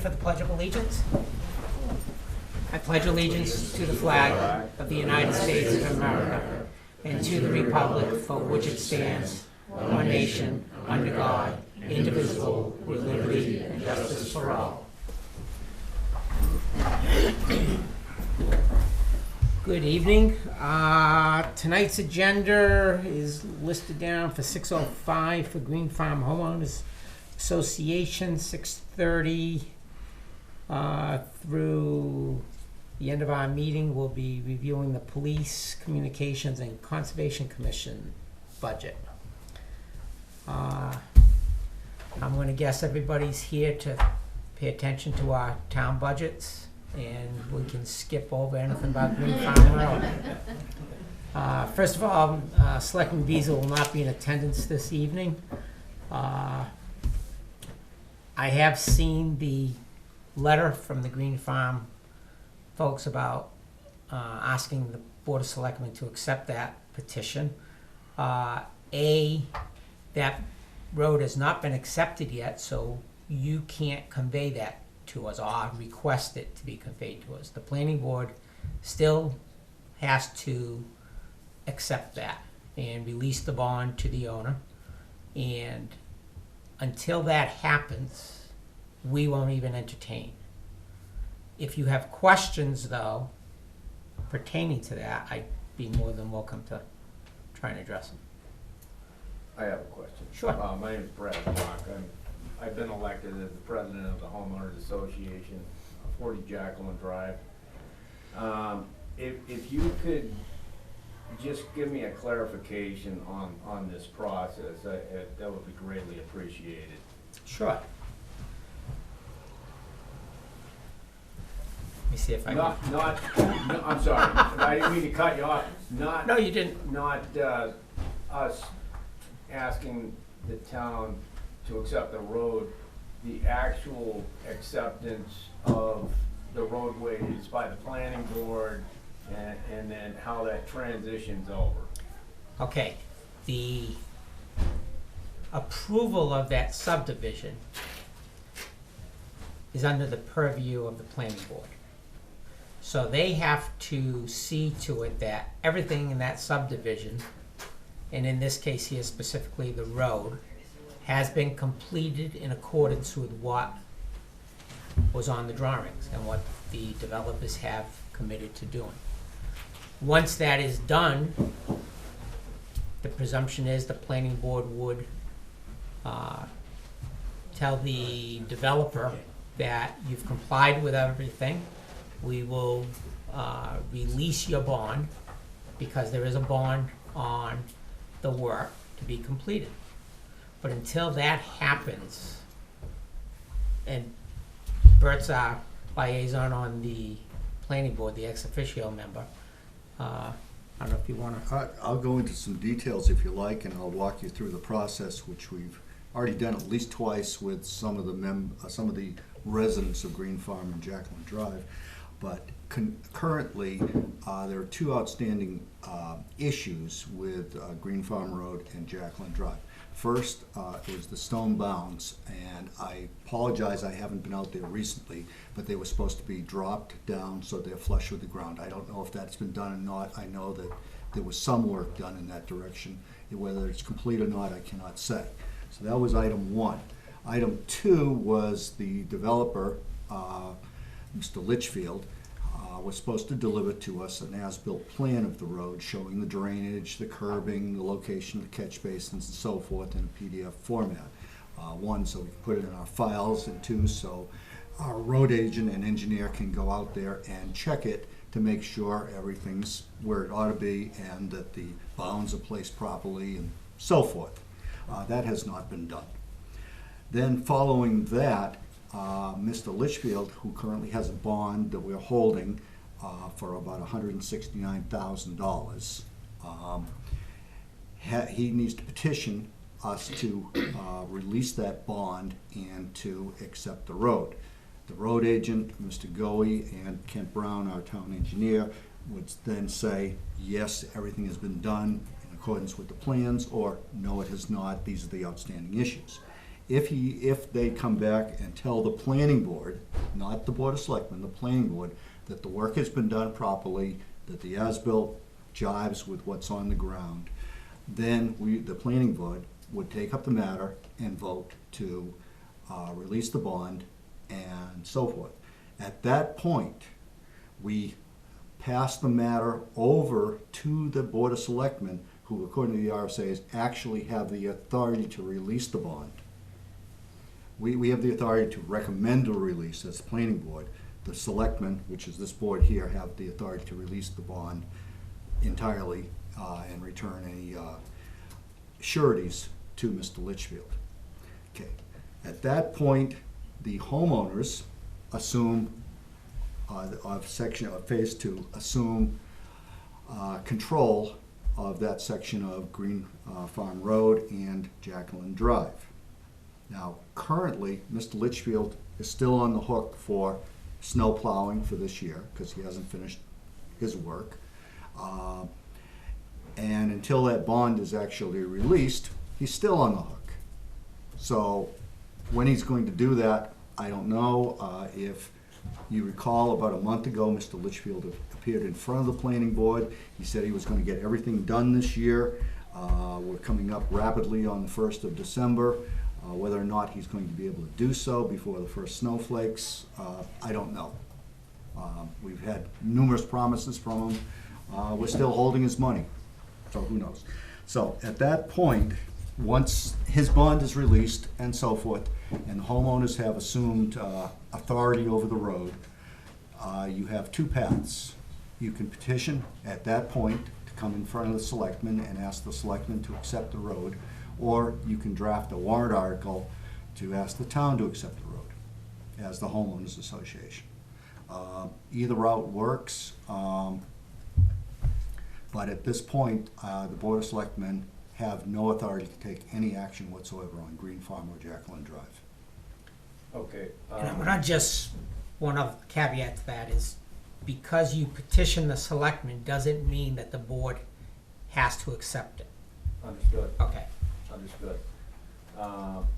For the Pledge of Allegiance. I pledge allegiance to the flag of the United States of America and to the republic for which it stands, one nation, under God, indivisible, with liberty and justice for all. Good evening. Tonight's agenda is listed down for 6:05 for Green Farm Homeowners Association, 6:30 through the end of our meeting. We'll be reviewing the Police, Communications, and Conservation Commission budget. I'm going to guess everybody's here to pay attention to our town budgets, and we can skip over anything about Green Farm Road. First of all, Selectman Beazle will not be in attendance this evening. I have seen the letter from the Green Farm folks about asking the Board of Selectmen to accept that petition. That road has not been accepted yet, so you can't convey that to us or request it to be conveyed to us. The planning board still has to accept that and release the bond to the owner, and until that happens, we won't even entertain. If you have questions, though, pertaining to that, I'd be more than welcome to try and address them. I have a question. Sure. My name is Brad Block. I've been elected as the president of the Homeowners Association, 40 Jacqueline Drive. If you could just give me a clarification on this process, that would be greatly appreciated. Sure. Let me see if I can. No, I'm sorry. I didn't mean to cut you off. No, you didn't. Not us asking the town to accept the road, the actual acceptance of the roadways by the planning board, and then how that transitions over. Okay. The approval of that subdivision is under the purview of the planning board. So they have to see to it that everything in that subdivision, and in this case here specifically the road, has been completed in accordance with what was on the drawings and what the developers have committed to doing. Once that is done, the presumption is the planning board would tell the developer that you've complied with everything. We will release your bond, because there is a bond on the work to be completed. But until that happens, and Bert's our liaison on the planning board, the ex officio member, I don't know if you want to. I'll go into some details if you like, and I'll walk you through the process, which we've already done at least twice with some of the residents of Green Farm and Jacqueline Drive. But currently, there are two outstanding issues with Green Farm Road and Jacqueline Drive. First is the stone bounds, and I apologize I haven't been out there recently, but they were supposed to be dropped down so they're flush with the ground. I don't know if that's been done or not. I know that there was some work done in that direction. Whether it's complete or not, I cannot say. So that was item one. Item two was the developer, Mr. Litchfield, was supposed to deliver to us an as-built plan of the road showing the drainage, the curbing, the location of the catch basins, and so forth in a PDF format. One, so we can put it in our files, and two, so our road agent and engineer can go out there and check it to make sure everything's where it ought to be and that the bounds are placed properly and so forth. That has not been done. Then following that, Mr. Litchfield, who currently has a bond that we're holding for about $169,000, he needs to petition us to release that bond and to accept the road. The road agent, Mr. Goey, and Kent Brown, our town engineer, would then say, yes, everything has been done in accordance with the plans, or no, it has not, these are the outstanding issues. if they come back and tell the planning board, not the Board of Selectmen, the planning board, that the work has been done properly, that the as-built jives with what's on the ground, then the planning board would take up the matter and vote to release the bond and so forth. At that point, we pass the matter over to the Board of Selectmen, who according to the RSA's actually have the authority to release the bond. We have the authority to recommend a release as the planning board. The selectmen, which is this board here, have the authority to release the bond entirely and return any sureties to Mr. Litchfield. Okay. At that point, the homeowners assume of phase 2 assume control of that section of Green Farm Road and Jacqueline Drive. Now, currently, Mr. Litchfield is still on the hook for snow plowing for this year because he hasn't finished his work. And until that bond is actually released, he's still on the hook. So when he's going to do that, I don't know. If you recall, about a month ago, Mr. Litchfield appeared in front of the planning board. He said he was going to get everything done this year. We're coming up rapidly on the 1st of December. Whether or not he's going to be able to do so before the first snowflakes, I don't know. We've had numerous promises from him. We're still holding his money, so who knows. So at that point, once his bond is released and so forth, and the homeowners have assumed authority over the road, you have two paths. You can petition at that point to come in front of the selectmen and ask the selectmen to accept the road, or you can draft a warrant article to ask the town to accept the road as the homeowners association. Either route works, but at this point, the Board of Selectmen have no authority to take any action whatsoever on Green Farm or Jacqueline Drive. Okay. And not just, one other caveat to that is, because you petition the selectmen doesn't mean that the board has to accept it. Understood. Okay. Understood.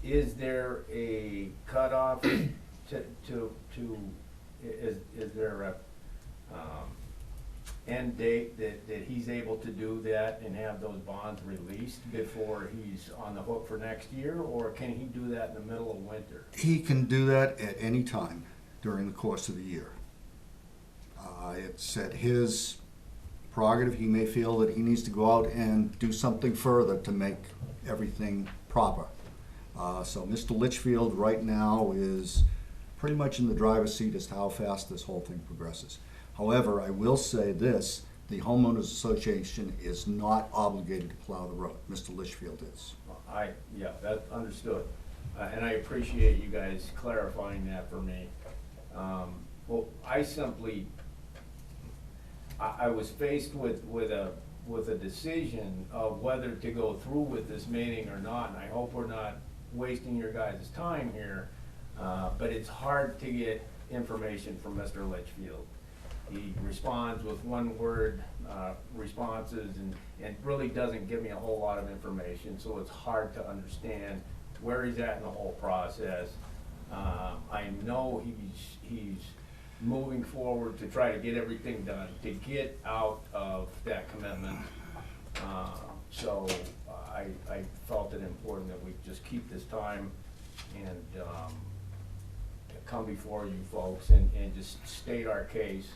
Is there a cutoff is there a end date that he's able to do that and have those bonds released before he's on the hook for next year, or can he do that in the middle of winter? He can do that at any time during the course of the year. It's at his prerogative. He may feel that he needs to go out and do something further to make everything proper. So Mr. Litchfield right now is pretty much in the driver's seat as to how fast this whole thing progresses. However, I will say this, the homeowners association is not obligated to plow the road. Mr. Litchfield is. Yeah, that's understood. And I appreciate you guys clarifying that for me. Well, I was faced with a decision of whether to go through with this meeting or not, and I hope we're not wasting your guys' time here, but it's hard to get information from Mr. Litchfield. He responds with one-word responses and really doesn't give me a whole lot of information, so it's hard to understand where he's at in the whole process. I know he's moving forward to try to get everything done, to get out of that commitment. So I felt it important that we just keep this time and come before you folks and just state our case.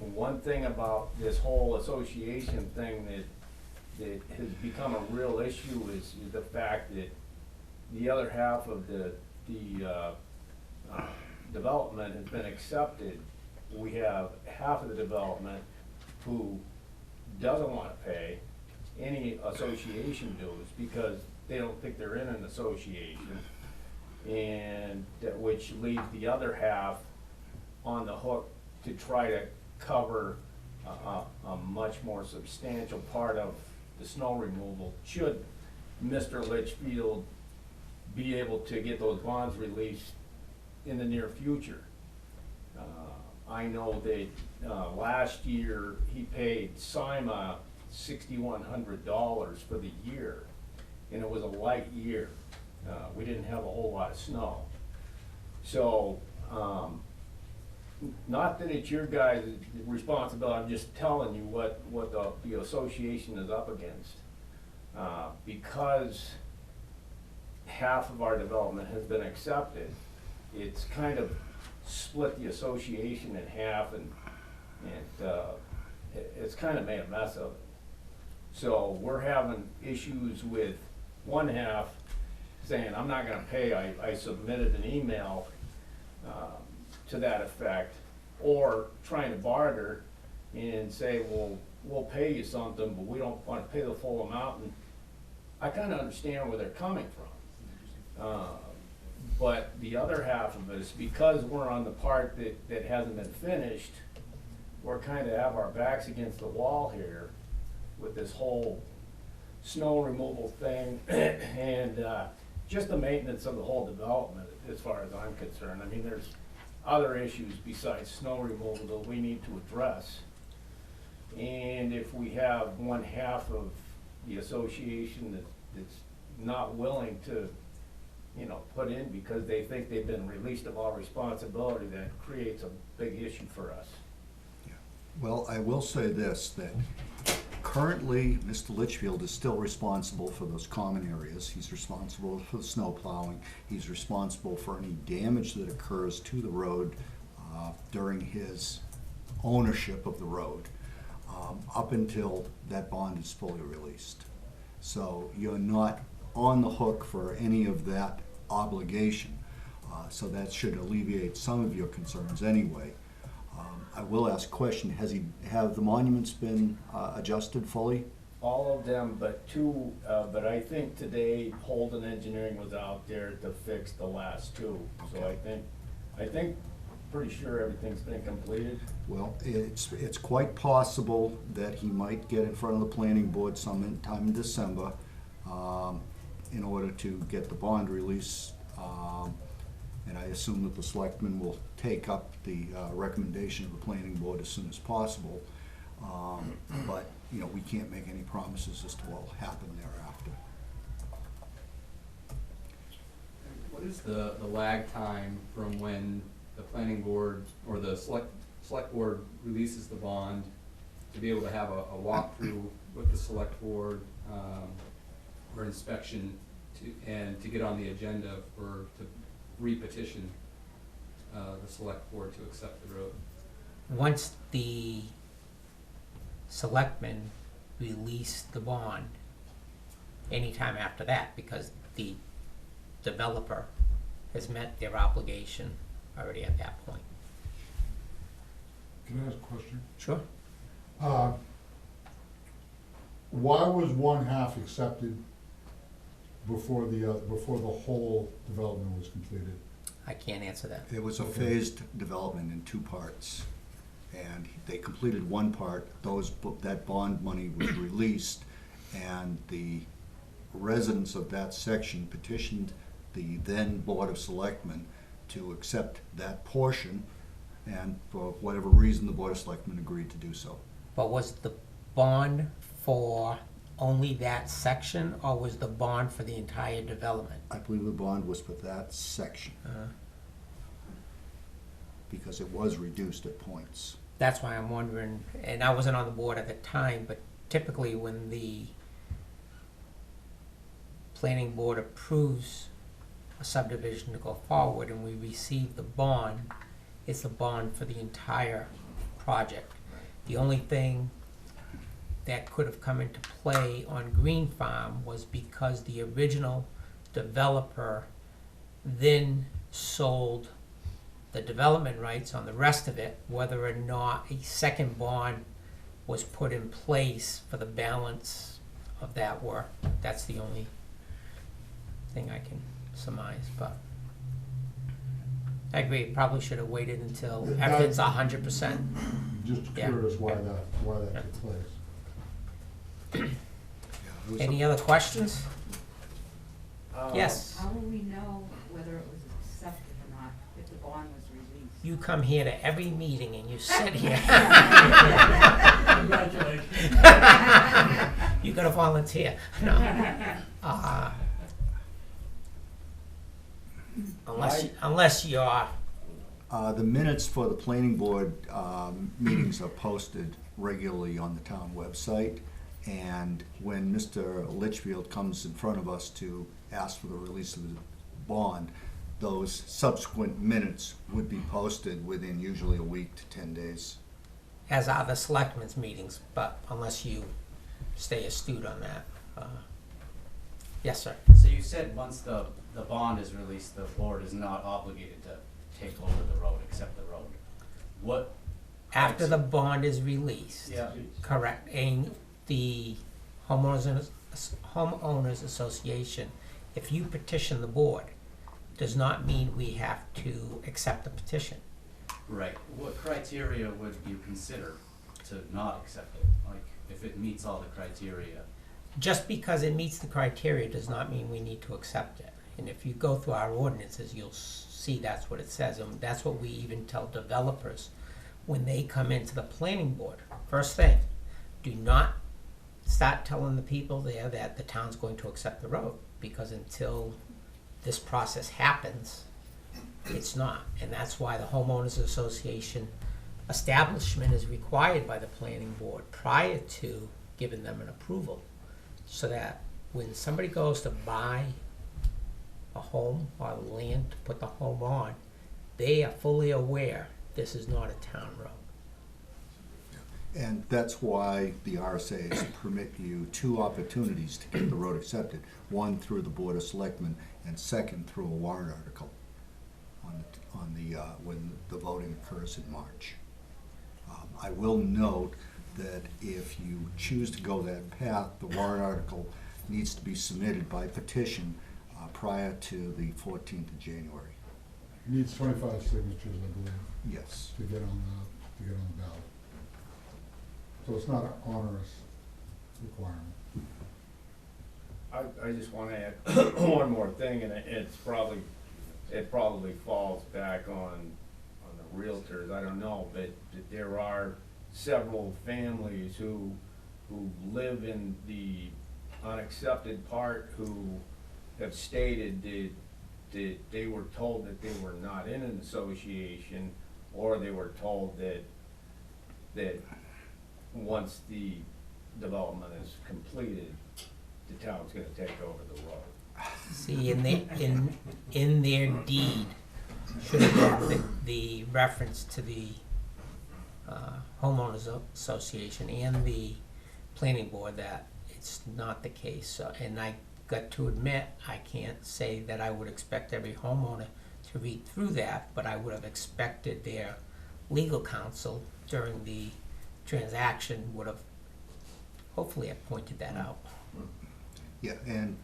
One thing about this whole association thing that has become a real issue is the fact that the other half of the development has been accepted. We have half of the development who doesn't want to pay any association dues because they don't think they're in an association, and which leaves the other half on the hook to try to cover a much more substantial part of the snow removal should Mr. Litchfield be able to get those bonds released in the near future. I know that last year he paid SIMA $6,100 for the year, and it was a light year. We didn't have a whole lot of snow. So, not that it's your guys' responsibility, I'm just telling you what the association is up against. Because half of our development has been accepted, it's kind of split the association in half, and it's kind of made a mess of it. So we're having issues with one half saying, I'm not gonna pay, I submitted an email to that effect, or trying to barter and say, well, we'll pay you something, but we don't wanna pay the full amount. And I kinda understand where they're coming from. But the other half of it is because we're on the part that hasn't been finished, we're kinda have our backs against the wall here with this whole snow removal thing and just the maintenance of the whole development, as far as I'm concerned. I mean, there's other issues besides snow removal that we need to address. And if we have one half of the association that's not willing to, you know, put in because they think they've been released of all responsibility, that creates a big issue for us. Well, I will say this, that currently, Mr. Litchfield is still responsible for those common areas. He's responsible for the snow plowing. He's responsible for any damage that occurs to the road during his ownership of the road, up until that bond is fully released. So you're not on the hook for any of that obligation. So that should alleviate some of your concerns anyway. I will ask a question, have the monuments been adjusted fully? All of them but two, but I think today Holden Engineering was out there to fix the last two. So Okay. I think, pretty sure everything's been completed. Well, it's quite possible that he might get in front of the planning board sometime in December in order to get the bond release. And I assume that the selectmen will take up the recommendation of the planning board as soon as possible. But, you know, we can't make any promises as to what will happen thereafter. What is the lag time from when the planning board or the select board releases the bond to be able to have a walkthrough with the select board or inspection to get on the agenda to re-petition the select board to accept the road? Once the selectmen release the bond, anytime after that, because the developer has met their obligation already at that point. Can I ask a question? Sure. Why was one half accepted before the whole development was completed? I can't answer that. It was a phased development in two parts, and they completed one part. That bond money was released, and the residents of that section petitioned the then Board of Selectmen to accept that portion, and for whatever reason, the Board of Selectmen agreed to do so. But was the bond for only that section, or was the bond for the entire development? I believe the bond was for that section, because it was reduced at points. That's why I'm wondering, and I wasn't on the board at the time, but typically when the planning board approves a subdivision to go forward and we receive the bond, it's the bond for the entire project. The only thing that could have come into play on Green Farm was because the original developer then sold the development rights on the rest of it, whether or not a second bond was put in place for the balance of that work. That's the only thing I can surmise, but I agree, probably should have waited until everything's 100%. Just Yeah. curious why that took place. Any other questions? Uh, Yes. How will we know whether it was accepted or not? if the bond was released. You come here to every meeting and you sit here. Congratulations. You gotta volunteer. No. Unless you're, The minutes for the planning board meetings are posted regularly on the town website. And when Mr. Litchfield comes in front of us to ask for the release of the bond, those subsequent minutes would be posted within usually a week to 10 days. as are the selectmen's meetings, but unless you stay astute on that. Yes, sir. So you said once the bond is released, the board is not obligated to take over the road, accept the road. What? After the bond is released. Yeah. Correct, and the homeowners association, if you petition the board, does not mean we have to accept the petition. Right. What criteria would you consider to not accept it? Like, if it meets all the criteria? Just because it meets the criteria does not mean we need to accept it. And if you go through our ordinances, you'll see that's what it says, and that's what we even tell developers when they come into the planning board. First thing, do not start telling the people there that the town's going to accept the road, because until this process happens, it's not. And that's why the homeowners association establishment is required by the planning board prior to giving them an approval, so that when somebody goes to buy a home or land to put the home on, they are fully aware this is not a town road. And that's why the RSA's permit you 2 opportunities to get the road accepted. One through the Board of Selectmen, and second through a warrant article when the voting occurs in March. I will note that if you choose to go that path, the warrant article needs to be submitted by petition prior to the 14th of January. Needs 25 signatures, I believe, Yes. to get on the ballot. So it's not an onerous requirement. I just wanna add one more thing, and it probably falls back on the realtors, I don't know, but there are several families who live in the unaccepted part who have stated that they were told that they were not in an association, or they were told that once the development is completed, the town's gonna take over the road. See, in their deed should have been the reference to the homeowners association and the planning board that it's not the case. So, and I got to admit, I can't say that I would expect every homeowner to read through that, but I would have expected their legal counsel during the transaction would have hopefully have pointed that out. Yeah, and,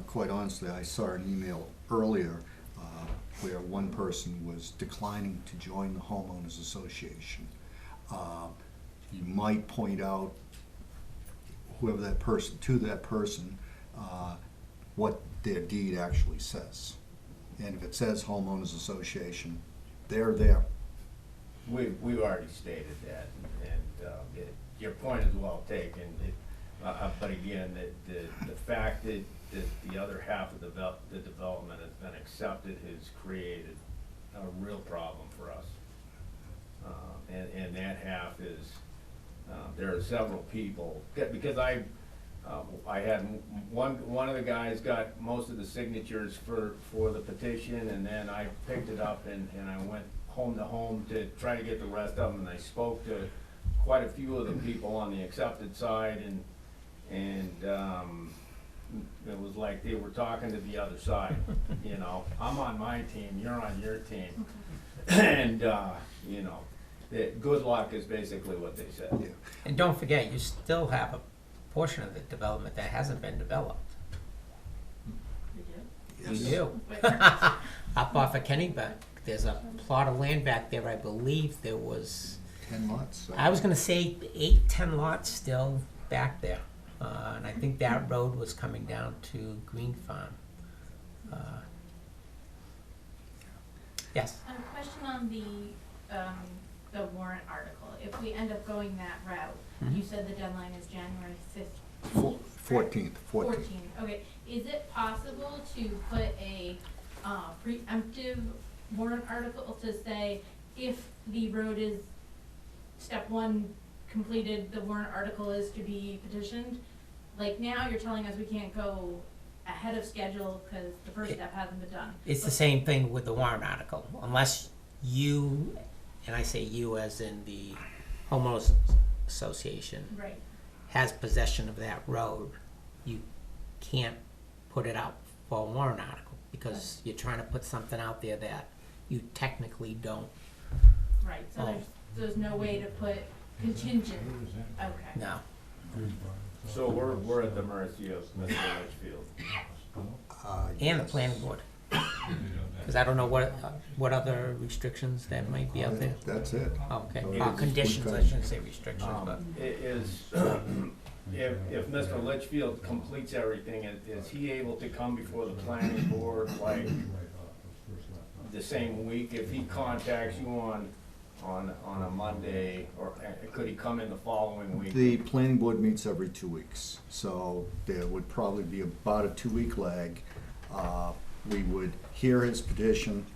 quite honestly, I saw an email earlier where one person was declining to join the homeowners association. You might point out to that person, what their deed actually says. And if it says homeowners association, they're there. We've already stated that, and your point is well taken. But again, the fact that the other half of the development has been accepted has created a real problem for us. And that half is, there are several people, because I had one of the guys got most of the signatures for the petition, and then I picked it up and I went home to home to try to get the rest of them, and I spoke to quite a few of the people on the accepted side, and it was like they were talking to the other side, I'm on my team, you're on your team. And, good luck is basically what they said. Yeah. And don't forget, you still have a portion of the development that hasn't been developed. You do? You do. Up off of Kennebec, there's a plot of land back there, I believe there was, 10 lots. I was gonna say 8, 10 lots still back there. And I think that road was coming down to Green Farm. Yes. A question on the warrant article. If we end up going that route, you said the deadline is January 15th. 14th. Okay, is it possible to put a preemptive warrant article to say if the road is step one completed, the warrant article is to be petitioned? Like now you're telling us we can't go ahead of schedule because the first step hasn't been done. It's the same thing with the warrant article, unless you, and I say you as in the homeowners association, Right. has possession of that road, you can't put it out for a warrant article, because you're trying to put something out there that you technically don't. Right, so there's no way to put contingent, okay. No. So we're at the mercy of Mr. Litchfield. And the Yes. planning board. Because I don't know what other restrictions that might be out there. That's it. Okay, Yeah. conditions, I shouldn't say restrictions, but. If Mr. Litchfield completes everything, is he able to come before the planning board like the same week? If he contacts you on a Monday, or could he come in the following week? The planning board meets every 2 weeks, so there would probably be about a 2-week lag. We would hear his petition,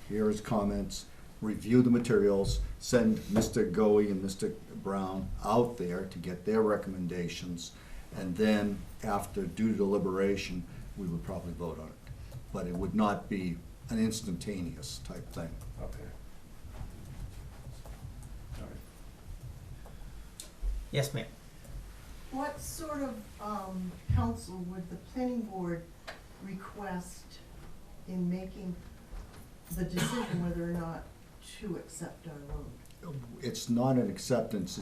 hear his comments, review the materials, send Mr. Goey and Mr. Brown out there to get their recommendations, and then after due deliberation, we would probably vote on it. But it would not be an instantaneous type thing. Okay. Yes, ma'am. What sort of counsel would the planning board request in making the decision whether or not to accept our road? It's not an acceptance,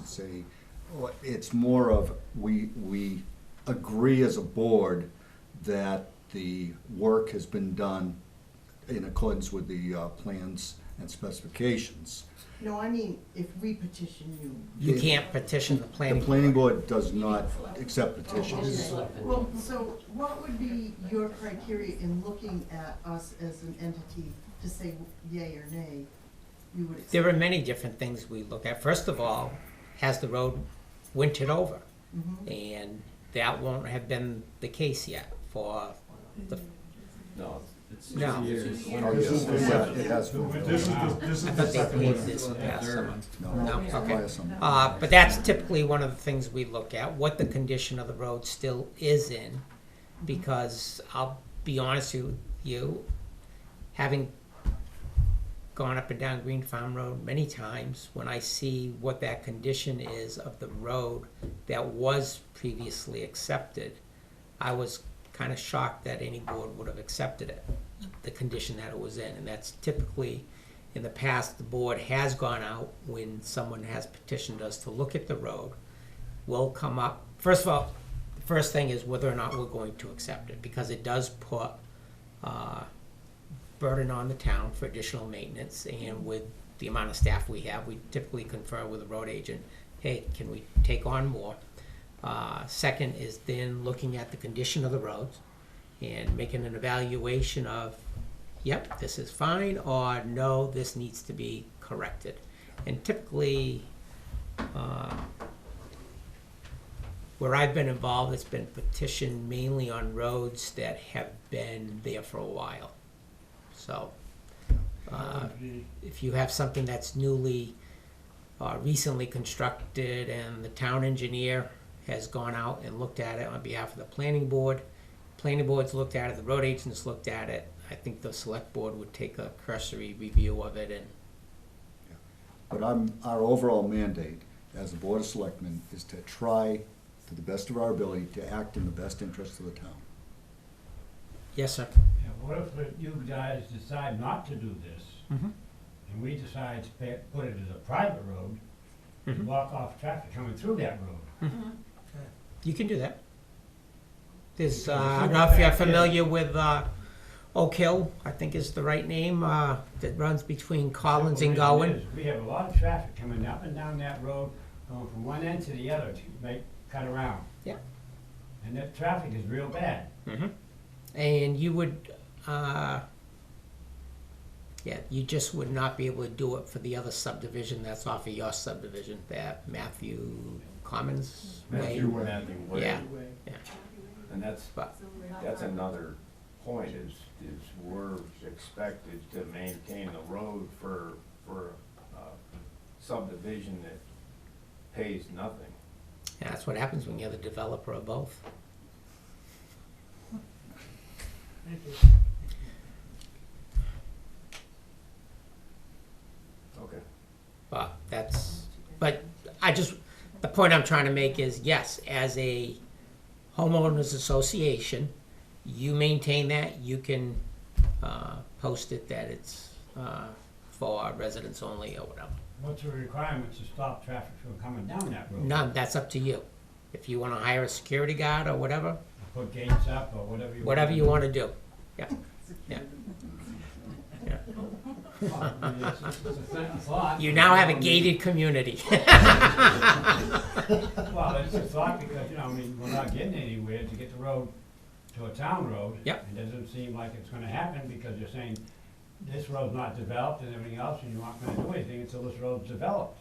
it's more of, we agree as a board that the work has been done in accordance with the plans and specifications. No, I mean, if we petition you. You can't petition the The planning board. planning board does not accept petitions. Okay. Well, so what would be your criteria in looking at us as an entity to say yay or nay? You would accept? There are many different things we look at. First of all, has the road wintered over? Mhm. And that won't have been the case yet for the, No. no. Oh, yes, yeah, it has been. I thought they paved this last summer. No, it's okay. last summer. But that's typically one of the things we look at, what the condition of the road still is in. Because I'll be honest with you, having gone up and down Green Farm Road many times, when I see what that condition is of the road that was previously accepted, I was kind of shocked that any board would have accepted it, the condition that it was in. And that's typically, in the past, the board has gone out when someone has petitioned us to look at the road. We'll come up, first of all, the first thing is whether or not we're going to accept it, because it does put burden on the town for additional maintenance, and with the amount of staff we have, we typically confer with the road agent, hey, can we take on more? Second is then looking at the condition of the roads and making an evaluation of, yep, this is fine, or no, this needs to be corrected. And typically, where I've been involved, it's been petitioned mainly on roads that have been there for a while. So, if you have something that's newly, recently constructed, and the town engineer has gone out and looked at it on behalf of the planning board's looked at it, the road agent's looked at it, I think the select board would take a cursory review of it and. But our overall mandate as a board of selectmen is to try, to the best of our ability, to act in the best interest of the town. Yes, sir. Yeah, what if you guys decide not to do this, and we decide to put it as a private road, to block off traffic coming through that road? You can do that. There's, I don't know if you're familiar with Oak Hill, I think is the right name, that runs between Collins and What it Gowen. is, we have a lot of traffic coming up and down that road, going from one end to the other to make, cut around. Yeah. And that traffic is real bad. And you would, Yeah, you just would not be able to do it for the other subdivision that's off of your subdivision, that Matthew Commons Way. Matthew Way. Yeah, yeah, And that's but, another point is we're expected to maintain the road for subdivision that pays nothing. yeah, that's what happens when you're the developer of both. Okay. But the point I'm trying to make is, yes, as a homeowners association, you maintain that, you can, post it that it's, for residents only or whatever. What's the requirements to stop traffic from coming down that road? None, that's up to you. If you wanna hire a security guard or whatever, Put gates up or whatever you. whatever you wanna do, yeah, yeah. Yeah. Well, I mean, it's a thought. You now have a gated community. Well, it's a thought because, you know, I mean, we're not getting anywhere to get the road to a town road. Yep. It doesn't seem like it's gonna happen because you're saying this road's not developed and everything else, and you're not gonna do anything until this road's developed.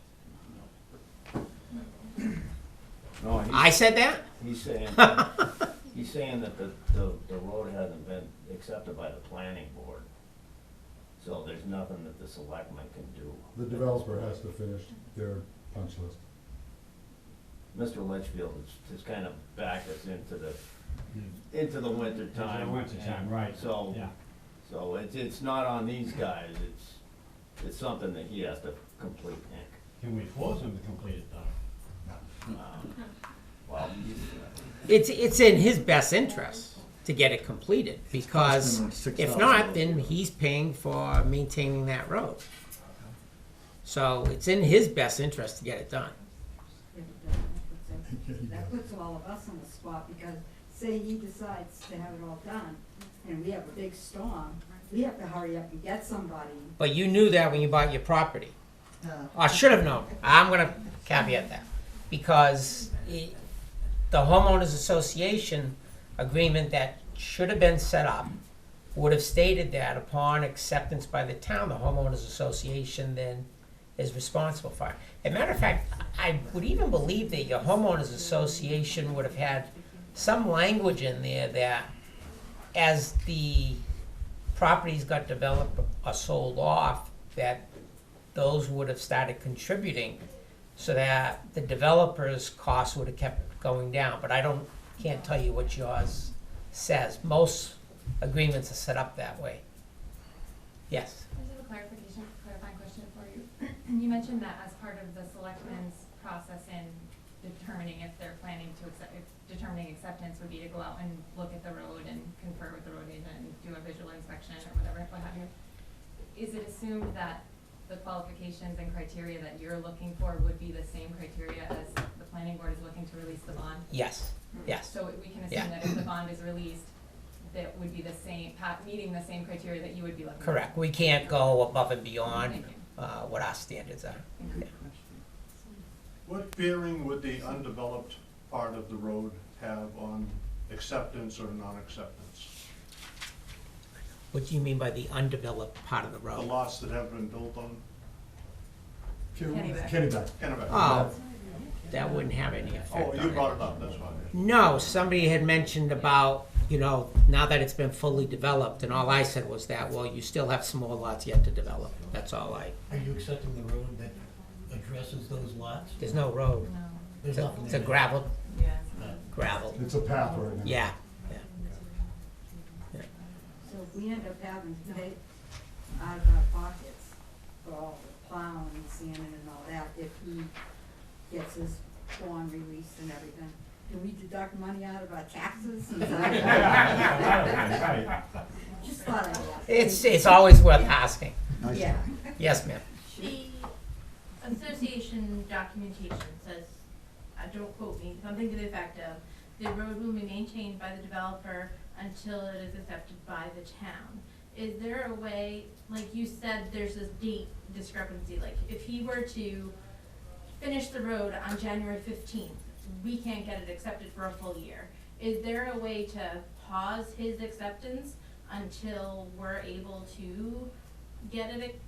No, I said that? he's saying, he's saying that the road hasn't been accepted by the planning board. So there's nothing that the selectmen can do. The developer has to finish their punch list. Mr. Litchfield has kind of backed us into the winter time. It's the winter time, right. So, Yeah. so it's not on these guys, it's something that he has to complete, Nick. Can we force them to complete it though? Well, It's in his best interest to get it completed, because costing him if $6,000 not, then he's paying for maintaining that road. So it's in his best interest to get it done. That puts all of us on the spot, because say he decides to have it all done, and we have a big storm, we have to hurry up and get somebody. But you knew that when you bought your property. Uh, Or should have known. I'm gonna caveat that. Because the homeowners association agreement that should have been set up would have stated that upon acceptance by the town, the homeowners association then is responsible for it. As a matter of fact, I would even believe that your homeowners association would have had some language in there that as the properties got developed or sold off, that those would have started contributing so that the developer's costs would have kept going down. But can't tell you what yours says. Most agreements are set up that way. Yes? I just have a clarifying question for you. You mentioned that as part of the selectmen's process in determining if they're planning to determining acceptance would be to go out and look at the road and confer with the road agent and do a visual inspection or whatever, what have you. Is it assumed that the qualifications and criteria that you're looking for would be the same criteria as the planning board is looking to release the bond? Yes, yes. So we can Yeah. assume that if the bond is released, that would be the same, meeting the same criteria that you would be looking for? Correct. We can't go above and beyond Thank you. what our standards are. Yeah. What bearing would the undeveloped part of the road have on acceptance or non-acceptance? What do you mean by the undeveloped part of the The road? lots that have been built on Kennebec. Kennebec? Oh, that wouldn't have any effect Oh, on you it. brought it up, that's why. No, somebody had mentioned about, now that it's been fully developed, and all I said was that, well, you still have some more lots yet to develop. That's all Are you accepting the road that addresses those lots? there's no road. No. There's nothing It's a there. gravel, Yeah. gravel. It's a path right now. Yeah, So if we end up having to pay out of our pockets for all the plowing and sanding and all that, if he gets his bond released and everything, can we deduct money out of our taxes? Right. Just thought I'd ask. it's always worth asking. Nice. Yeah. Yes, ma'am. The association documentation says, don't quote me, something to the effect of, the road will be maintained by the developer until it is accepted by the town. Is there a way, like you said, there's this date discrepancy, like if he were to finish the road on January 15th, we can't get it accepted for a full year. Is there a way to pause his acceptance until we're able to get it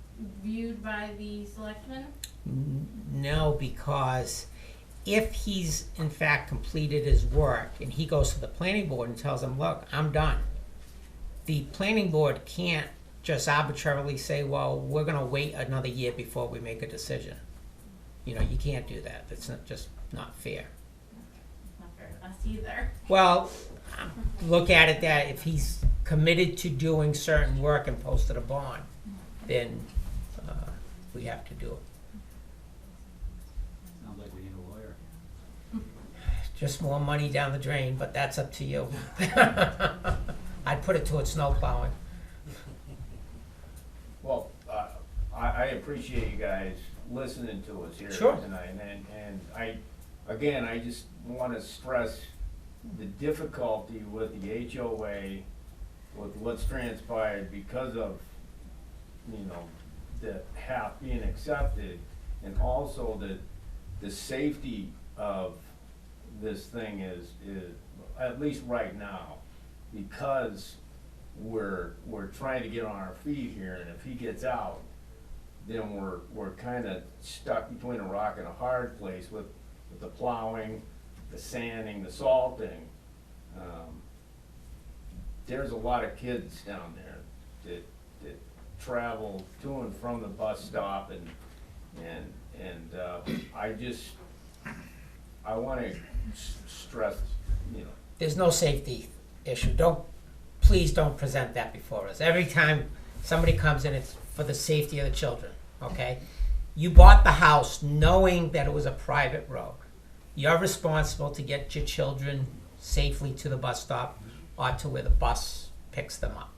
viewed by the selectmen? No, because if he's in fact completed his work and he goes to the planning board and tells them, look, I'm done, the planning board can't just arbitrarily say, well, we're gonna wait another year before we make a decision. You know, you can't do that. That's just not fair. Not fair to us either. Well, look at it that if he's committed to doing certain work and posted a bond, then we have to do it. Sounds like we need a lawyer. Just more money down the drain, but that's up to you. I'd put it towards snow plowing. Well, I appreciate you guys listening to us here Sure. tonight, and I just wanna stress the difficulty with the HOA, with what's transpired because of, you know, the half being accepted, and also the safety of this thing is, at least right now, because we're trying to get on our feet here, and if he gets out, then we're kinda stuck between a rock and a hard place with the plowing, the sanding, the salting. There's a lot of kids down there that travel to and from the bus stop, and I wanna stress, you know, There's no safety issue. Please don't present that before us. Every time somebody comes in, it's for the safety of the children, okay? You bought the house knowing that it was a private road. You're responsible to get your children safely to the bus stop or to where the bus picks them up.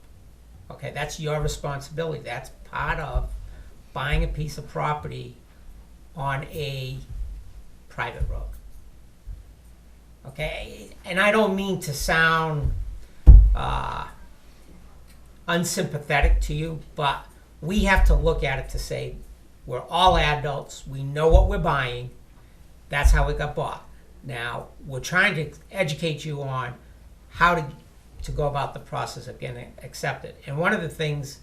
Okay, that's your responsibility. That's part of buying a piece of property on a private road. Okay, and I don't mean to sound unsympathetic to you, but we have to look at it to say, we're all adults, we know what we're buying, that's how it got bought. Now, we're trying to educate you on how to go about the process of getting accepted. And one of the things,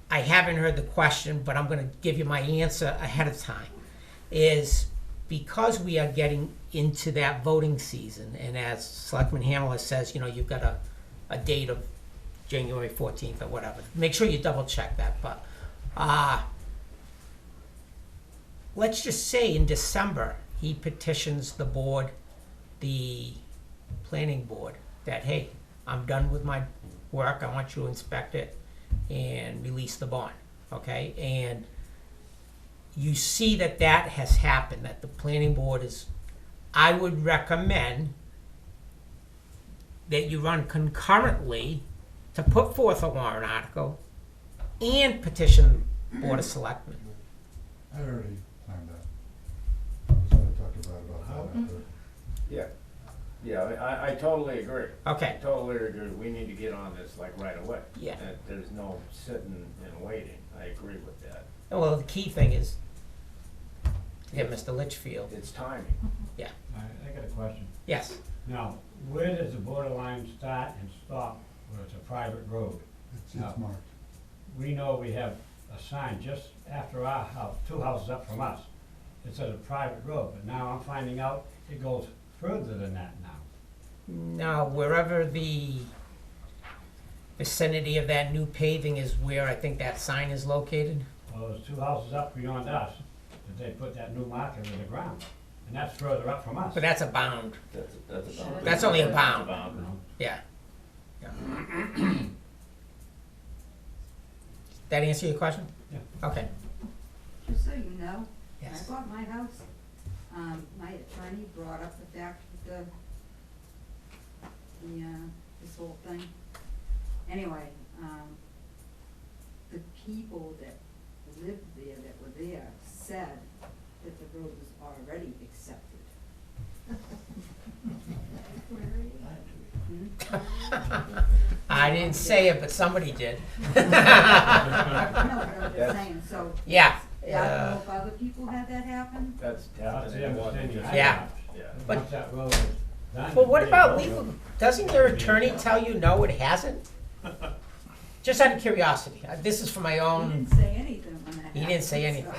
I haven't heard the question, but I'm gonna give you my answer ahead of time, is because we are getting into that voting season, and as Selectman Hamler says, you know, you've got a date of January 14th or whatever. Make sure you double check that, but let's just say in December, he petitions the board, the planning board, that, hey, I'm done with my work, I want you to inspect it and release the bond, okay? And you see that that has happened, that the planning board is, I would recommend that you run concurrently to put forth a warrant article and petition Board of Selectmen. I already planned that. I was gonna talk about that after. I totally agree. Okay. I totally agree. We need to get on this like right away. Yeah. That there's no sitting and waiting. I agree with that. Well, the key thing is to get Mr. Litchfield. It's timing. Yeah. I got a question. Yes. Now, where does the borderline start and stop where it's a private road? It's No. marked. We know we have a sign just after our house, 2 houses up from us. It says a private road, but now I'm finding out it goes further than that now. Now, wherever the vicinity of that new paving is where I think that sign is located. Well, there's 2 houses up beyond us that they put that new marker in the ground, and that's further up from us. But that's a bound. That's a boundary. That's only a That's bound. You know? Yeah. That answer your question? Yeah. Okay. Just so you know, when I Yes. bought my house, my attorney brought up the fact that this whole thing. Anyway, the people that lived there, that were there, said that the road was already accepted. I didn't say it, but somebody did. No, but I'm just saying, so. Yeah. I don't know if other people had that happen. That's That's the definitely one. understanding I Yeah. have. Yeah. But- Once that road is done. Well, what they about go. legal? Doesn't your attorney tell you, no, it hasn't? Just out of curiosity, this is for my He own, didn't say anything when that happened. he didn't say anything.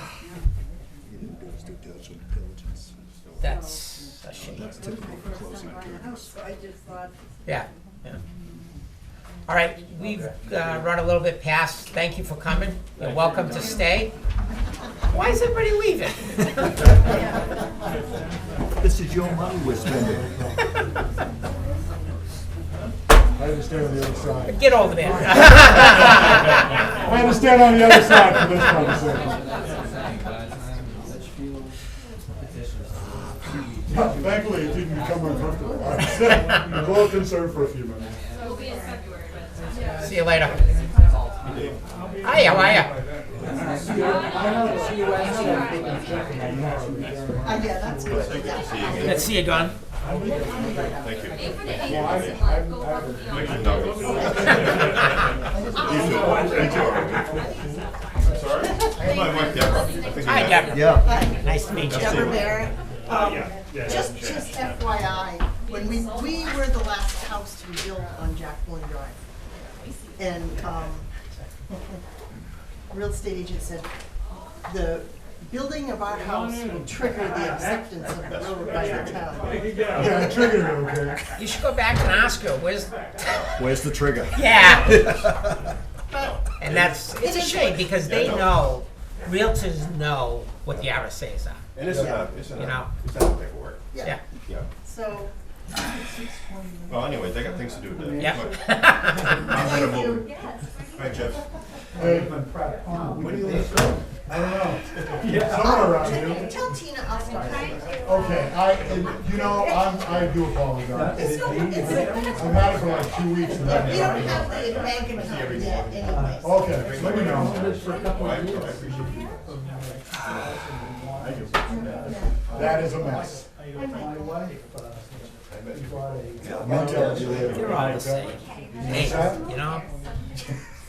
He didn't do his due diligence. That's a shame. That's typical for closing periods. So I just thought. Yeah, yeah. All right, we've run a little bit past. Thank you for coming. You're welcome to stay. Why is everybody leaving? This is your money we're spending. I understand on the other side. Get over there. I understand on the other side for this conversation. Thankfully, it didn't become uncomfortable. I was a little concerned for a few minutes. So we'll be in February, but. See you later. Hi, how are you? Yeah, that's good, yeah. Good to see you, Don. Aim for the 8th, and go above and beyond. Hi, Deborah. Yeah. Nice to meet you. Deborah Barrett. Just FYI, when we were the last house to be built on Jacqueline Drive. And, real estate agent said, the building of our house will trigger the acceptance of the road by the town. Yeah, it triggered it, okay? You should go back and ask her, where's, Where's the trigger? yeah. But And it's a shame because they know, realtors know what the RSAs are, And it's not you know? paperwork. Yeah. Yeah. So, Well, anyway, they got things to do today. Yeah. I'm gonna move. Hi, Jeff. Hey, what do you want to say? I don't know. Somewhere around here. tell Tina I'll start. Okay, I do apologize. It's I've had it for like 2 weeks. And We don't have the bank account yet anyway. Okay, let me know. That is a mess. They're all the same. Hey, you know?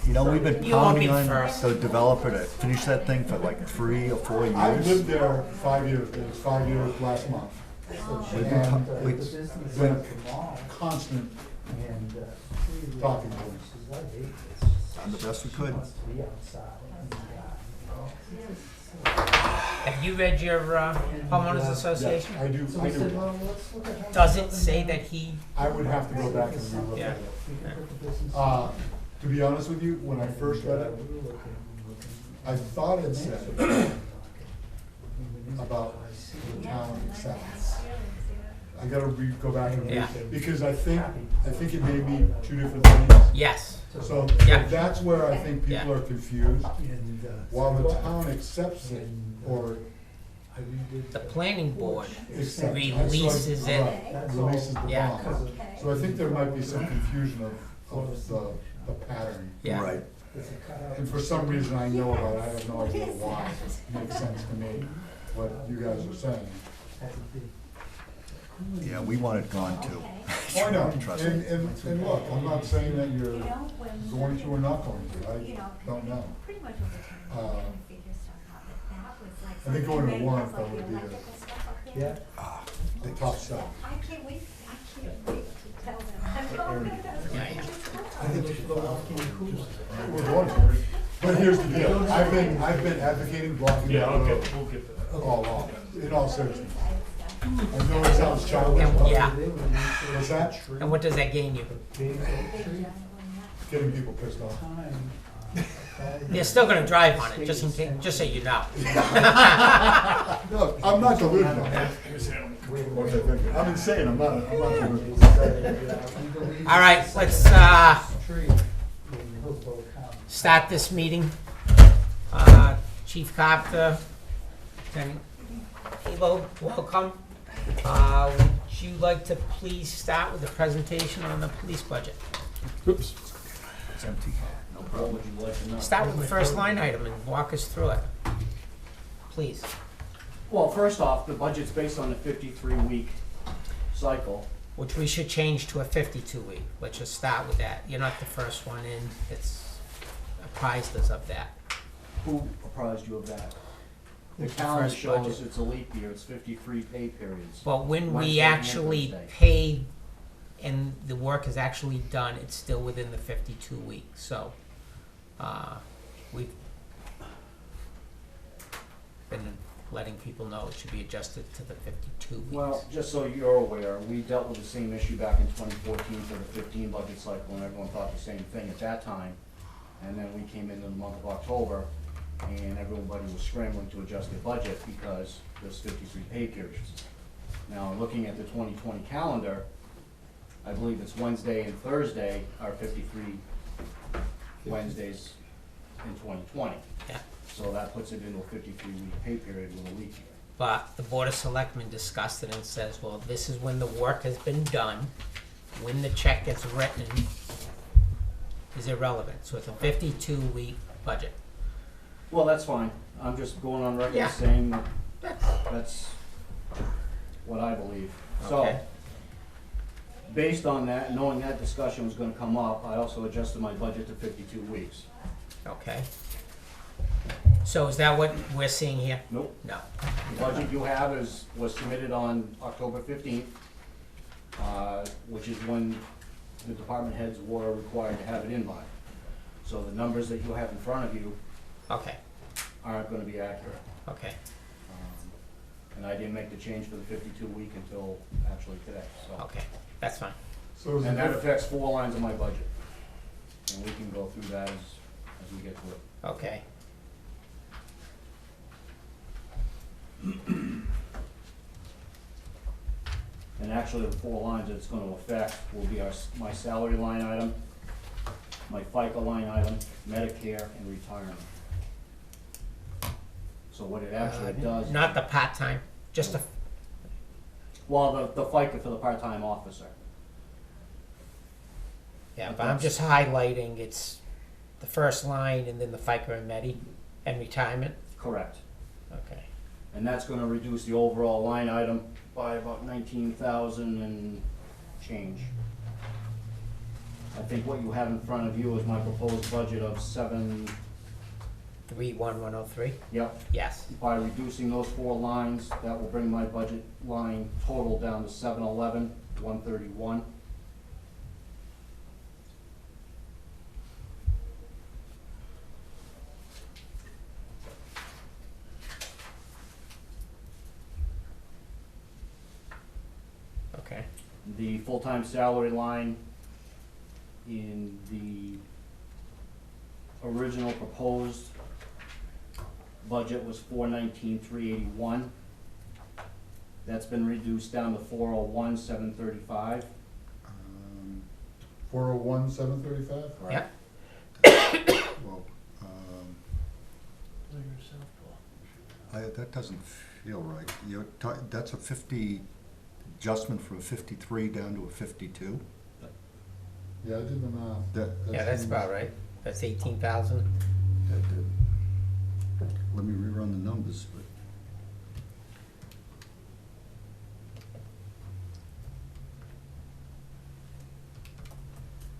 You know, we've been You won't be pounding the on first. the developer to finish that thing for like 3 or 4 I've years. lived there 5 years, it was 5 years last month. We've been, And we- it's been a constant talking points. done the best we could. Have you read your homeowners association? I do. Does it say that he, I would have to go back and relook yeah. at it. To be honest with you, when I first read it, I thought it said about the town acceptance. I gotta go back and read Yeah. it, because I think it may be 2 different things. Yes. So Yeah. that's where I think Yeah. people are confused. While the town accepts it, or The planning board accepts. releases it. Releases the Yeah. bond. So I think there might be some confusion of the pattern. Yeah. Right. And for some reason I know about it, I have no idea why. It makes sense to me, what you guys are saying. Yeah, we want it gone too. Oh, I know, Trust me. and look, I'm not saying that you're going to or not going to, I don't know. I think going to warrant though would be a tough step. I can't wait to tell them. Yeah, yeah. We're going to, but here's the deal, I've been advocating blocking that road all along, in all seriousness. I know it sounds childish, And, but yeah. what's that? And what does that gain you? Getting people pissed off. They're still gonna drive on it, just in case, just so you know. Look, I'm not delusional. I'm insane, I'm not delusional. All right, let's, start this meeting. Chief Carpenter, Lieutenant Evo, welcome. Would you like to please start with a presentation on the police budget? Oops. It's empty. No problem. Start with the first line item and walk us through it, please. Well, first off, the budget's based on a 53-week cycle. Which we should change to a 52-week. Let's just start with that. You're not the first one in that's apprised us of that. Who apprised you of that? The Who's the calendar first shows budget? it's a leap year, it's 53 pay periods. But when we Wednesday and actually Thursday. pay and the work is actually done, it's still within the 52 weeks. So We've been letting people know it should be adjusted to the 52 weeks. Well, just so you're aware, we dealt with the same issue back in 2014 for the 15 budget cycle, and everyone thought the same thing at that time. And then we came into the month of October, and everybody was scrambling to adjust their budget because there's 53 pay periods. Now, looking at the 2020 calendar, I believe it's Wednesday and Thursday are 53 Wednesdays in 2020. Yeah. So that puts it into a 53-week pay period with a leap year. But the Board of Selectmen discussed it and says, well, this is when the work has been done. When the check gets written is irrelevant. So it's a 52-week budget. Well, that's fine. I'm just going on record Yeah. saying that that's what I believe. So, Okay. based on that, knowing that discussion was gonna come up, I also adjusted my budget to 52 weeks. Okay. So is that what we're seeing here? Nope. No. The budget you have was submitted on October 15th, which is when the department heads were required to have it in by. So the numbers that you have in front of you Okay, aren't gonna be accurate. okay, And I didn't make the change for the 52 week until actually today, so. okay, that's fine. So is And that it, affects 4 lines of my budget. And we can go through that as we get to it. Okay. And actually, the 4 lines that it's gonna affect will be my salary line item, my FICA line item, Medicare, and retirement. So what it actually does. Not the part-time, just the, Well, the FICA for the part-time officer. yeah, but I'm just highlighting, it's the first line and then the FICA and Medi and retirement. Correct. Okay, And that's gonna reduce the overall line item by about 19,000 and change. I think what you have in front of you is my proposed budget of 31103, Yep. yes. By reducing those 4 lines, that will bring my budget line total down to 711,131. Okay, The full-time salary line in the original proposed budget was 419,381. That's been reduced down to 401,735. 401, 735? yeah, Well, that doesn't feel right. That's a 50, adjustment from a 53 down to a 52? Yeah, I did the math. yeah, that's about right. That's 18,000. Let me rerun the numbers, but.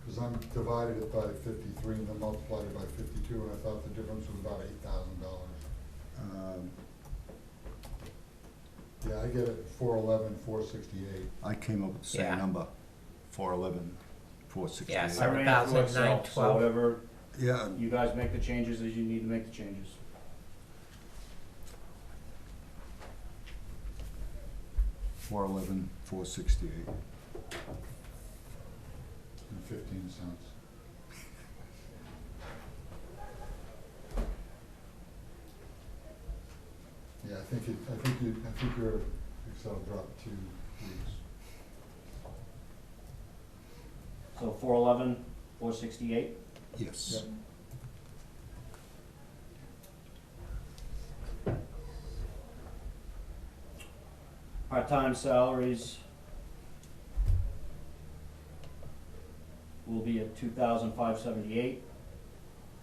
Because I'm divided it by 53 and then multiplied it by 52, and I thought the difference was about $8,000. Yeah, I get it, 411, 468. I came up with the same Yeah. number, 411, 468. Yeah, I so- ran it through Excel, 7,912. so whatever, Yeah, you guys make the changes as you need to make the changes. $411, $468. And 15 cents. Yeah, I think your Excel dropped 2 weeks. So 411, 468. Yes. Yep. Part-time salaries will be at 2,578.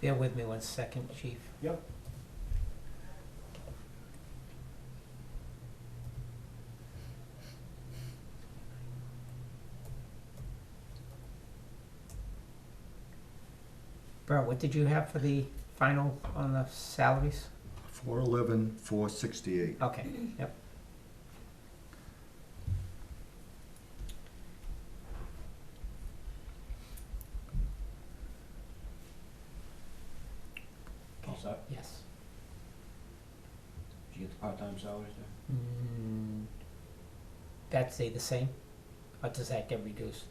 Bear with me 1 second, chief. Yep. Bro, what did you have for the final on the salaries? 411, 468. Okay, yep. set? Yes. Did you get the part-time salaries there? That stay the same? Or does that get reduced?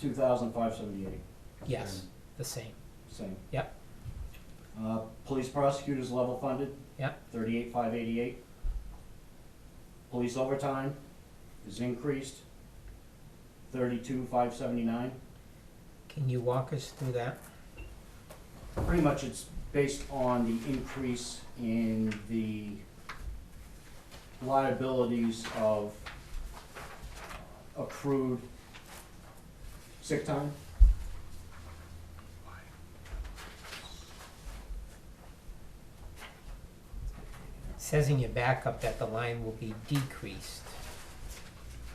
2,578, Yes, the same. same. Yep. Police prosecutors level funded, Yep. 38,588. Police overtime is increased, 32,579. Can you walk us through that? Pretty much it's based on the increase in the liabilities of accrued sick time. It says in your backup that the line will be decreased,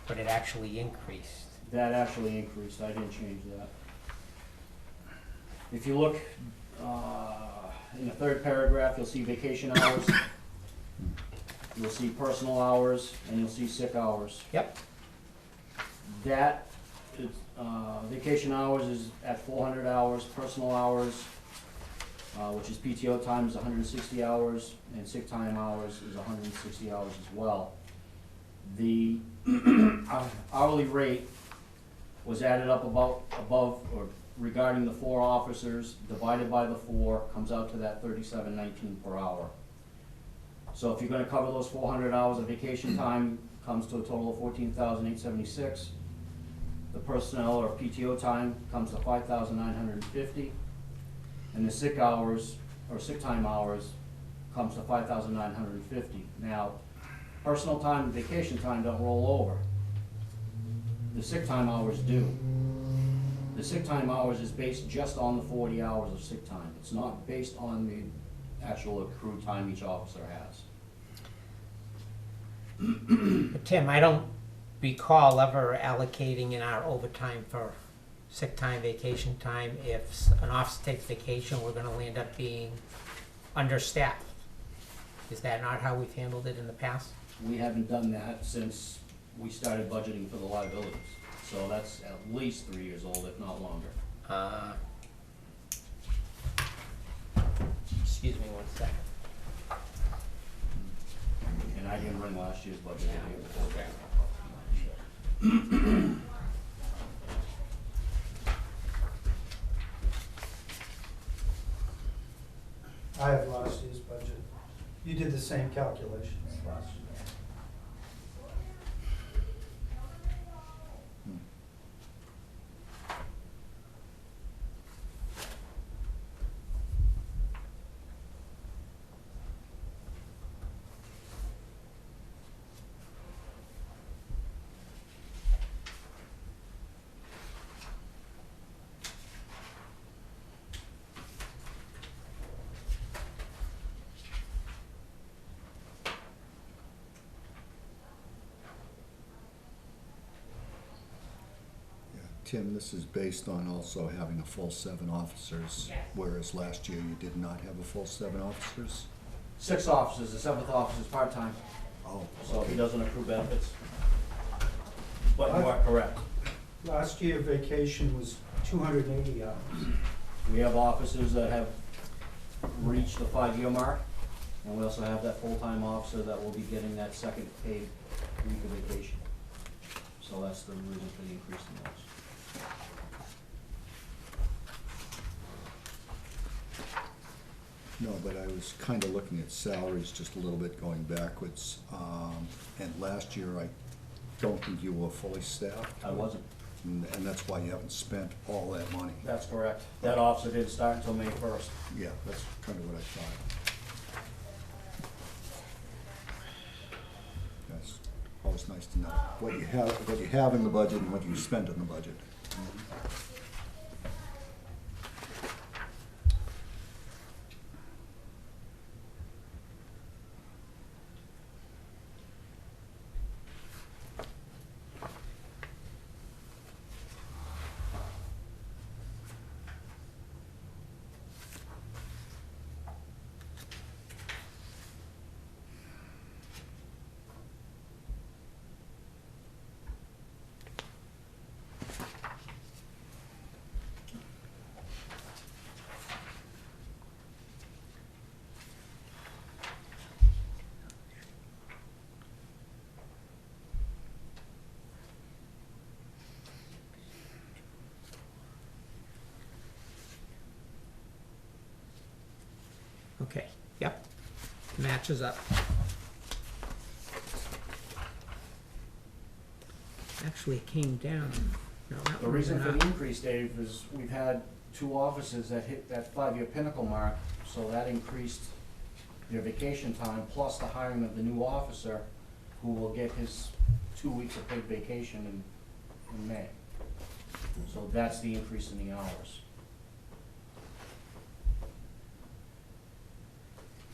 but it actually increased. That actually increased, I didn't change that. If you look, in the third paragraph, you'll see vacation hours, you'll see personal hours, and you'll see sick hours. Yep. That is, vacation hours is at 400 hours, personal hours, which is PTO time, is 160 hours, and sick time hours is 160 hours as well. The hourly rate was added up above, or regarding the 4 officers, divided by the 4, comes out to that $37.19 per hour. So if you're gonna cover those 400 hours of vacation time, comes to a total of $14,876. The personnel or PTO time comes to $5,950. And the sick hours, or sick time hours, comes to $5,950. Now, personal time and vacation time don't roll over. The sick time hours do. The sick time hours is based just on the 40 hours of sick time. It's not based on the actual accrued time each officer has. But Tim, I don't recall ever allocating in our overtime for sick time, vacation time. If an officer takes vacation, we're gonna end up being understaffed. Is that not how we've handled it in the past? We haven't done that since we started budgeting for the liabilities. So that's at least 3 years old, if not longer. Excuse me one second. And I didn't bring last year's budget in here before that. I have last year's budget. You did the same calculations last year. Tim, this is based on also having a full 7 officers, Yes. whereas last year you did not have a full 7 officers? 6 officers, the 7th officer is part-time, Oh, so he doesn't accrue benefits. But you are correct. Last year vacation was 280 hours. We have officers that have reached the 5-year mark, and we also have that full-time officer that will be getting that second paid week of vacation. So that's the reason for the increase in those. no, but I was kind of looking at salaries just a little bit going backwards. And last year, I don't think you were fully staffed. I wasn't. And that's why you haven't spent all that money. That's correct. That officer didn't start until May 1st. Yeah, that's kind of what I thought. That's always nice to know what you have in the budget and what you spend in the budget. Okay, yep, matches up. Actually, it came down. No, that The one reason went for up. the increase, Dave, is we've had 2 officers that hit that 5-year pinnacle mark, so that increased their vacation time, plus the hiring of the new officer, who will get his 2 weeks of paid vacation in May. So that's the increase in the hours.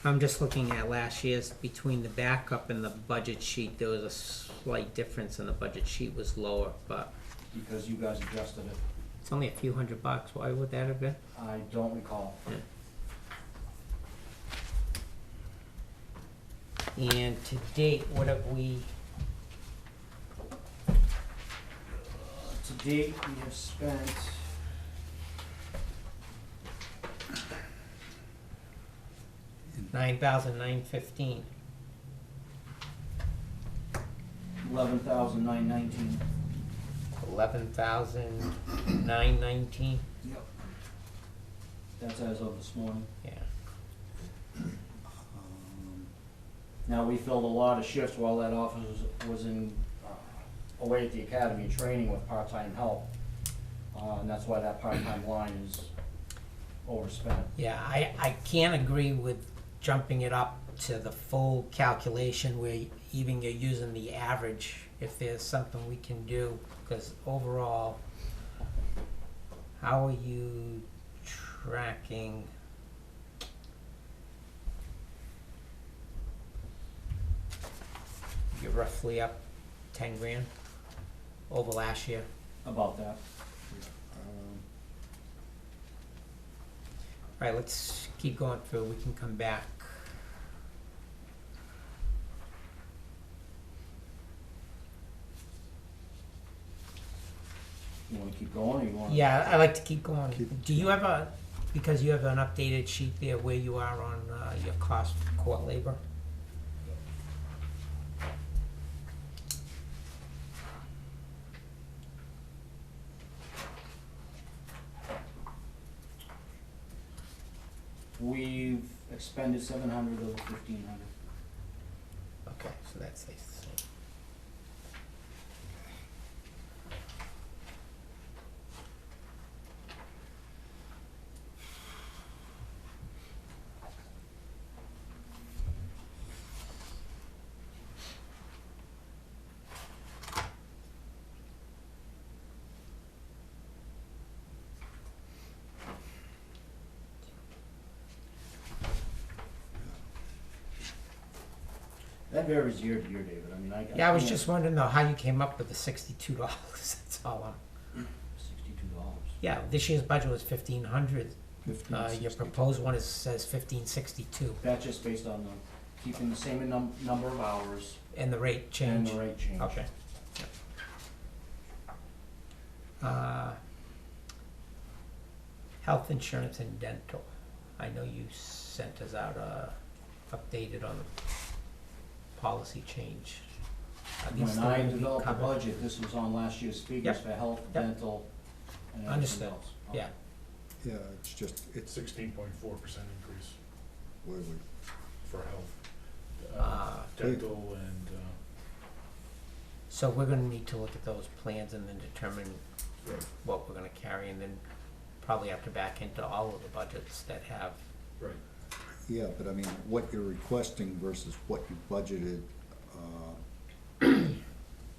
I'm just looking at last year's, between the backup and the budget sheet, there was a slight difference and the budget sheet was lower, but Because you guys adjusted it. it's only a few $100. Why would that have been? I don't recall. And to date, what have we, To date, we have spent $9,915. $11,919. $11,919. Yep. That's as of this morning. Yeah. Now, we filled a lot of shifts while that officer was in, away at the academy training with part-time help. And that's why that part-time line is overspent. Yeah, I can't agree with jumping it up to the full calculation where even you're using the average, if there's something we can do, because overall, how are you tracking? You're roughly up 10 grand over last year. About that. All right, let's keep going through, we can come back. You wanna keep going, or you wanna? Yeah, I like to keep going. Keep- Do you have because you have an updated sheet there where you are on your cost of court labor? We've expended 700 over 1,500. Okay, so that stays the same. That varies year to year, David, I mean, Yeah, I was just wondering though how you came up with the $62. That's all. $62. Yeah, this year's budget was 1,500. Your 1562. proposed one says 1,562, That's just based on keeping the same number of hours and the rate and change. the rate change. Okay. Health insurance and dental. I know you sent us out updated on the policy change. Are these When still I gonna be developed the covered? budget, this was on last year's figures Yep. for health, Yep. dental, and everything Understood. else. Yeah. Yeah, it's just, it's, 16.4% increase wait, for health. Ah. Dental and, So we're gonna need to look at those plans and then determine what we're gonna carry, and then probably have to back into all of the budgets that have. right. yeah, but I mean, what you're requesting versus what you budgeted,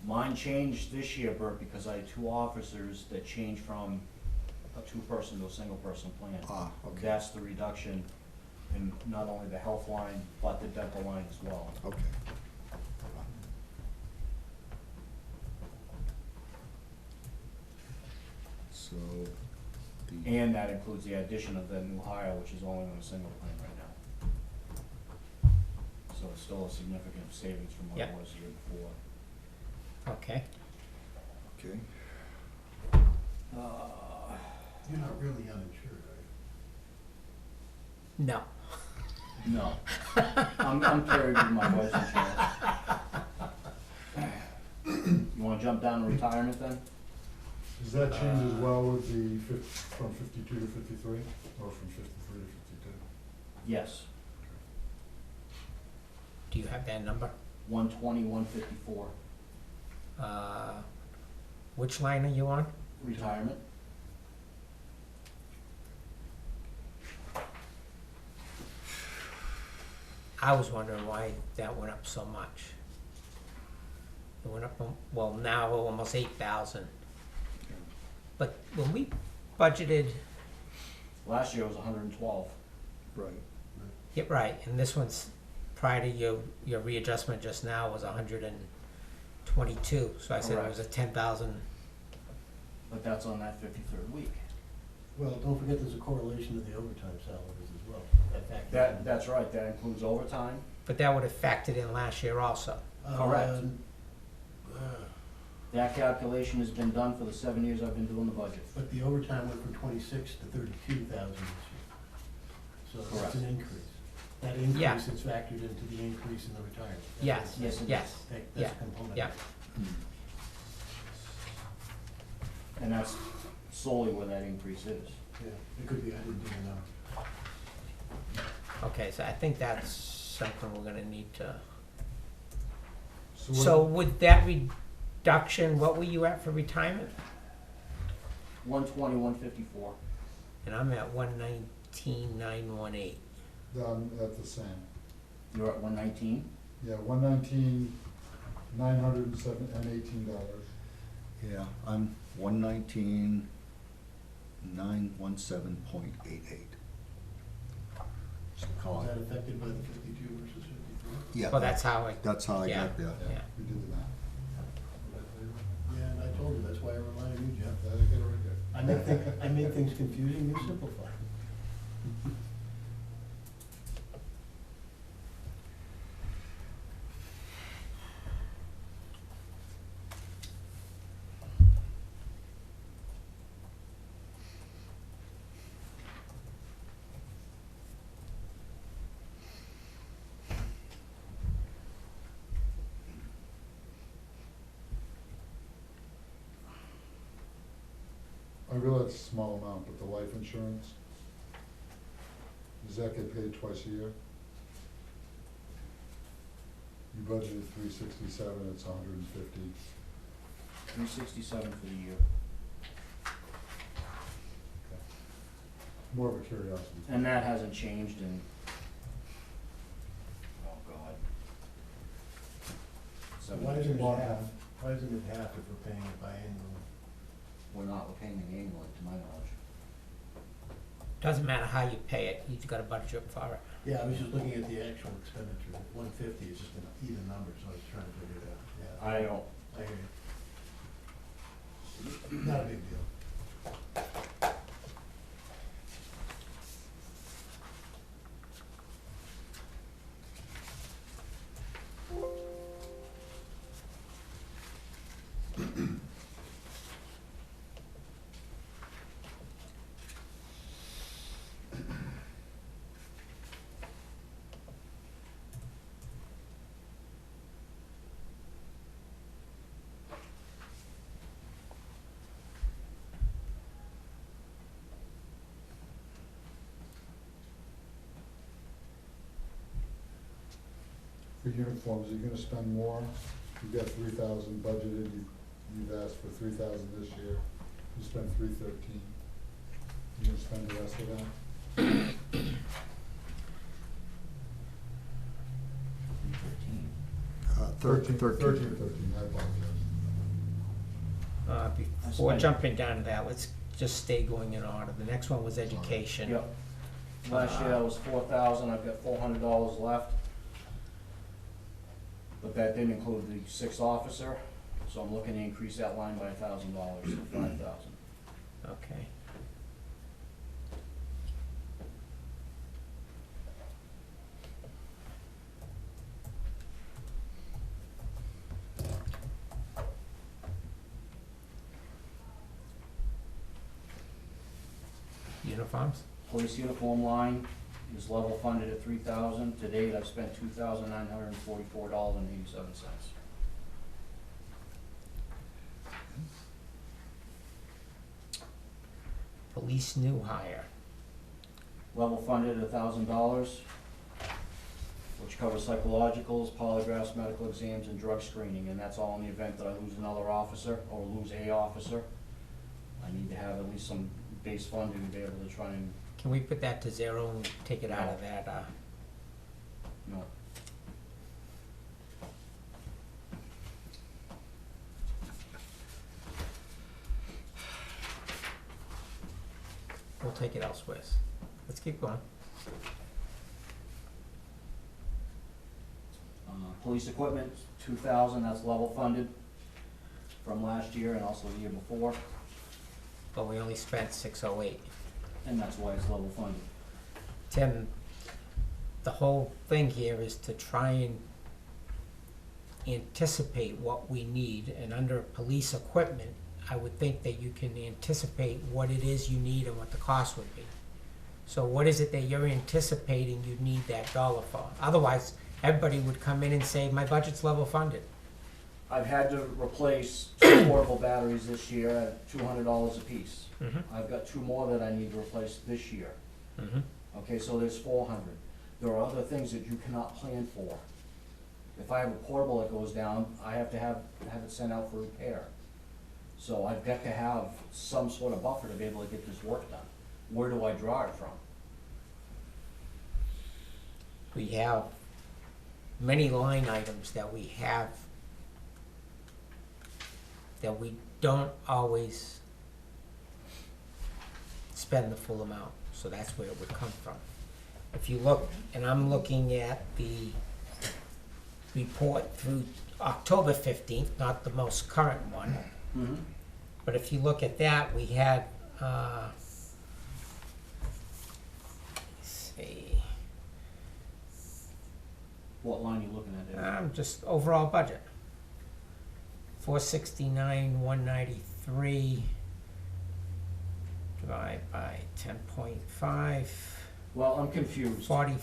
Mine changed this year, Bert, because I had 2 officers that changed from a 2-person to a 1-person plan. okay, That's the reduction in not only the health line, but the dental line as well. okay. So, the, And that includes the addition of the new hire, which is only on a single plan right now. So it's still a significant savings from what it Yep. was the year before. Okay. okay, You're not really uninsured, are No. No. I'm carried with my wife's insurance. You wanna jump down to retirement then? you? Does that change as well with the from 52 to 53, or from 53 to 52? Yes. Do you have that number? 120, 154, Which line are you on? retirement. I was wondering why that went up so much. It went up, well, now almost 8,000. But when we budgeted, Last year was 112. Right. yeah, right, and this one's prior to your readjustment just now was 122. So I said it was a 10,000. But that's on that 53rd week. Well, don't forget there's a correlation to the overtime salaries as well. That's right, that includes overtime. But that would have factored in last year also. Correct. Um, That calculation has been done for the 7 years I've been doing the budget. But the overtime went from 26 to 32,000 this year. So that's Correct. an increase. That Yeah. increase is factored into the increase in the retirement. Yes, Yes, it is. yes, That's yeah, a component. yeah. And that's solely where that increase is. Yeah, it could be, I didn't even know. Okay, so I think that's something we're gonna need to. what- So with that reduction, what were you at for retirement? 120, 154. And I'm at 119,918. I'm at the same. You're at 119? Yeah, 119, $918. Yeah, I'm 119,917.88. Just call Is it. that affected by the 52 versus 53? Yeah, Well, that's how I, that's how I yeah, got there. yeah. We did the math. Yeah, and I told you, that's why I reminded you, Jeff. Did I get it right there? I make things confusing, you simplify. I realize it's a small amount, but the life insurance, does that get paid twice a year? You budgeted 367, it's 150. 367 for the year. More of a curiosity. And that hasn't changed in, oh God. Why isn't it Long half? time. Why isn't it half if we're paying it biannually? We're not paying it annually, to my knowledge. Doesn't matter how you pay it, you've got a budget for it. Yeah, I was just looking at the actual expenditure. 150 is just an even number, so I was trying to figure it out. Yeah, I don't, I hear you. Not a big deal. For uniforms, are you gonna spend more? You've got 3,000 budgeted, you've asked for 3,000 this year, you spent 313. You gonna spend the rest of that? 13. 13, I apologize. Before jumping down to that, let's just stay going in order. The next one was education. Yep. Last year I was 4,000, I've got $400 left. But that didn't include the 6th officer, so I'm looking to increase that line by $1,000 to 5,000. Okay. Uniforms? Police uniform line is level funded at 3,000. To date, I've spent $2,944.87. Police new hire. Level funded at $1,000. which covers psychologicals, polygraphs, medical exams, and drug screening, and that's all in the event that I lose another officer or lose a officer. I need to have at least some base funding to be able to try and, Can we put that to zero and take it out of that, you know, we'll take it elsewhere. Let's keep going. police equipment, 2,000, that's level funded from last year and also the year before, But we only spent 608. and that's why it's level funded. Tim, the whole thing here is to try and anticipate what we need, and under police equipment, I would think that you can anticipate what it is you need and what the cost would be. So what is it that you're anticipating you need that dollar for? Otherwise, everybody would come in and say, my budget's level funded. I've had to replace 2 portable batteries this year at $200 a piece. Mhm. I've got 2 more that I need to replace this year. Mhm. Okay, so there's 400. There are other things that you cannot plan for. If I have a portable that goes down, I have to have it sent out for repair. So I've got to have some sort of buffer to be able to get this work done. Where do I draw it from? We have many line items that we have that we don't always spend the full amount, so that's where it would come from. If you look, and I'm looking at the report through October 15th, not the most current one, Mm-hmm. but if you look at that, we had, let's see, What line are you looking at there? just overall budget. 469, 193, divide by 10.5, Well, I'm confused. 44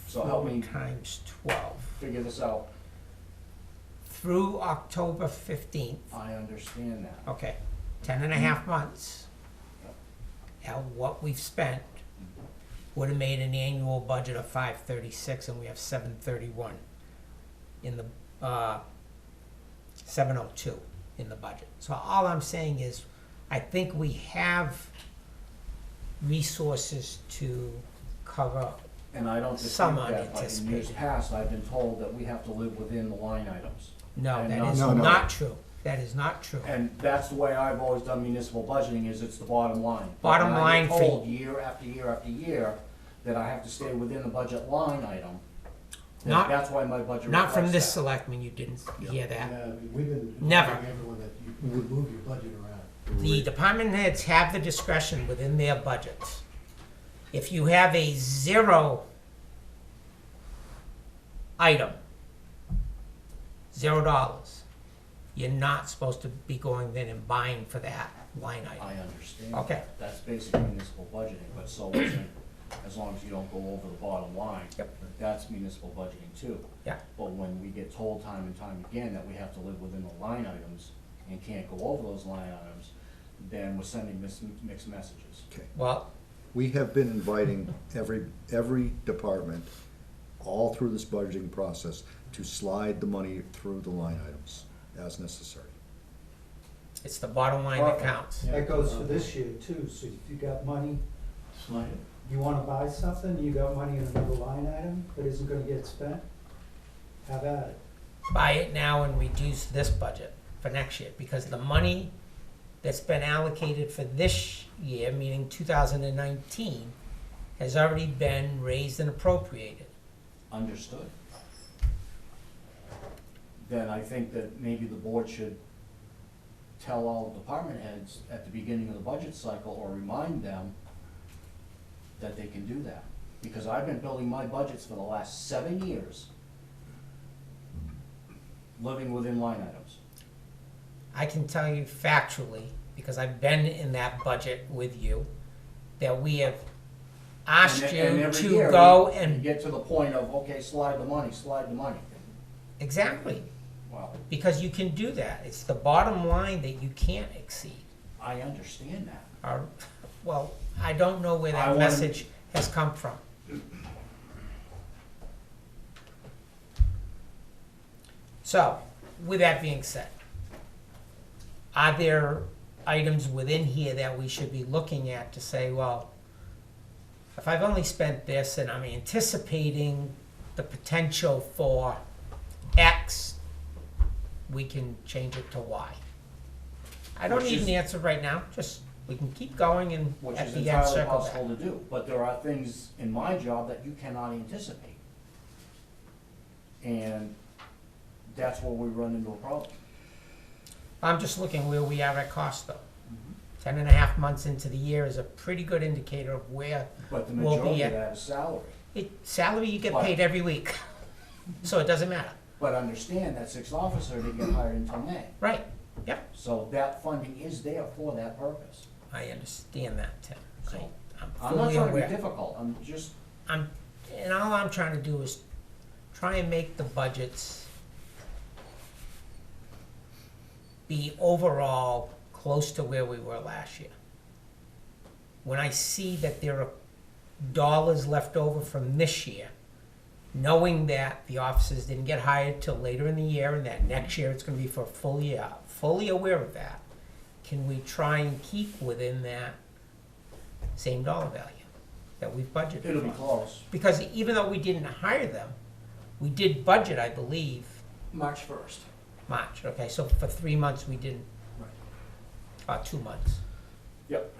So help me times 12. figure this out. Through October 15th, I understand that. okay, 10 and a half months, at what we've spent, would have made an annual budget of 536, and we have 731 in the, 702 in the budget. So all I'm saying is, I think we have resources to cover. And I don't Some dispute that, but in unanticipated. years past, I've been told that we have to live within the line items. No, And that is No, no. not true. That is not true. And that's the way I've always done municipal budgeting, is it's the bottom line. Bottom But when line I for get told year after year after year that I have to stay within the budget line item, then Not- that's why my budget Not from reflects this that. selectman, you didn't hear that. Yeah, I mean, we've been Never. advising everyone that you would move your budget around. The department heads have the discretion within their budgets. If you have a 0 item, $0, you're not supposed to be going then and buying for that line item. I understand. Okay. That's basic municipal budgeting, but so isn't, as long as you don't go over the bottom line. Yep. That's municipal budgeting too. Yeah. But when we get told time and time again that we have to live within the line items and can't go over those line items, then we're sending mixed messages. Okay. Well, We have been inviting every department all through this budgeting process to slide the money through the line items as necessary. it's the bottom line that Perfect. counts. That goes for this year too, so if you got money, Slide it. you wanna buy something, you got money in another line item that isn't gonna get spent, have at it. Buy it now and reduce this budget for next year, because the money that's been allocated for this year, meaning 2019, has already been raised and appropriated. Understood. Then I think that maybe the board should tell all department heads at the beginning of the budget cycle, or remind them that they can do that. Because I've been building my budgets for the last 7 years, living within line items. I can tell you factually, because I've been in that budget with you, that we have asked And you every to year, go we and, get to the point of, okay, slide the money, slide the money. exactly, Well, because you can do that. It's the bottom line that you can't exceed. I understand that. Well, I don't know where I that wanna- message has come from. So, with that being said, are there items within here that we should be looking at to say, well, if I've only spent this and I'm anticipating the potential for X, we can change it to Y? I don't Which need is- an answer right now, just, we can keep going and Which at is the end entirely circle back. possible to do, but there are things in my job that you cannot anticipate. And that's where we run into a problem. I'm just looking where we are at cost though. 10.5 months into the year is a pretty good indicator of where But the we'll majority be of at. that is salary. Salary you get But- paid every week, so it doesn't matter. But understand that 6th officer didn't get hired until May. Right, yep, So that funding is there for that purpose. I understand that, Tim. So, I'm I'm not fully trying to aware. be difficult, I'm just, And all I'm trying to do is try and make the budgets be overall close to where we were last year. When I see that there are dollars left over from this year, knowing that the officers didn't get hired till later in the year and that next year it's gonna be for a full year, fully aware of that, can we try and keep within that same dollar value that we've budgeted for? it'll be close. Because even though we didn't hire them, we did budget, I believe, March 1st. March, okay, so for 3 months we didn't, 2 months, Yep.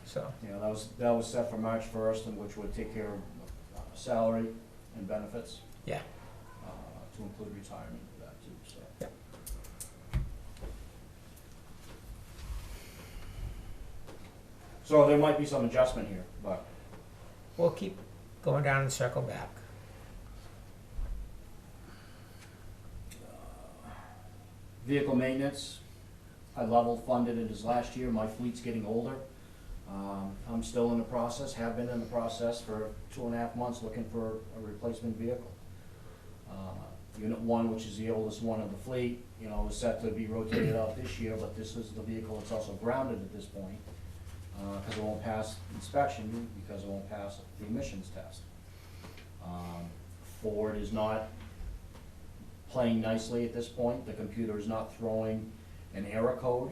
so, Yeah, that was set for March 1st, and which would take care of salary and benefits, yeah. to include retirement for that too, so. Yep. So there might be some adjustment here, but We'll keep going down and circle back. vehicle maintenance, I level funded it as last year, my fleet's getting older. I'm still in the process, have been in the process for 2.5 months looking for a replacement vehicle. Unit 1, which is the oldest one of the fleet, you know, is set to be rotated out this year, but this is the vehicle that's also grounded at this point, because it won't pass inspection, because it won't pass the emissions test. Ford is not playing nicely at this point. The computer is not throwing an error code,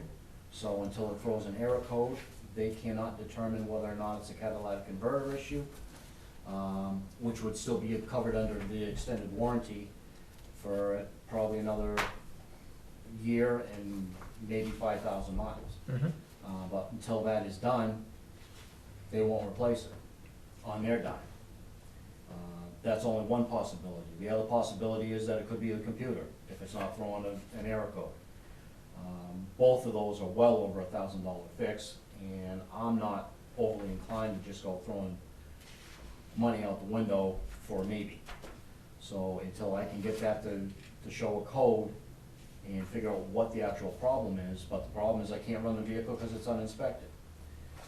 so until it throws an error code, they cannot determine whether or not it's a catalytic converter issue, which would still be covered under the extended warranty for probably another year and maybe 5,000 miles. But until that is done, they won't replace it on their dime. That's only one possibility. The other possibility is that it could be the computer, if it's not throwing an error code. Both of those are well over $1,000 fix, and I'm not overly inclined to just go throwing money out the window for a maybe. So until I can get that to show a code and figure out what the actual problem is, but the problem is I can't run the vehicle because it's uninspected.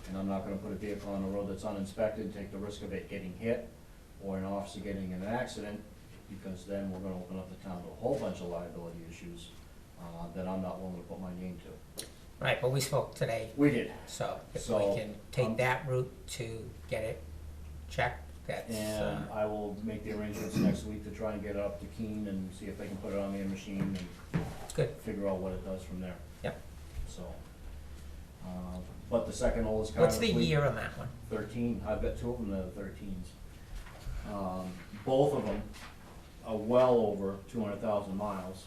And I'm not gonna put a vehicle on the road that's uninspected and take the risk of it getting hit or an officer getting in an accident, because then we're gonna open up the town to a whole bunch of liability issues that I'm not willing to put my name to. Right, but we spoke today, We did. so if So, we can take that route to get it checked, that's, And I will make the arrangements next week to try and get it up to Keene and see if they can put it on their machine and good, figure out what it does from there. Yep. So, but the second oldest car in what's the fleet, year on that one? 13, I've got 2 of them that are 13s. Both of them are well over 200,000 miles,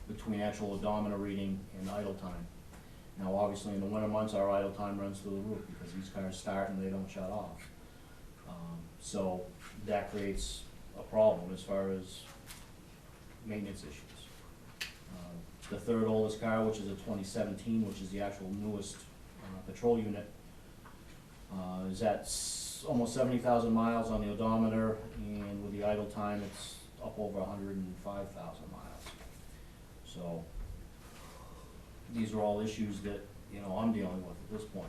between actual odometer reading and idle time. Now, obviously, in the winter months, our idle time runs through the roof because these cars start and they don't shut off. So that creates a problem as far as maintenance issues. The third oldest car, which is a 2017, which is the actual newest patrol unit, is at almost 70,000 miles on the odometer, and with the idle time, it's up over 105,000 miles. So these are all issues that, you know, I'm dealing with at this point.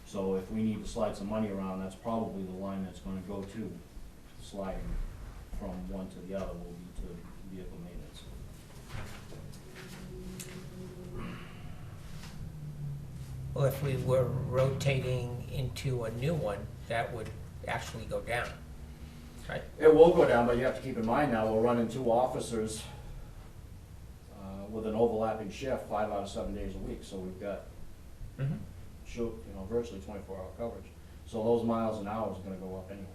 So if we need to slide some money around, that's probably the line that's gonna go to sliding from one to the other will be to vehicle maintenance. Well, if we were rotating into a new one, that would actually go down. right? It will go down, but you have to keep in mind now, we're running 2 officers with an overlapping shift 5 out of 7 days a week, so we've got Mhm. virtually 24-hour coverage. So those miles an hour is gonna go up anyway.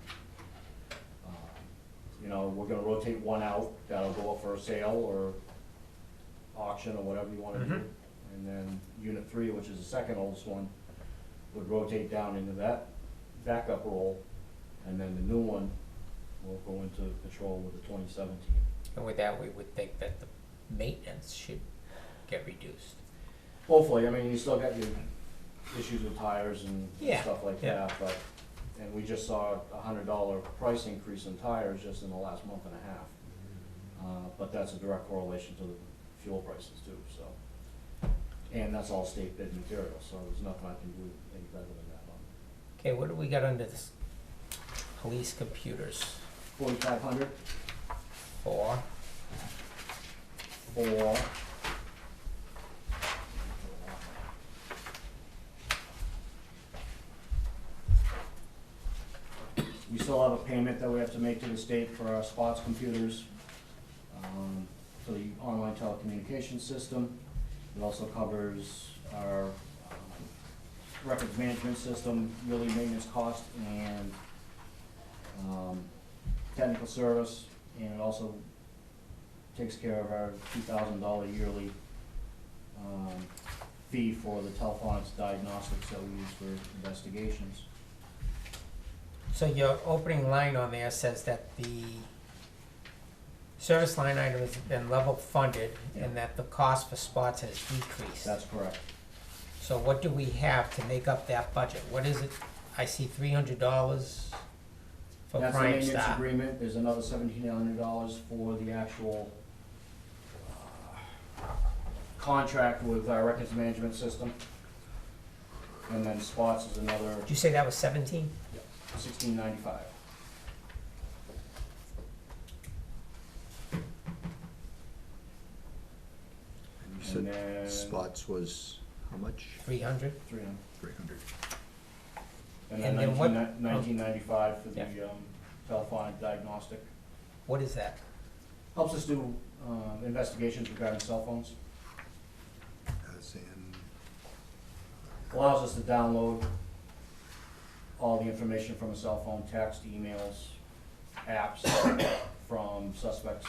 We're gonna rotate one out, that'll go up for a sale or auction or whatever you wanna do. Mhm. And then Unit 3, which is the second oldest one, would rotate down into that backup role. And then the new one will go into patrol with the 2017. And with that, we would think that the maintenance should get reduced. Hopefully, I mean, you still got your issues with tires and Yeah, stuff like yeah. that, and we just saw a $100 price increase in tires just in the last month and a half. But that's a direct correlation to the fuel prices too, so. And that's all state bid material, so there's nothing I can do any better than that on. Okay, what do we got under this? Police computers 4,500 for, for we still have a payment that we have to make to the state for our spots computers, for the online telecommunications system. It also covers our records management system, yearly maintenance cost, and technical service, and it also takes care of our $2,000 yearly fee for the telephonics diagnostics that we use for investigations. so your opening line on there says that the service line item has been level funded and that the cost for spots has decreased. That's correct. So what do we have to make up that budget? What is it? I see $300 for That's the Crime maintenance Star. agreement, there's another $1,700 for the actual contract with our records management system. And then spots is another Did you say that was 17? $1,695. You And said then spots was how much? 300? 300. 300. And And then then what- 1995 for the Yeah. telephonic diagnostic. What is that? Helps us do investigations regarding cell phones. As in, Allows us to download all the information from a cell phone, text, emails, apps from suspects'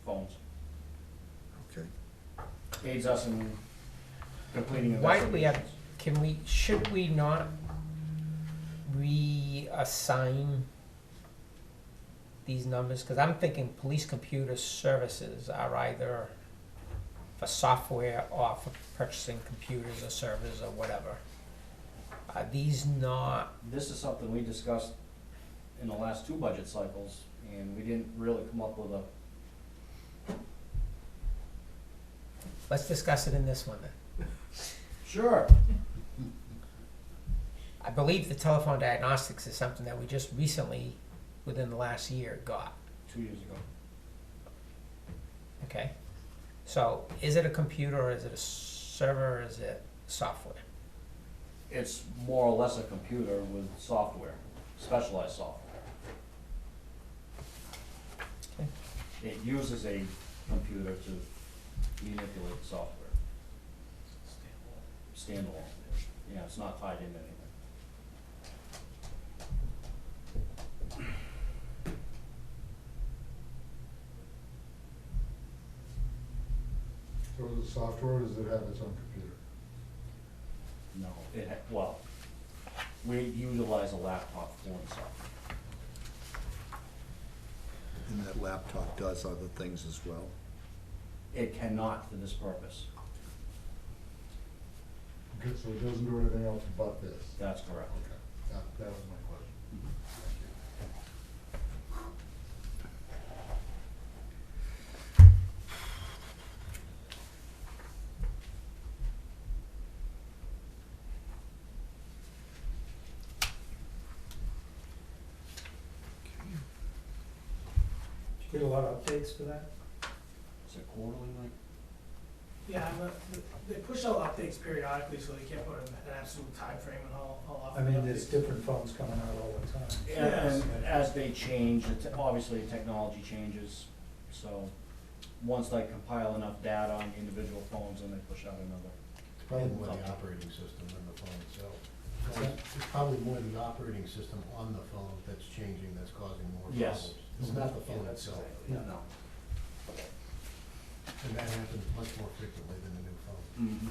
phones. okay. Aids us in completing Why do we investigations. should we not reassign these numbers? Because I'm thinking police computer services are either for software or for purchasing computers or servers or whatever. Are these not, This is something we discussed in the last 2 budget cycles, and we didn't really come up with a, let's discuss it in this one then. sure, I believe the telephone diagnostics is something that we just recently, within the last year, got, 2 years ago. okay? So is it a computer or is it a server or is it software? It's more or less a computer with software, specialized software. Okay. It uses a computer to manipulate the software. Standalone. Yeah, it's not tied into anything. So is it software, or does it have its own computer? No, well, we utilize a laptop for the software. And that laptop does other things as well. It cannot for this purpose. Okay, so it doesn't do anything else but this? That's correct. Okay, that was my question. Did you get a lot of updates for that? Is it quarterly, Mike? Yeah, they push out updates periodically, so they can't put an absolute time frame on how I often. mean, there's different phones coming out all the time. And as they change, obviously technology changes, so once they compile enough data on individual phones, then they push out another. It's probably more the operating system than the phone itself. It's probably more the operating system on the phone that's changing, that's causing more problems. Yes. It's not the Yeah, phone that's itself. exactly, No. And that happens much more frequently than the new phone. Mhm.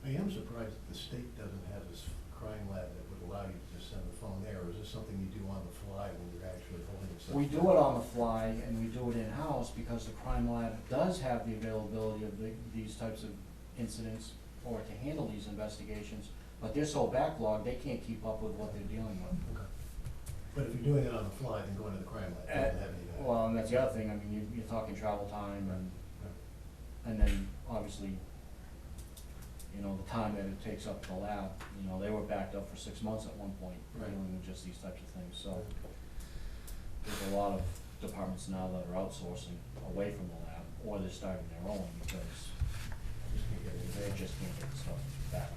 I am surprised that the state doesn't have this crime lab that would allow you to just send the phone there, or is this something you do on the fly when you're actually holding it? We do it on the fly and we do it in-house because the crime lab does have the availability of these types of incidents or to handle these investigations, but they're so backlogged, they can't keep up with what they're dealing with. Okay. But if you're doing it on the fly, then going to the crime lab doesn't have any of that. Well, and that's the other thing, I mean, you're talking travel time and then obviously, you know, the time that it takes up the lab, you know, they were backed up for 6 months at one point, Right. dealing with just these types of things, so. There's a lot of departments now that are outsourcing away from the lab, or they're starting their own because they just can't get the stuff back.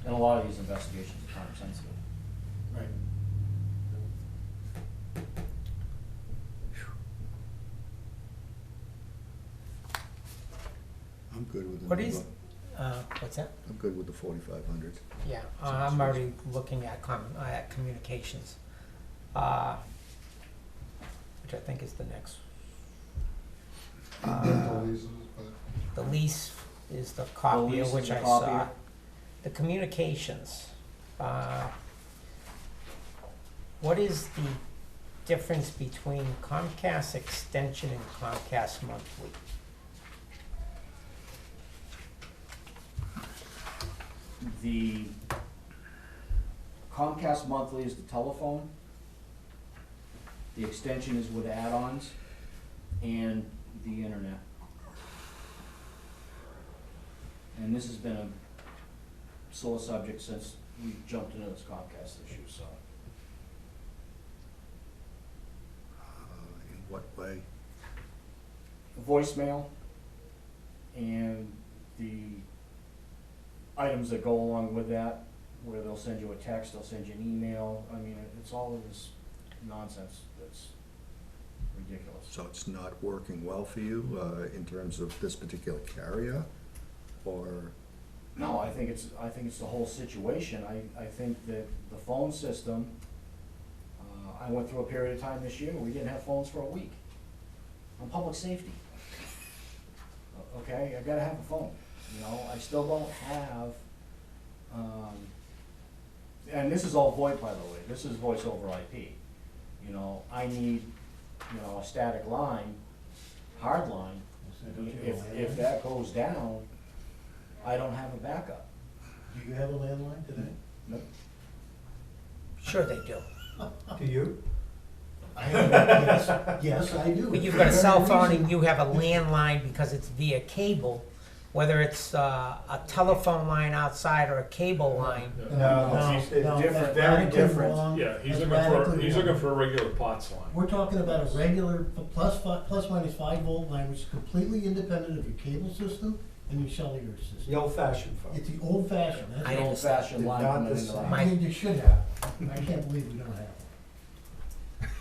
And a lot of these investigations are time sensitive. Right. I'm good with it. What is, what's that? I'm good with the 4,500. Yeah, I'm already looking at communications, which I think is the next. The leases, but The lease is the copier, lease is which the I saw. copier. The communications, what is the difference between Comcast Extension and Comcast Monthly? The Comcast monthly is the telephone. The extension is with add-ons and the internet. And this has been a sore subject since we jumped into this Comcast issue, so. In what way? Voicemail and the items that go along with that, where they'll send you a text, they'll send you an email. I mean, it's all of this nonsense that's ridiculous. So it's not working well for you in terms of this particular carrier, or? No, I think it's the whole situation. I think that the phone system, I went through a period of time this year where we didn't have phones for a week. On public safety. Okay, I gotta have a phone, you know, I still don't have, and this is all VoIP, by the way, this is voice over IP. You know, I need, you know, a static line, hard line. If that goes down, I don't have a backup. Do you have a landline today? Nope. Sure they do. Do you? Yes, I do. But you've got a cell phone and you have a landline because it's via cable, whether it's a telephone line outside or a cable line. No, Different, very radically different. wrong. Yeah, he's That's looking for, radically he's wrong. looking for a regular POTS line. We're talking about a regular plus minus 5 volt line, which is completely independent of your cable system and your cellular system. The old-fashioned phone. It's the old fashioned, that's I The all. old fashioned line Not coming the into the same. house. I mean, you should have. I can't believe we don't have it.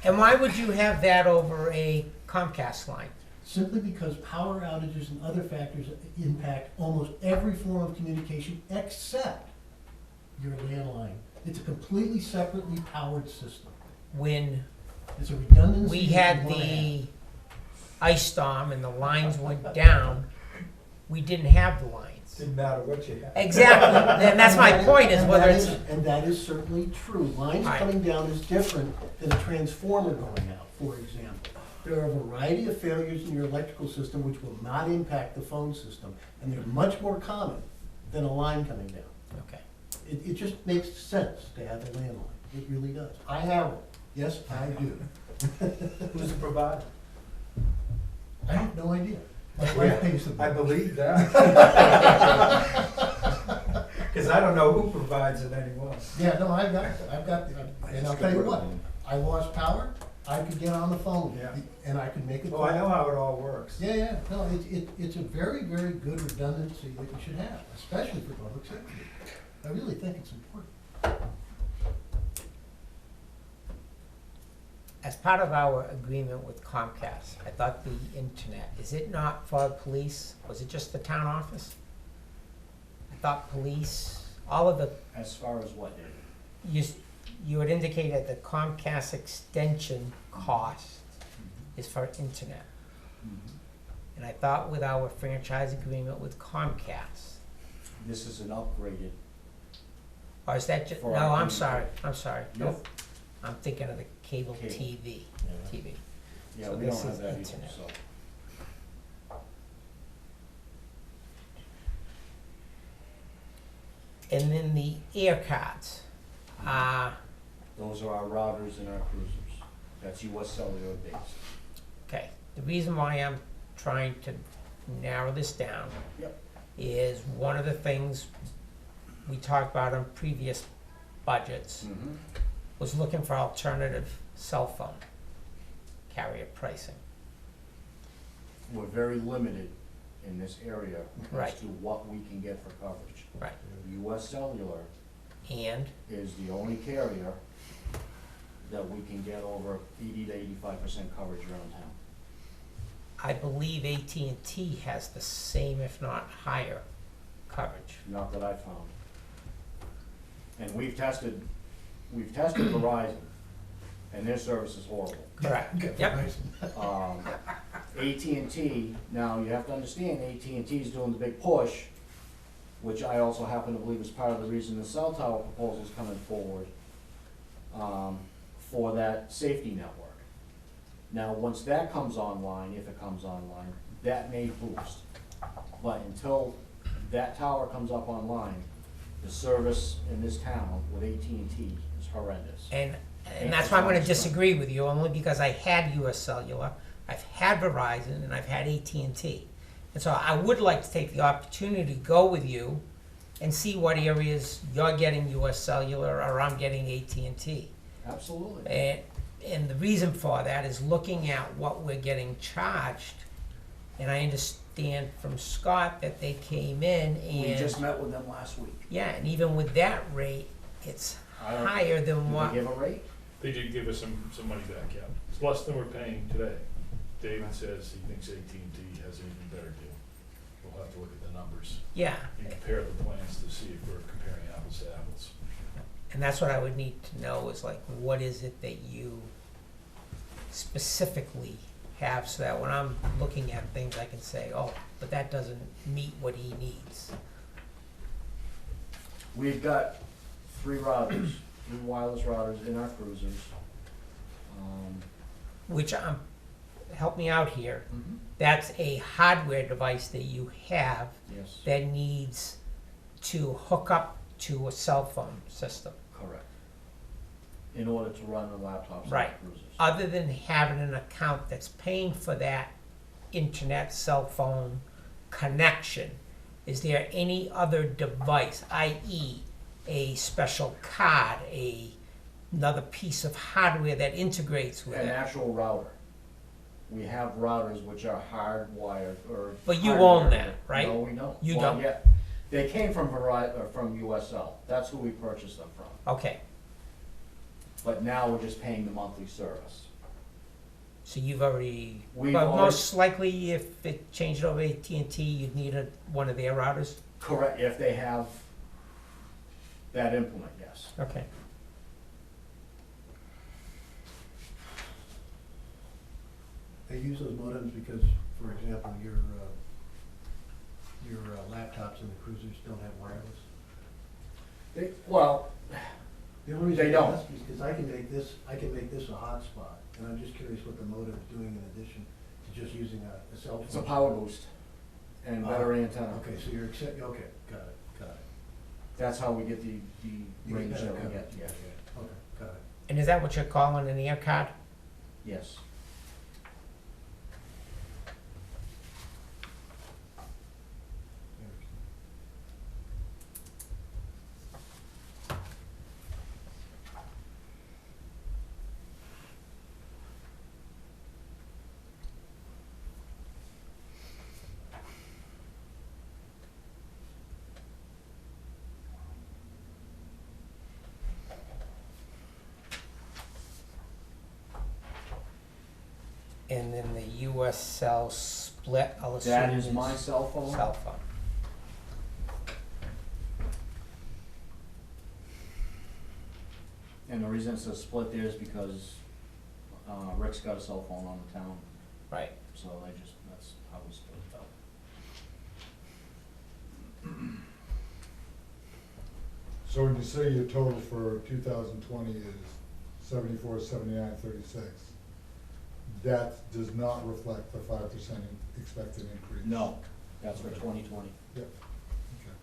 And why would you have that over a Comcast line? Simply because power outages and other factors impact almost every form of communication except your landline. It's a completely separately powered system. When It's a redundancy. we that had you wanna the have. ice storm and the lines went down, we didn't have the lines. Didn't matter what you had. Exactly, and that's my point is And whether that it's, And that is certainly true. Lines Right. coming down is different than a transformer going out, for example. There are a variety of failures in your electrical system which will not impact the phone system, and they're much more common than a line coming down. okay. It just makes sense to have a landline. It really does. I have one. Yes, I do. Who's the provider? I have no idea. My wife pays the I bill. believe that. Cause I don't know who provides it anymore. Yeah, no, I've got, and I'll tell you what, I lost power, I could get on the phone, Yeah. and I could make a call. Well, I know how it all works. Yeah, no, it's a very, very good redundancy that you should have, especially for public safety. I really think it's important. As part of our agreement with Comcast, I thought the internet, is it not for police? Was it just the town office? I thought police, all of the, As far as what, you had indicated the Comcast extension cost is for internet. And I thought with our franchise agreement with Comcast, this is an upgraded, or is that just, For no, our I'm internet. sorry. Yep. Nope. I'm thinking of the cable Cable. TV, TV. yeah, So we this don't have is that either, internet. so. And then the air cards, Those are our routers and our cruisers. That's US Cellular based. okay, the reason why I'm trying to narrow this down Yep. is one of the things we talked about on previous budgets was looking for alternative cell phone carrier pricing. We're very limited in this area Right. as to what we can get for coverage. Right. US Cellular And, is the only carrier that we can get over 80 to 85% coverage around town. I believe AT&T has the same, if not higher, coverage. Not that I found. And we've tested Verizon, and their service is horrible. Correct. Yep. AT&T, now you have to understand, AT&T is doing the big push, which I also happen to believe is part of the reason the cell tower proposal is coming forward, for that safety network. Now, once that comes online, if it comes online, that may boost. But until that tower comes up online, the service in this town with AT&T is horrendous. And that's why I'm gonna disagree with you, only because I had US Cellular, I've had Verizon, and I've had AT&T. And so I would like to take the opportunity to go with you and see what areas you're getting US Cellular or I'm getting AT&T. Absolutely. And the reason for that is looking at what we're getting charged. And I understand from Scott that they came in and. We just met with them last week. Yeah, and even with that rate, it's I don't- higher than Did what. they give a rate? They did give us some money back, yeah. It's less than we're paying today. David says he thinks AT&T has an even better deal. We'll have to look at the numbers Yeah, and compare the plans to see if we're comparing apples to apples. and that's what I would need to know is like, what is it that you specifically have so that when I'm looking at things, I can say, oh, but that doesn't meet what he needs. We've got 3 routers, 3 wireless routers in our cruisers. Which, help me out here, that's a hardware device that you have Yes, that needs to hook up to a cell phone system. correct. In order to run the laptops on Right. the cruisers. Other than having an account that's paying for that internet cell phone connection, is there any other device, i.e. a special card, another piece of hardware that integrates with An it? actual router. We have routers which are hardwired or. But you hardwired. own that, right? No, we don't. You Well, don't? yeah, they came from Verizon, or from USL. That's who we purchased them from. Okay, But now we're just paying the monthly service. so you've already, We've but already- most likely if it changed over AT&T, you'd need one of their routers? Correct, if they have that implement, yes. Okay. They use those modems because, for example, your laptops and the cruisers don't have wireless. Well, The only They reason I don't. ask is because I can make this a hotspot, and I'm just curious what the modem is doing in addition to just using a cell phone. it's a power boost and better antenna. Okay, so you're okay, got it. That's how we get the You get range better that we coverage. get, yeah. Okay, got it. And is that what you're calling an air card? Yes. And then the US cell split, I'll assume That is my cell phone. Cell phone. And the reason it's a split there is because, Rick's got a cell phone on the town, Right. so that's how we split it up. So when you say your total for 2020 is 74, 79, 36, that does not reflect the 5% expected increase? No, that's for 2020. Yep, okay.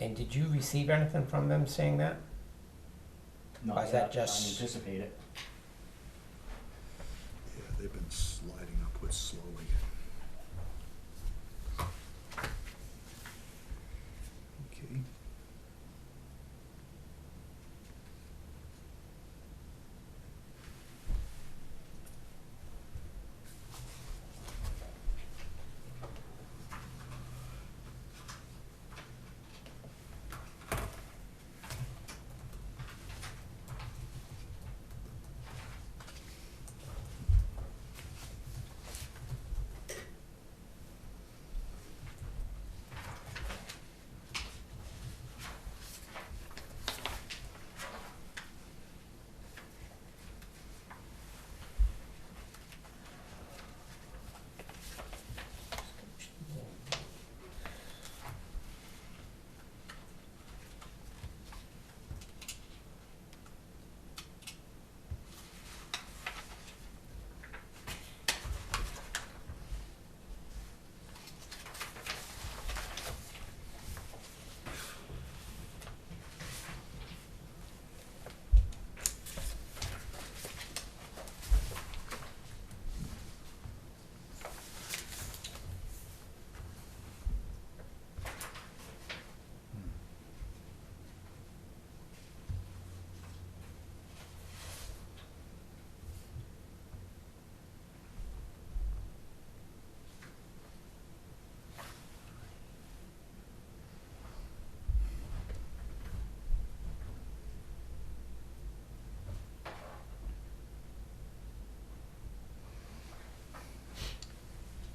And did you receive anything from them saying that? Not Or is that yet. just- I anticipate it. Yeah, they've been sliding upwards slowly. Okay.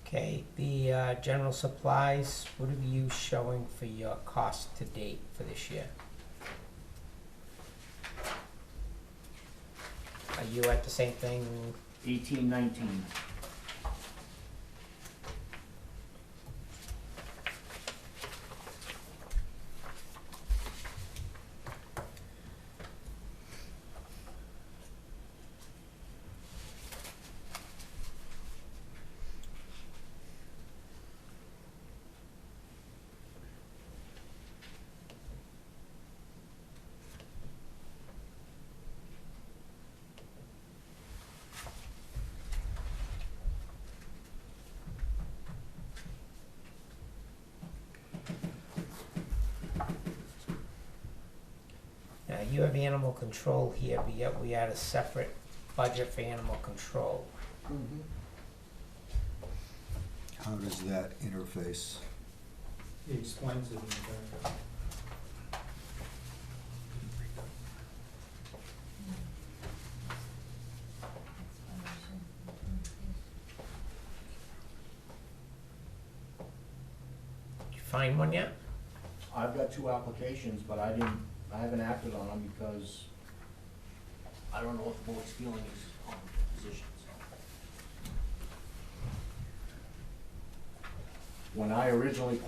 Okay, the general supplies, what are you showing for your cost to date for this year? Are you at the same thing? 1819. Now, you have animal control here, but yet we had a separate budget for animal control. How does that interface? He explains it in the back. Did you find one yet? I've got 2 applications, but I haven't acted on them because I don't know what the board's feeling is on the position, so. When I originally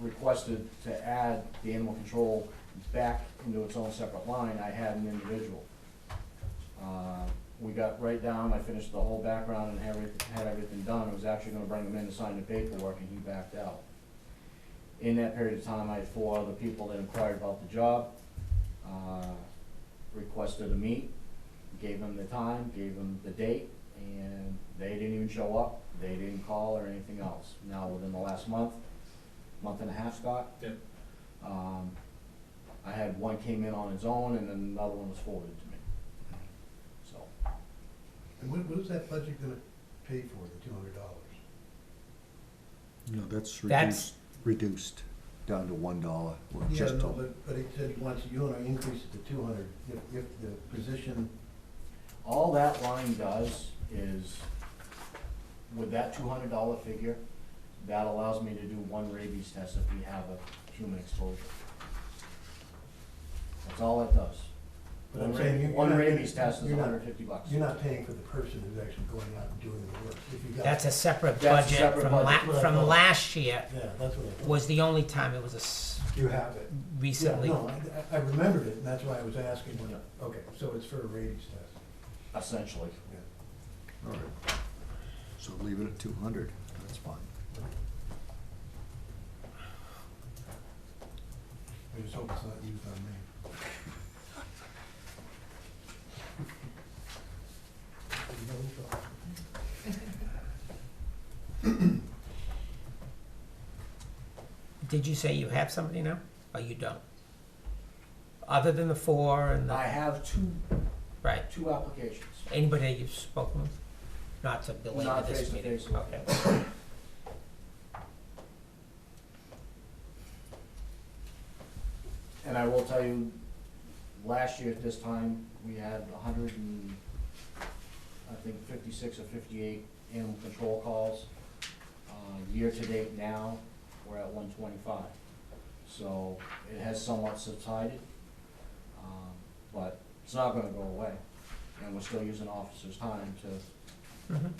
requested to add the animal control back into its own separate line, I had an individual. We got right down, I finished the whole background and had everything done. I was actually gonna bring him in to sign the paperwork and he backed out. In that period of time, I had 4 other people that inquired about the job, requested a meet, gave them the time, gave them the date, and they didn't even show up. They didn't call or anything else. Now, within the last month and a half, Scott, Yep. I had one came in on his own and then another one was forwarded to me. So, And what is that budget gonna pay for, the $200? No, that's That's- reduced down to $1 or Yeah, just no, a. but he said he wants, you wanna increase it to 200 if the position All that line does is, with that $200 figure, that allows me to do one rabies test if we have a human exposure. That's all it does. But I'm saying you're One not rabies paying- test is you're not- $150. You're not paying for the person who's actually going out and doing the work. If you got- That's a separate That's a budget separate from budget. What I from thought. last year, Yeah, that's what I thought. was the only time it was You have it. recently. Yeah, no, I remembered it, and that's why I was asking when, okay, so it's for a rabies test. Essentially. All right. So leave it at 200, that's fine. I just hope it's not used on me. Did you say you have somebody now, or you don't? Other than the 4 and I the, have right, two applications. anybody that you've spoken with? Not to belabor Not this face to meeting? face. Okay. And I will tell you, last year at this time, we had 56 or 58 animal control calls. Year-to-date now, we're at 125. So it has somewhat subsided, but it's not gonna go away. And we're still using officers' time Mhm.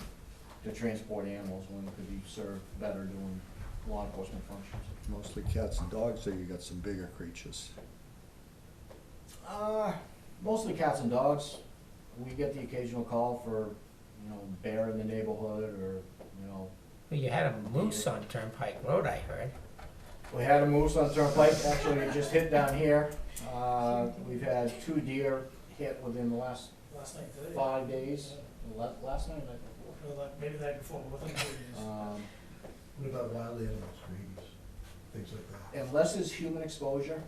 to transport animals when it could be served better doing law enforcement functions. Mostly cats and dogs, or you got some bigger creatures? Mostly cats and dogs. We get the occasional call for, bear in the neighborhood or, Well, you had a moose on Turnpike Road, I heard. we had a moose on Turnpike, actually, it just hit down here. We've had 2 deer hit within the last Last night, today. 5 days. Last night, night Or maybe the night before, but within 2 days. before. What about wild animals, rabies, things like that? Unless it's human exposure,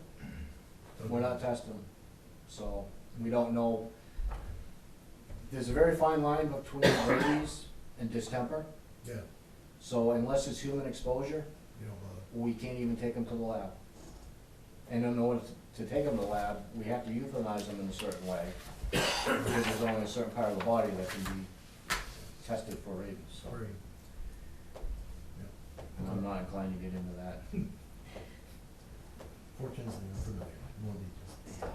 we're not testing them. So, we don't know. There's a very fine line between rabies and distemper. Yeah, So unless it's human exposure, you don't bother. we can't even take them to the lab. And in order to take them to the lab, we have to euthanize them in a certain way, because there's only a certain part of the body that can be tested for rabies, so. Great. And I'm not inclined to get into that. Fortunately, I'm familiar, more details.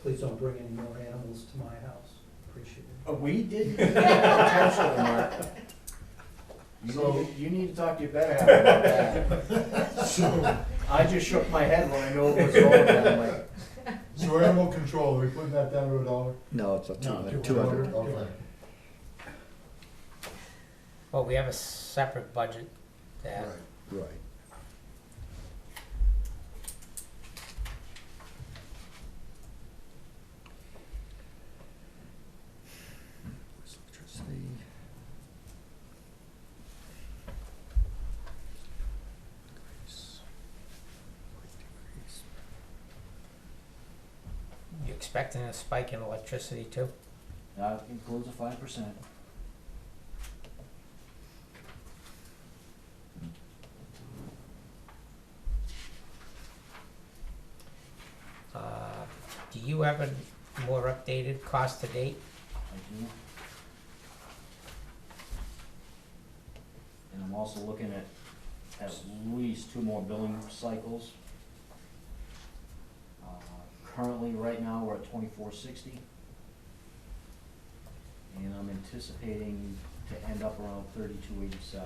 Please don't bring any more animals to my house. Appreciate it. We did potentially, Mark. You need to talk to your better half about that. I just shook my head when I knew it was going, and I'm like, So animal control, are we putting that down to $1? No, it's a No, 200. Okay. Well, we have a separate budget that, Right. Electricity. you expecting a spike in electricity too? that includes a 5%. Do you have a more updated cost to date? I do. And I'm also looking at least 2 more billing cycles. Currently, right now, we're at 2460. And I'm anticipating to end up around 3287.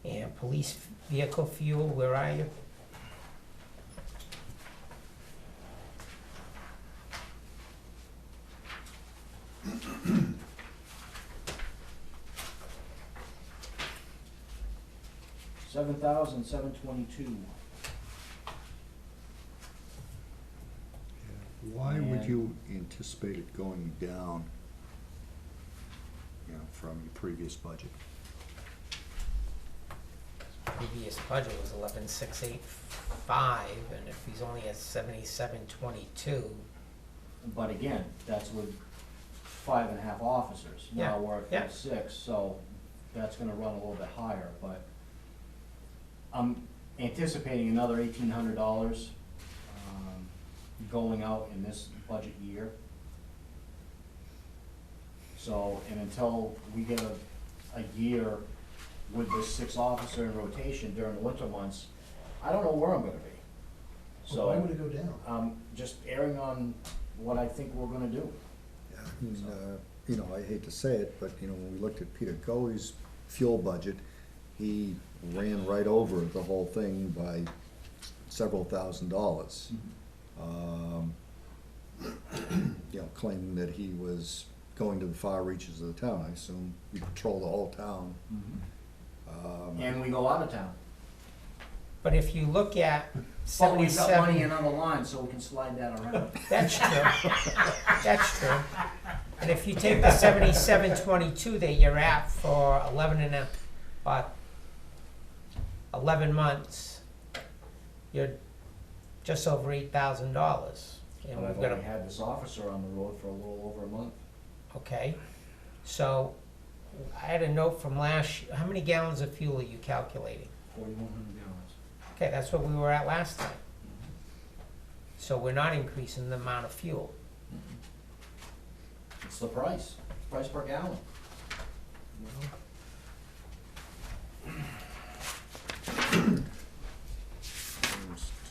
And police vehicle fuel, where are you? $7,722. Why would you anticipate it going down, from your previous budget? previous budget was 11,685, and if he's only at 77,22, But again, that's with 5.5 officers. Yeah, Now we're yeah. at 6, so that's gonna run a little bit higher, but I'm anticipating another $1,800 going out in this budget year. So, and until we get a year with the 6 officer in rotation during the winter months, I don't know where I'm gonna be. Well, why So, would it go down? just erring on what I think we're gonna do. Yeah, I mean, you know, I hate to say it, but, you know, when we looked at Peter Goey's fuel budget, he ran right over the whole thing by several $1,000s. You know, claiming that he was going to the far reaches of the town. I assume he patrolled the whole town. And we go out of town. but if you look at But we've got money 77, in other lines, so we can slide that around. that's true, that's true. And if you take the 77,22 that you're at for 11 months, you're just over $8,000. And But we've I've got only had this officer on the road for a little over a month. okay, so I had a note from last, how many gallons of fuel are you calculating? 4,100 gallons. Okay, that's what we were at last time. So we're not increasing the amount of fuel. It's the price per gallon.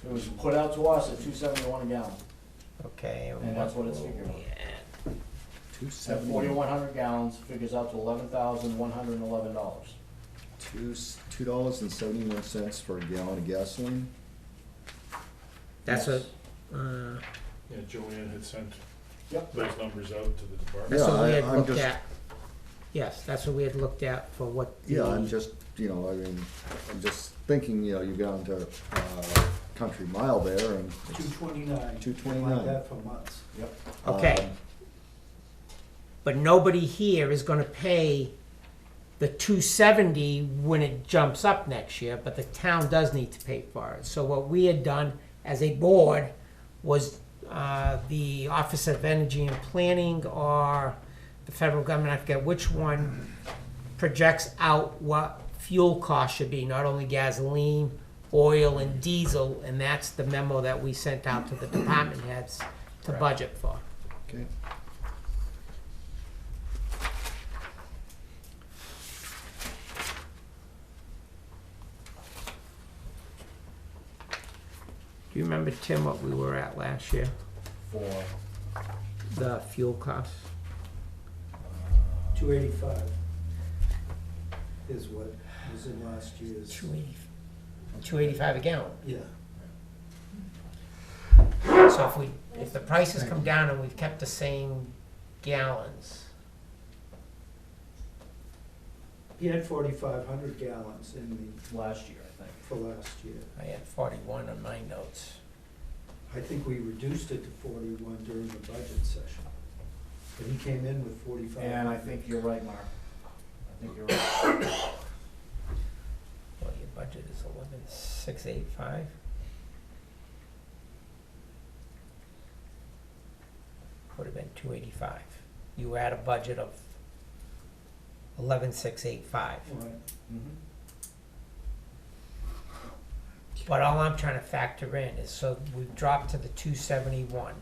It was put out to us at $2.71 a gallon, Okay. and that's what it's figured on. Yeah. At 4,100 gallons, figures out to $11,111. $2.71 for a gallon of gasoline. That's Yes. Yeah, Joanne had sent Yep. those numbers out to the department. That's what we had I'm looked just- at. Yes, that's what we had looked at for what the. Yeah, I'm just, you know, I mean, I'm just thinking, you know, you got into Country Mile there and. it's 229. $2.29. Like that for months. Yep. Okay. um, But nobody here is gonna pay the $270 when it jumps up next year, but the town does need to pay for it. So what we had done as a board was, the Office of Energy and Planning or the federal government, I forget which one, projects out what fuel costs should be, not only gasoline, oil, and diesel, and that's the memo that we sent out to the department heads to budget for. Okay. Do you remember, Tim, what we were at last year, For, the fuel costs? 285 is what was in last year's. 285 a gallon. Yeah. So if the prices come down and we've kept the same gallons, He had 4,500 gallons in last year, I think. for last year. I had 41 on my notes. I think we reduced it to 41 during the budget session. But he came in with 45. And I think you're right, Mark. I think you're right. Well, your budget is 11,685. Would have been 285. You were at a budget of 11,685. Right. Mhm. But all I'm trying to factor in is, so we've dropped to the 271.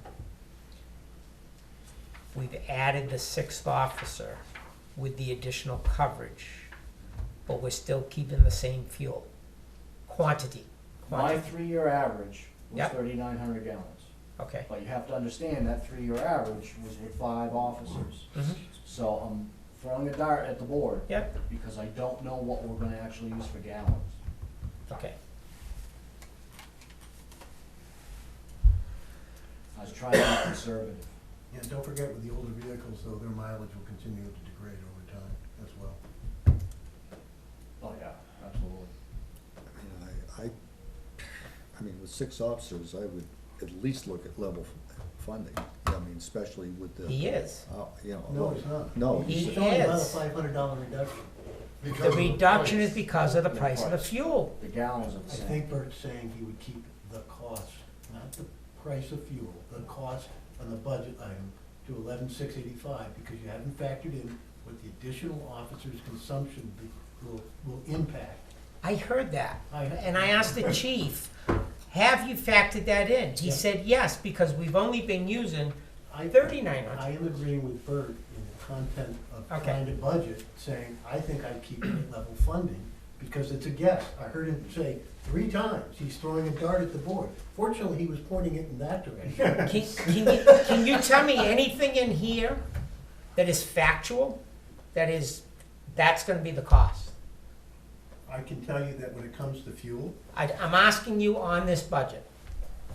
We've added the 6th officer with the additional coverage, but we're still keeping the same fuel quantity. My 3-year average was Yep. 3,900 gallons. Okay. But you have to understand that 3-year average was with 5 officers. Mhm. So I'm throwing a dart at the board. Yep. Because I don't know what we're gonna actually use for gallons. Okay. I was trying to be conservative. Yeah, don't forget with the older vehicles, though, their mileage will continue to degrade over time as well. Oh, yeah, absolutely. I mean, with 6 officers, I would at least look at level funding. I mean, especially with the. He is. You know. No, it's not. No, He he's- It's only about a is. $500 reduction. Because The of the reduction price. is because of the price of the fuel. The gallons are the I same. think Bert's saying he would keep the cost, not the price of fuel, the cost on the budget item to 11,685, because you haven't factored in what the additional officers' consumption will impact. I heard that, I- and I asked the chief, have you factored that in? He Yeah. said, yes, because we've only been using I 3,900. I am agreeing with Bert in the content of Okay. trying to budget, saying, I think I'd keep it at level funding, because it's a guess. I heard him say 3 times, he's throwing a dart at the board. Fortunately, he was pointing it in that direction. Can you tell me anything in here that is factual, that's gonna be the cost? I can tell you that when it comes to fuel, I'm asking you on this budget.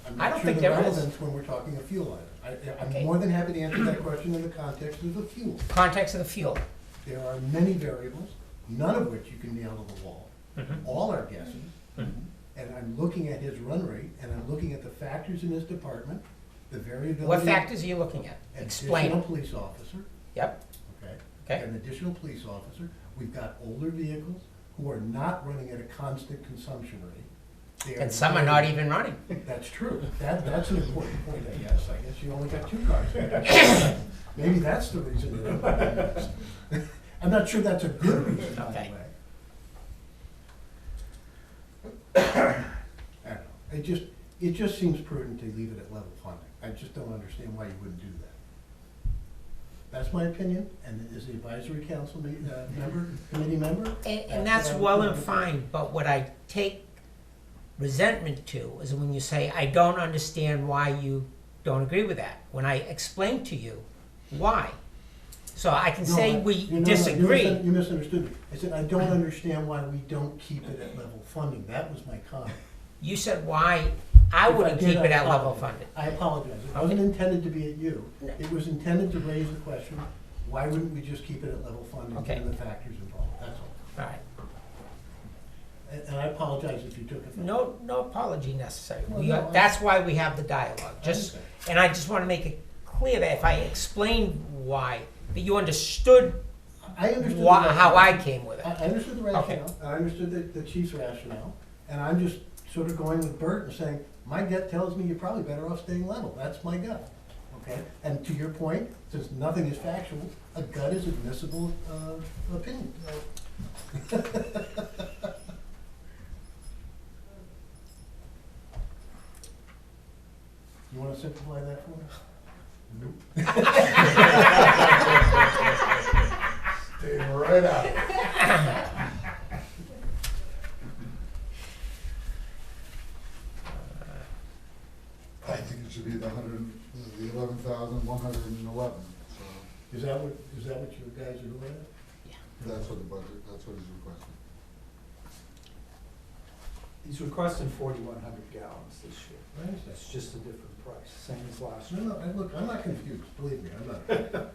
I'm I not don't sure think the there is. relevance when we're talking a fuel item. Okay. I'm more than happy to answer that question in the context of the fuel. Context of the fuel. There are many variables, none of which you can nail to the wall. Mhm. All are guesses. Mhm. And I'm looking at his run rate, and I'm looking at the factors in his department, the variability. What factors are you looking at? Explain Additional it. police officer, Yep, okay? okay. An additional police officer. We've got older vehicles who are not running at a constant consumption rate. They And some are not even running. That's true. That's an important point, I guess. I guess you only got 2 cars. Maybe that's the reason. I'm not sure that's a good reason, by the Okay. way. I don't know. It just seems prudent to leave it at level funding. I just don't understand why you wouldn't do that. That's my opinion, and as the advisory council committee member. And that's what I would well do. and fine, but what I take resentment to is when you say, I don't understand why you don't agree with that, when I explain to you why. So I can No, say we disagree. You misunderstood me. I said, I don't understand why we don't keep it at level funding. That was my comment. You said why I If wouldn't did, keep it I at level apologize. funded. I apologize. It wasn't intended to be at you. It was intended to raise the question, why wouldn't we just keep it at level funding Okay. given the factors involved? That's all. All right. And I apologize if you took it. No apology necessary. Well, no, That's why we have the dialogue. understand. And I just want to make it clear that if I explained why, that you understood I understood. the how I rationale. came with it. I understood the Okay. rationale, and I understood the chief's rationale, and I'm just sort of going with Bert and saying, my gut tells me you're probably better off staying level, that's my gut, okay? And to your point, since nothing is factual, a gut is admissible, opinion. You wanna simplify that for me? Stay right out. I think it should be the 11,111, so Is that what you guys are doing? that's what the budget, that's what he's requesting. He's requesting 4,100 gallons this year. I understand. It's just a different price, same as last No, year. no, look, I'm not confused, believe me, I'm not.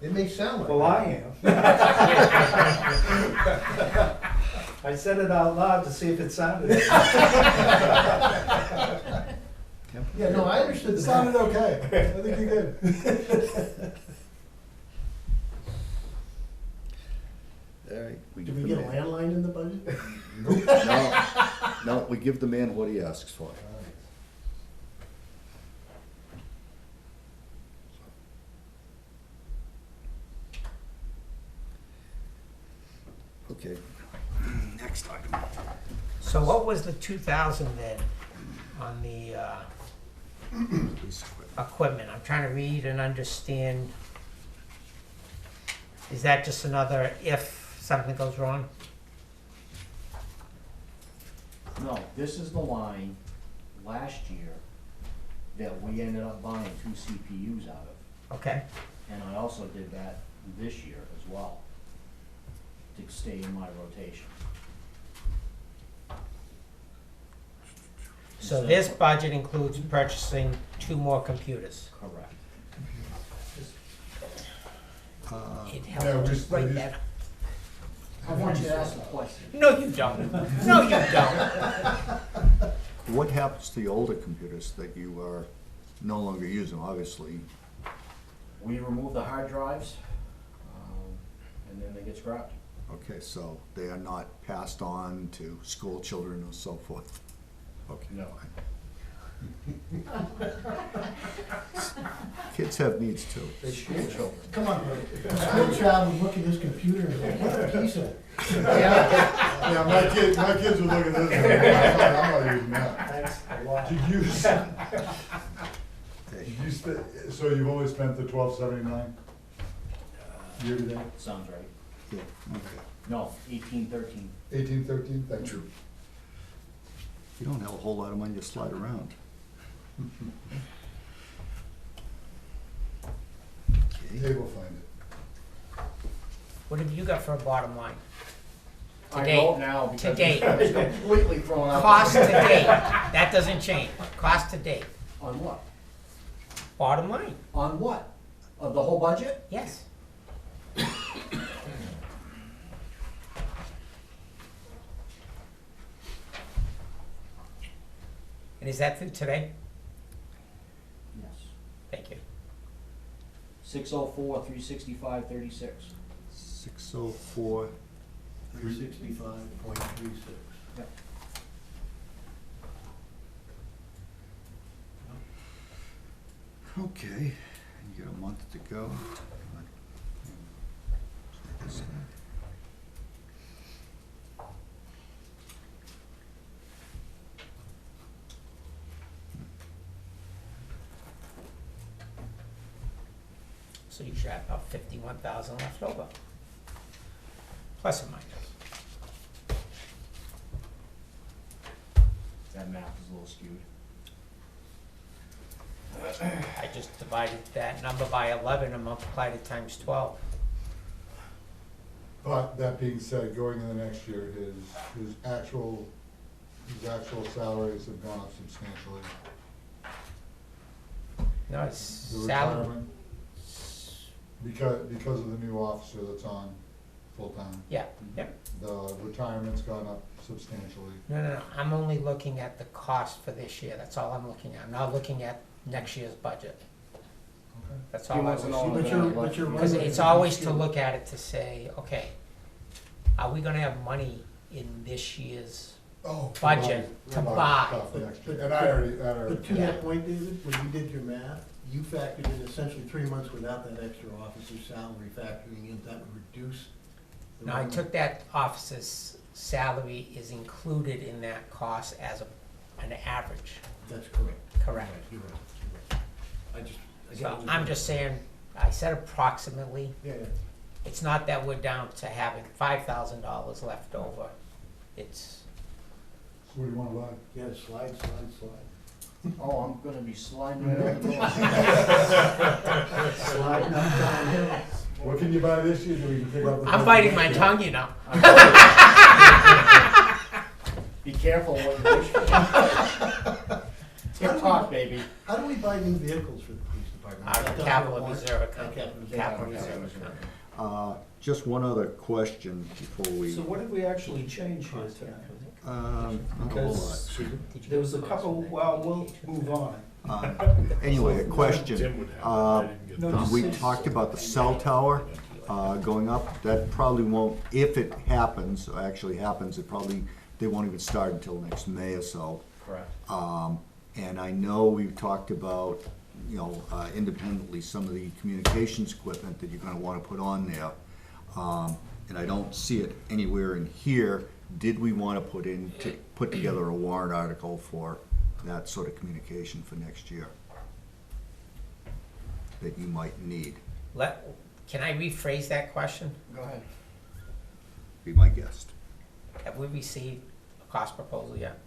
It may sound like. Well, I am. I said it out loud to see if it sounded. Yeah, no, I understood It the. sounded okay, I think you did. All right. Did give we the get a man- landline in the budget? No, we give the man what he asks for. Okay, next item. So what was the 2,000 then on the equipment? I'm trying to read and understand. Is that just another if something goes wrong? No, this is the line last year that we ended up buying 2 CPUs out of. Okay, And I also did that this year as well, to stay in my rotation. so this budget includes purchasing 2 more computers. Correct. It Yeah, helps we- just write we- that. I want you to ask the question. No, you don't. No, you don't. What happens to the older computers that you are no longer using, obviously? We remove the hard drives, and then they get scrapped. Okay, so they are not passed on to school children or so forth? Okay. No. Kids have needs too. They should. Come on, bro. School child would look at this computer and go, what a piece of. Yeah, my kids would look at this and go, I'm not using that. That's a lot. Did you so you've only spent the $12.79 year to date? Sounds right. Yeah, okay. No, 1813. 1813, thank you. You don't have a whole lot of money to slide around. Dave will find it. What have you got for a bottom line? To I date. don't now To because date. it's completely thrown out. Cost to date, that doesn't change. Cost to date, On what? bottom line, On what? Of the whole budget? yes. And is that through today? Yes. Thank you. 604, 365, 36. 604, 365.36. Yep. okay, you got a month to go. So you should have about 51,000 left over. Plus or minus. That math is a little skewed. I just divided that number by 11 and multiplied it times 12. But that being said, going into next year, his actual salaries have gone up substantially. No, it's The salary. retirement, because of the new officer that's on full-time. Yeah, yep. The retirement's gone up substantially. No, I'm only looking at the cost for this year, that's all I'm looking at. I'm not looking at next year's budget. Okay. That's He all I wants was. to know But you're Because right. it's always to look at it to say, okay, are we gonna have money in this year's Oh. budget to buy? Stuff next year. And I already. But to Yeah. that point, David, when you did your math, you factored in essentially 3 months without that extra officer's salary factoring in, that would reduce. the Now, I revenue. took that officer's salary is included in that cost as an average, That's correct. correct? You're right, you're right. I just, So again. I'm just saying, I said approximately, Yeah, yeah. it's not that we're down to having $5,000 left over. It's, So what do you wanna buy? Yeah, slide. Oh, I'm gonna be sliding right over the Sliding up downhill. What can you buy this year that we can pick up? I'm biting my tongue, you know. Be careful what you wish for. Tip-top, baby. How do we buy new vehicles for the police department? Out of the capital reserve account. Capital Capital reserve. reserve account. Just one other question before we, So what did we actually change here tonight? not a whole lot. Because there was a couple, well, we'll move on. Anyway, a question. Tim would have it. I didn't get No, that. just- We talked about the cell tower going up. That probably won't, if it happens, or actually happens, they won't even start until next May or so. Correct. And I know we've talked about, independently, some of the communications equipment that you're gonna wanna put on there. And I don't see it anywhere in here. Did we wanna put together a warrant article for that sort of communication for next year? That you might need, Can I rephrase that question? Go ahead. be my guest. Have we received a cost proposal yet?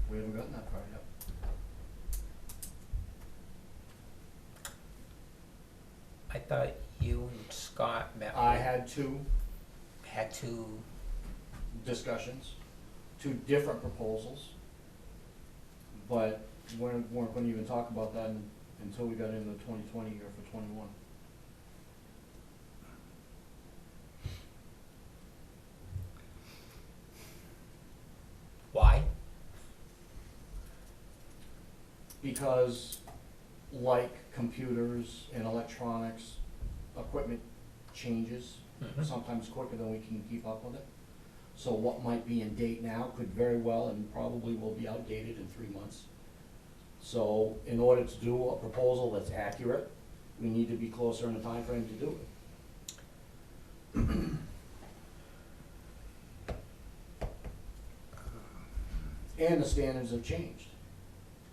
We haven't gotten that far yet. I thought you and Scott met. I with- had two Had to, discussions, two different proposals, but we weren't gonna even talk about that until we got into 2020 or for 21. why? Because like computers and electronics, equipment changes sometimes quicker than we can keep up with it. So what might be in date now could very well and probably will be outdated in 3 months. So in order to do a proposal that's accurate, we need to be closer in the time frame to do it. And the standards have changed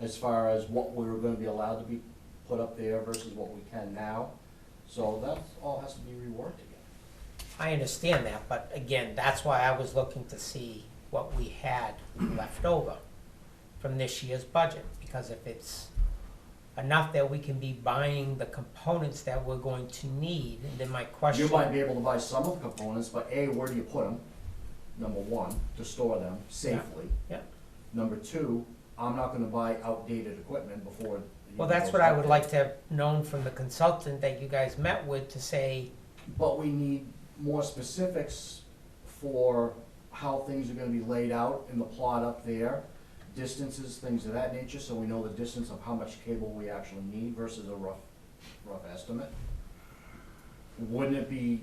as far as what we're gonna be allowed to be put up there versus what we can now. So that all has to be reworked again. I understand that, but again, that's why I was looking to see what we had left over from this year's budget, because if it's enough that we can be buying the components that we're going to need, then my question. You might be able to buy some of the components, but A, where do you put them? Number one, to store them safely. Yeah. Number two, I'm not gonna buy outdated equipment before. it Well, even that's goes what I up would there. like to have known from the consultant that you guys met with to say, But we need more specifics for how things are gonna be laid out in the plot up there, distances, things of that nature, so we know the distance of how much cable we actually need versus a rough estimate. Wouldn't it be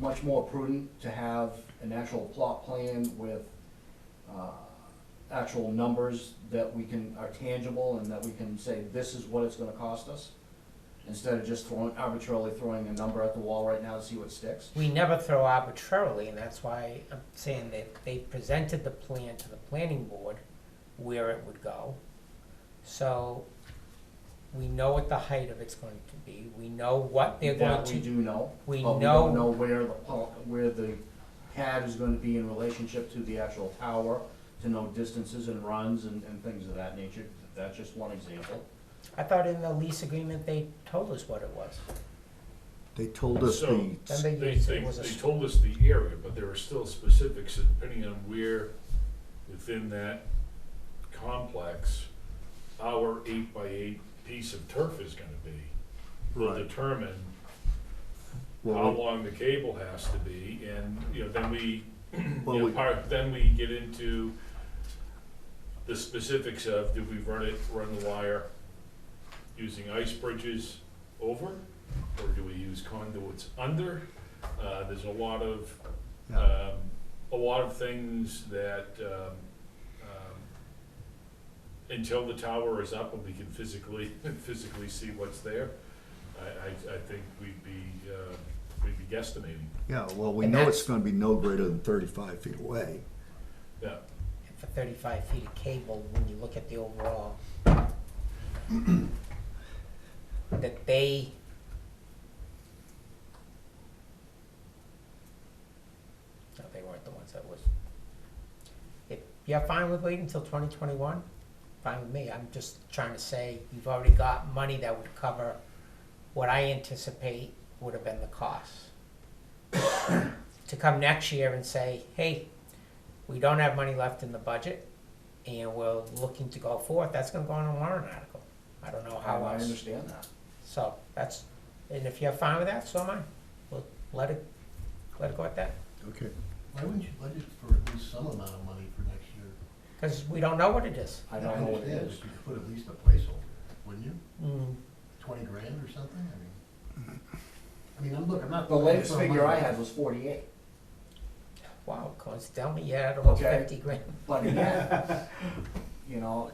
much more prudent to have an actual plot plan with, actual numbers that we can, are tangible and that we can say, this is what it's gonna cost us? Instead of just arbitrarily throwing a number at the wall right now to see what sticks? we never throw arbitrarily, and that's why I'm saying that they presented the plan to the planning board where it would go. So we know what the height of it's going to be, we know what they're going That to. we do know, We but we don't know, know where the pad is gonna be in relationship to the actual tower, to know distances and runs and things of that nature. That's just one example. I thought in the lease agreement, they told us what it was. They told us So, the, Then they, used- they, it was a they s- told us the area, but there are still specifics depending on where within that complex our 8x8 piece of turf is gonna be. Will Right. determine Well, how we- long the cable has to be, and, you know, then we, Well, you we- know, then we get into the specifics of, do we run the wire using ice bridges over, or do we use conduits under? There's a lot of things that, until the tower is up and we can physically see what's there, I think we'd be guesstimating. yeah, well, we And know that's- it's gonna be no greater than 35 feet away. Yeah. And for 35 feet of cable, when you look at the overall, that they, no, they weren't the ones that was. If you're fine with waiting until 2021, fine with me. I'm just trying to say, you've already got money that would cover what I anticipate would have been the cost. To come next year and say, hey, we don't have money left in the budget, and we're looking to go forth, that's gonna go on a warrant article. I don't know how I else. understand that. So, that's, and if you're fine with that, so am I. We'll let it go at that, Okay. Why wouldn't you budget for at least some amount of money for next year? because we don't know what it is. I don't know what it understand, is. but you could put at least a placeholder, wouldn't you? Mm, 20 grand or something, I mean, I'm not. The latest figure I had was 48. wow, coincidentally, you had almost Okay. 50 grand. But again, you know,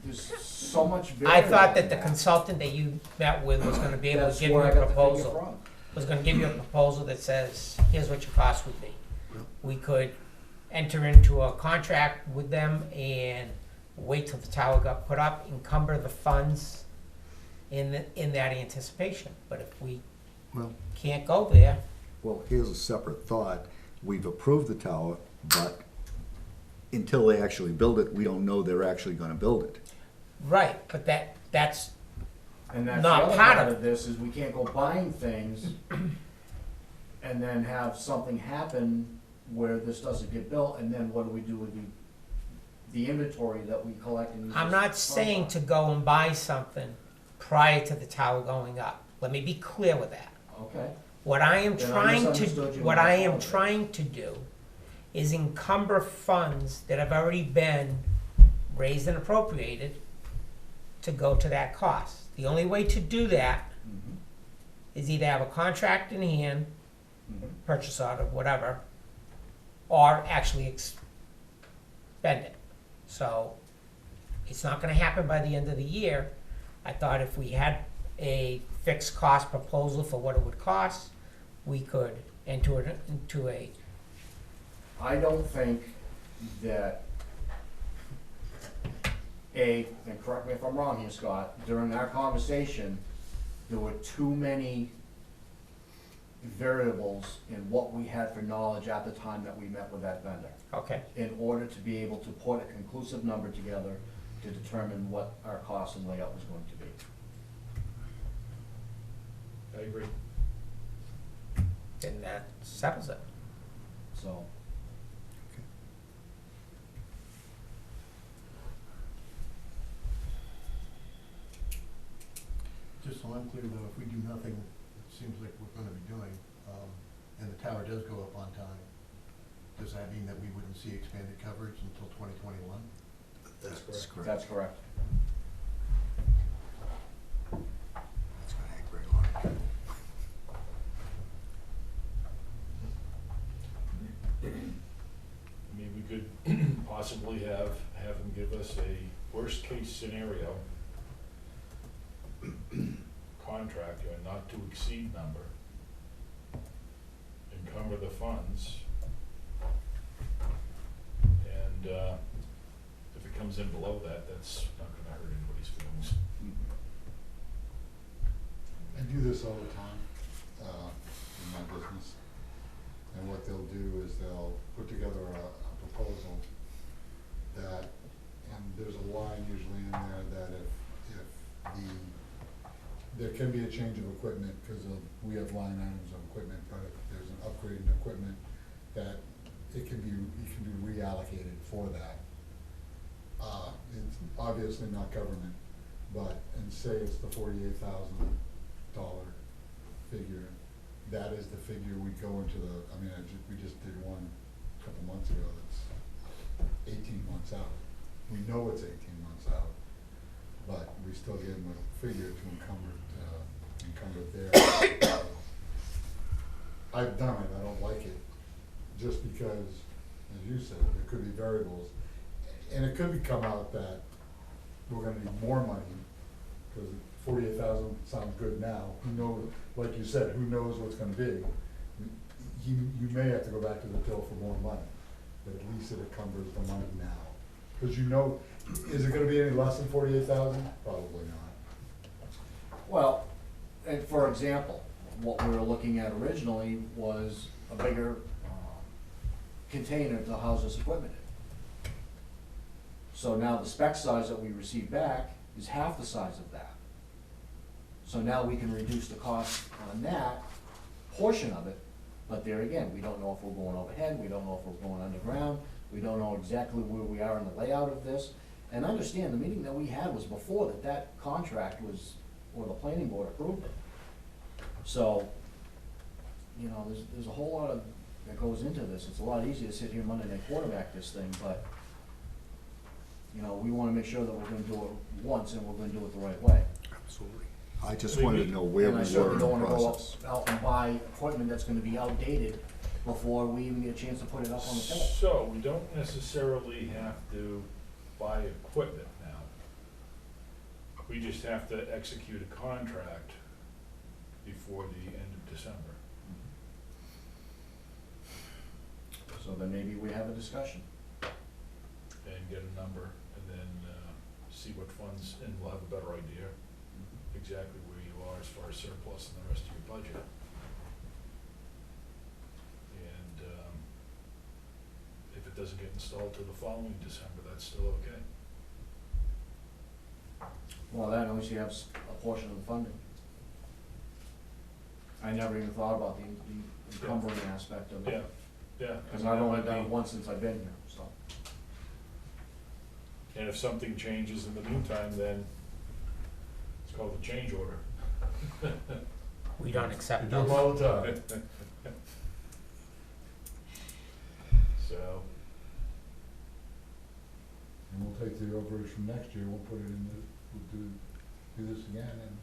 there's so much I variable thought that in the consultant that you met with was gonna be able That's to give you where a I got the figure proposal. from. Was gonna give you a proposal that says, here's what your cost would be. We could enter into a contract with them and wait till the tower got put up, encumber the funds in that anticipation. But if we Well, can't go there, well, here's a separate thought. We've approved the tower, but until they actually build it, we don't know they're actually gonna build it. right, but that's And that's the not other part part of of this, is we can't go buying things and then have something happen where this doesn't get built, and then what do we do with the inventory that we collect and use? I'm as not saying to go and buy something prior to the tower going up. Let me be clear with that. Okay, What I am Then I trying misunderstood to, you what when I I am apologize. trying to do is encumber funds that have already been raised and appropriated to go to that cost. The only way to do that mhm, is either have a contract in hand purchase order, whatever, or actually expend it. So it's not gonna happen by the end of the year. I thought if we had a fixed cost proposal for what it would cost, we could enter it into a, I don't think that, and correct me if I'm wrong here, Scott, during our conversation, there were too many variables in what we had for knowledge at the time that we met with that vendor, okay, in order to be able to put a conclusive number together to determine what our cost and layout was going to be. I agree. then that settles it. So, Just so I'm clear though, if we do nothing, it seems like we're gonna be doing, and the tower does go up on time, does that mean that we wouldn't see expanded coverage until 2021? That's correct. that's correct. That's gonna hang very long. I mean, we could possibly have them give us a worst-case scenario contract, or not to exceed number, encumber the funds, and if it comes in below that, that's not gonna hurt anybody's feelings. I do this all the time, in my business. And what they'll do is they'll put together a proposal that, and there's a line usually in there that if there can be a change of equipment, because we have line items of equipment, but if there's an upgrade in equipment, that it can be reallocated for that. It's obviously not government, but, and say it's the $48,000 figure, that is the figure we go into the, I mean, we just did one a couple months ago that's 18 months out. We know it's 18 months out, but we still give them a figure to encumber there. I've done it, I don't like it, just because, as you said, there could be variables. And it could come out that we're gonna need more money, because 48,000 sounds good now. Who knows, like you said, who knows what's gonna be? You may have to go back to the till for more money, but at least it encumbers the money now. Because you know, is it gonna be any less than 48,000? Probably not. Well, and for example, what we were looking at originally was a bigger container to house this equipment in. So now the spec size that we receive back is half the size of that. So now we can reduce the cost on that portion of it, but there again, we don't know if we're going overhead, we don't know if we're going underground, we don't know exactly where we are in the layout of this. And understand, the meeting that we had was before that contract was, or the planning board approved it. So, you know, there's a whole lot that goes into this. It's a lot easier to sit here Monday night quarterback this thing, but, you know, we wanna make sure that we're gonna do it once and we're gonna do it the right way. Absolutely. I just wanted to know where we And I were certainly in don't the wanna go process. out and buy equipment that's gonna be outdated before we even get a chance to put it up on the table. So, we don't necessarily have to buy equipment now. We just have to execute a contract before the end of December. So then maybe we have a discussion. And get a number, and then see what funds, and we'll have a better idea exactly where you are as far as surplus and the rest of your budget. And if it doesn't get installed till the following December, that's still okay. Well, that, at least you have a portion of the funding. I never even thought about the encumbering aspect of it. Yeah. Because I've only done it once since I've been here, so. And if something changes in the meantime, then it's called a change order. We don't accept You do them those. all the time. So, And we'll take the overage from next year, we'll put it in we'll do this again, and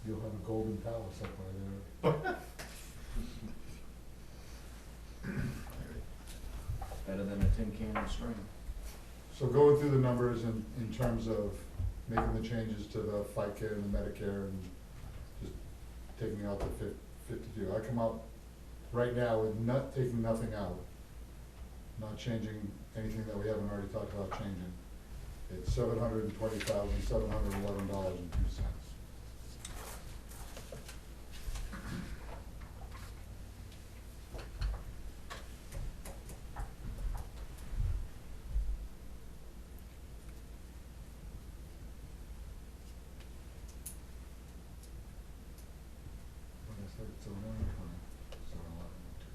you'll have a golden palace up by there. Better than a tin can and string. So going through the numbers in terms of making the changes to the FICA and the Medicare and just taking out the 52, I come out right now with not taking nothing out, not changing anything that we haven't already talked about changing. It's $720,711.02. What I said, it's 720, 711.02.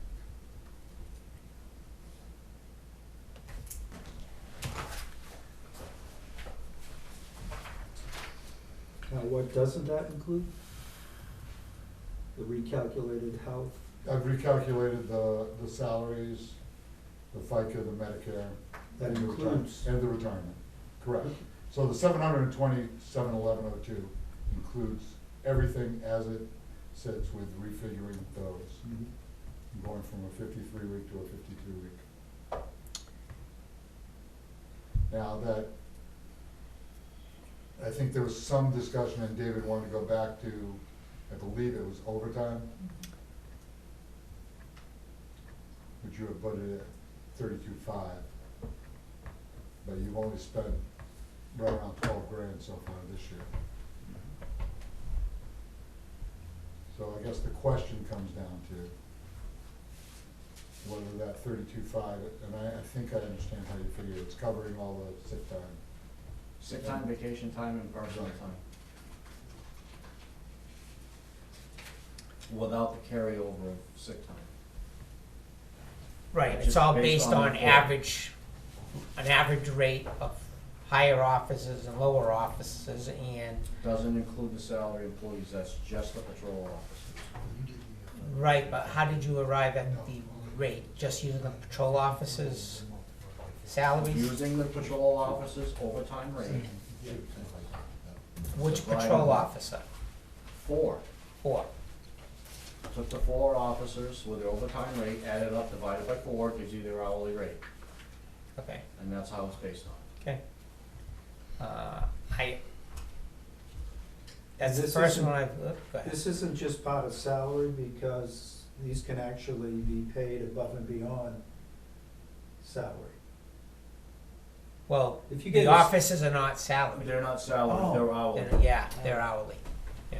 Now, what doesn't that include? The recalculated health? I've recalculated the salaries, the FICA, the Medicare. That and the includes- And the retirement, correct. So the 727,1102 includes everything as it sits with refiguring those. Going from a 53-week to a 52-week. Now that, I think there was some discussion and David wanted to go back to, I believe it was overtime. Which you have budgeted at 32.5. But you've only spent right around 12 grand so far this year. So I guess the question comes down to whether that 32.5, and I think I understand how you figure it's covering all the sick time. Sick time, vacation time, and personal time. Without the carryover of sick time. Right, it's Just all based based on on the- an average rate of higher offices and lower offices, and, Doesn't include the salary employees, that's just the patrol officers. right, but how did you arrive at the rate? Just using the patrol officers' salaries? Using the patrol officers' overtime rate, Which patrol officer? 4. 4. Took the 4 officers with their overtime rate, added up, divided by 4, gives you their hourly rate, Okay, and that's how it's based on. okay. That's the This first isn't- one I've, go ahead. This isn't just part of salary, because these can actually be paid above and beyond salary. Well, If you the get a- officers are not salaried. They're not salary, they're hourly. Yeah, they're hourly. Yeah.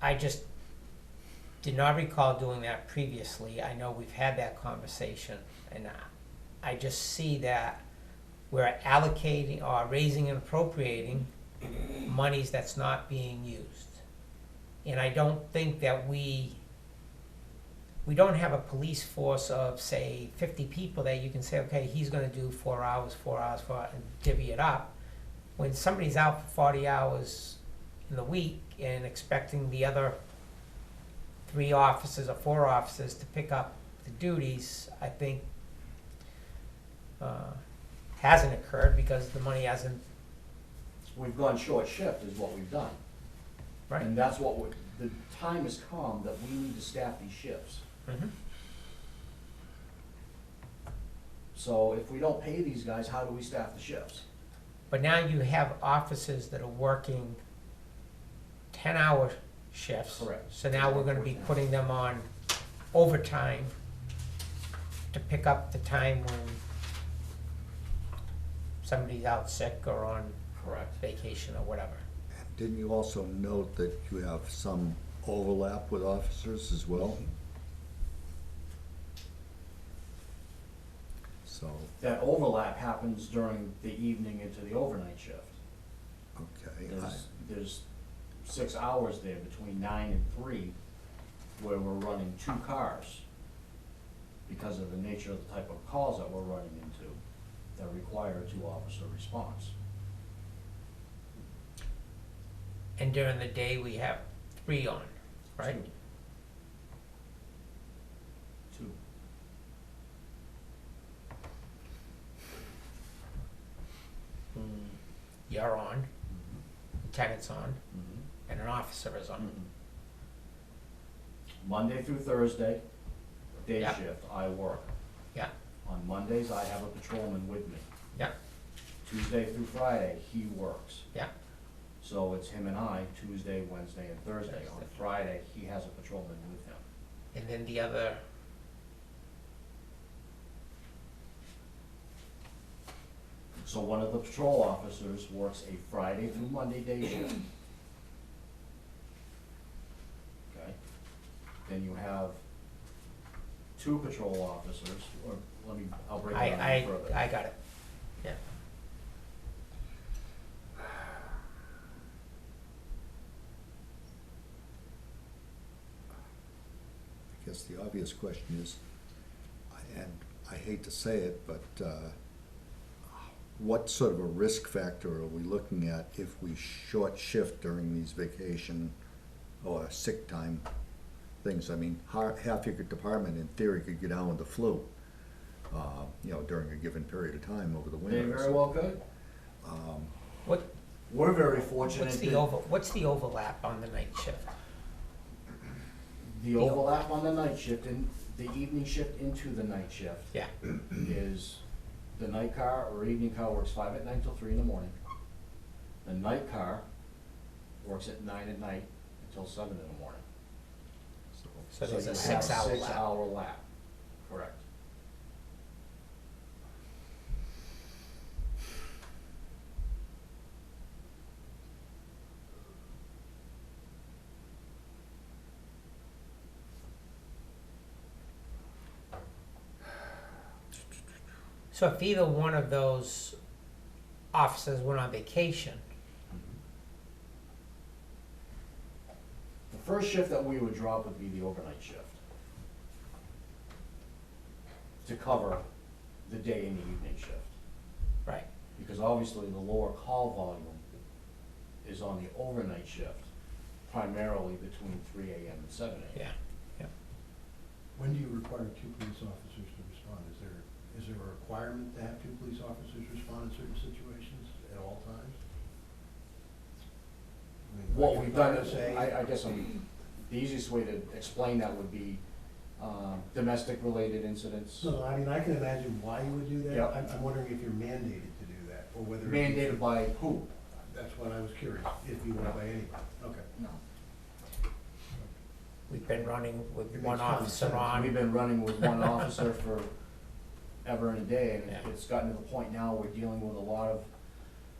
I just did not recall doing that previously. I know we've had that conversation, and I just see that we're allocating or raising and appropriating monies that's not being used. And I don't think that we don't have a police force of, say, 50 people that you can say, okay, he's gonna do 4 hours, 4 hours, 4 hours, and divvy it up. When somebody's out for 40 hours in the week and expecting the other 3 officers or 4 officers to pick up the duties, I think hasn't occurred because the money hasn't, We've gone short shift is what we've done. right? And that's what the time has come that we need to staff these shifts. Mhm. So if we don't pay these guys, how do we staff the shifts? But now you have officers that are working 10-hour shifts. Correct. So now we're gonna be putting them on overtime to pick up the time when somebody's out sick or on Correct. vacation or whatever. Didn't you also note that you have some overlap with officers as well? So, That overlap happens during the evening into the overnight shift. okay, There's 6 hours there between 9 and 3 where we're running 2 cars because of the nature of the type of calls that we're running into that require a 2-officer response. And during the day, we have 3 on, right? 2. You're on, lieutenant's on, Mhm. and an officer is on. Monday through Thursday, day Yeah. shift, I work. Yeah, On Mondays, I have a patrolman with me. yeah, Tuesday through Friday, he works. yeah. So it's him and I, Tuesday, Wednesday, and Thursday. On Friday, he has a patrolman with him. And then the other, So one of the patrol officers works a Friday through Monday day shift. Okay? Then you have two patrol officers, or I'll break it down even further. I got it, yeah. I guess the obvious question is, and I hate to say it, but what sort of a risk factor are we looking at if we short shift during these vacation or sick time things? I mean, half your department in theory could get down with the flu, during a given period of time over the winter. They very well could. What, We're very fortunate. what's the overlap on the night shift? The overlap on the night shift and the evening shift into the night shift. Yeah, Is the night car or evening car works 5 at night till 3 in the morning. The night car works at 9 at night until 7 in the morning. so there's you a have 6-hour lap. 6-hour lap, correct. So if either one of those officers went on vacation, The first shift that we would drop would be the overnight shift. To cover the day and the evening shift. right, Because obviously the lower call volume is on the overnight shift, primarily between 3 AM and 7 AM. yeah, yeah. When do you require 2 police officers to respond? Is there a requirement to have 2 police officers respond in certain situations at all times? I mean, What like we've if done were is, to say- I guess the easiest way to explain that would be domestic related incidents. No, I mean, I can imagine why you would do that. Yep. I'm wondering if you're mandated to do that, or whether. Mandated by who? That's what I was curious, if you were by anybody. Okay. No. We've been running with It one makes common officer sense. on. We've been running with one officer for ever and a day, and Yeah. it's gotten to the point now we're dealing with a lot of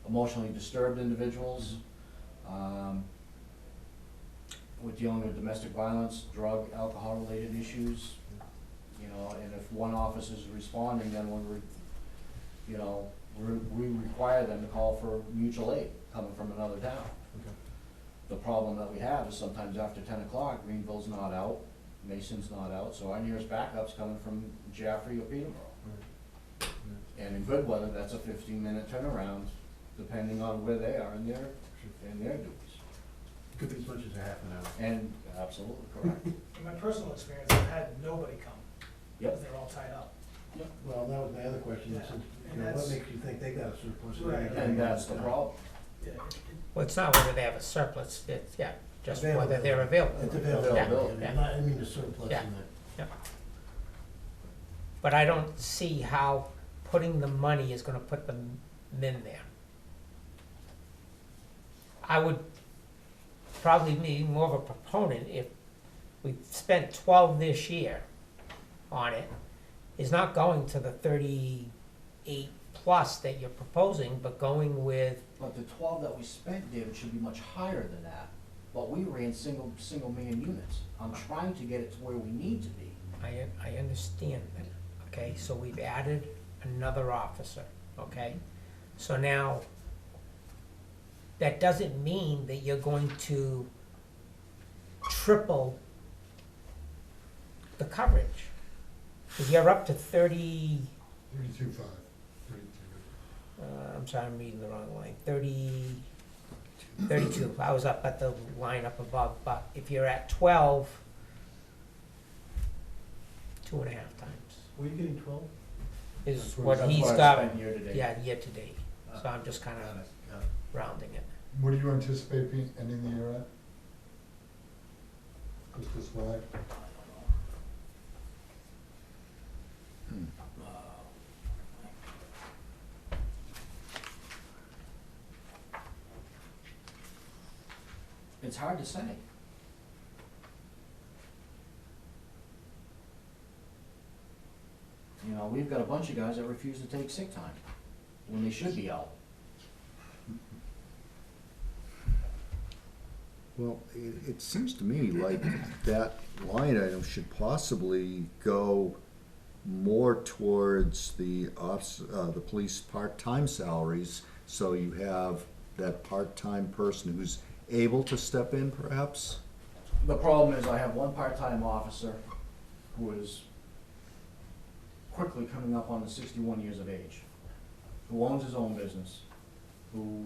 emotionally disturbed individuals. We're dealing with domestic violence, drug, alcohol-related issues, and if one officer's responding, then we require them to call for mutual aid coming from another town. Okay. The problem that we have is sometimes after 10 o'clock, Greenville's not out, Mason's not out, so our nearest backup's coming from Jaffrey or Peterborough. Right. And in good weather, that's a 15-minute turnaround, depending on where they are in their duties. Could be as much as a half an hour. And absolutely correct. In my personal experience, I've had nobody come, because Yep. they're all tied up. Well, that was my other question, Yeah. since, And what that's- makes you think they got a surplus? Right. And that's the problem. Yeah, Well, it's not whether they have a surplus, it's, just whether Availability. they're available. It's Yeah, Availability. yeah. I mean the surplus Yeah. in that. Yeah. But I don't see how putting the money is gonna put them in there. I would probably be more of a proponent if we spent 12 this year on it. Is not going to the 38 plus that you're proposing, but going with, But the 12 that we spent, David, should be much higher than that. But we ran single million units. I'm trying to get it to where we need to be. I understand that, okay, so we've added another officer, okay? So now, that doesn't mean that you're going to triple the coverage. If you're up to 32, I'm sorry, I'm reading the wrong line, 32, I was up at the line up above, but if you're at 12, 2.5 times Were you getting 12? is That's what That's he's what I got, spent year to date. yeah, year to date. So I'm just kinda rounding it. What do you anticipate ending the year at? Just this flag? It's hard to say. You know, we've got a bunch of guys that refuse to take sick time when they should be out. Well, it seems to me like that line item should possibly go more towards the police part-time salaries, so you have that part-time person who's able to step in perhaps? The problem is I have one part-time officer who is quickly coming up on the 61 years of age, who owns his own business, who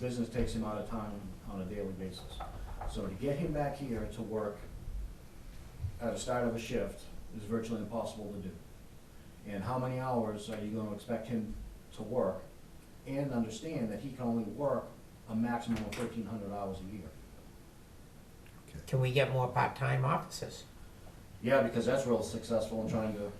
business takes him out of town on a daily basis. So to get him back here to work at the start of a shift is virtually impossible to do. And how many hours are you gonna expect him to work? And understand that he can only work a maximum of 1,300 hours a year. Can we get more part-time officers? Yeah, because that's real successful in trying to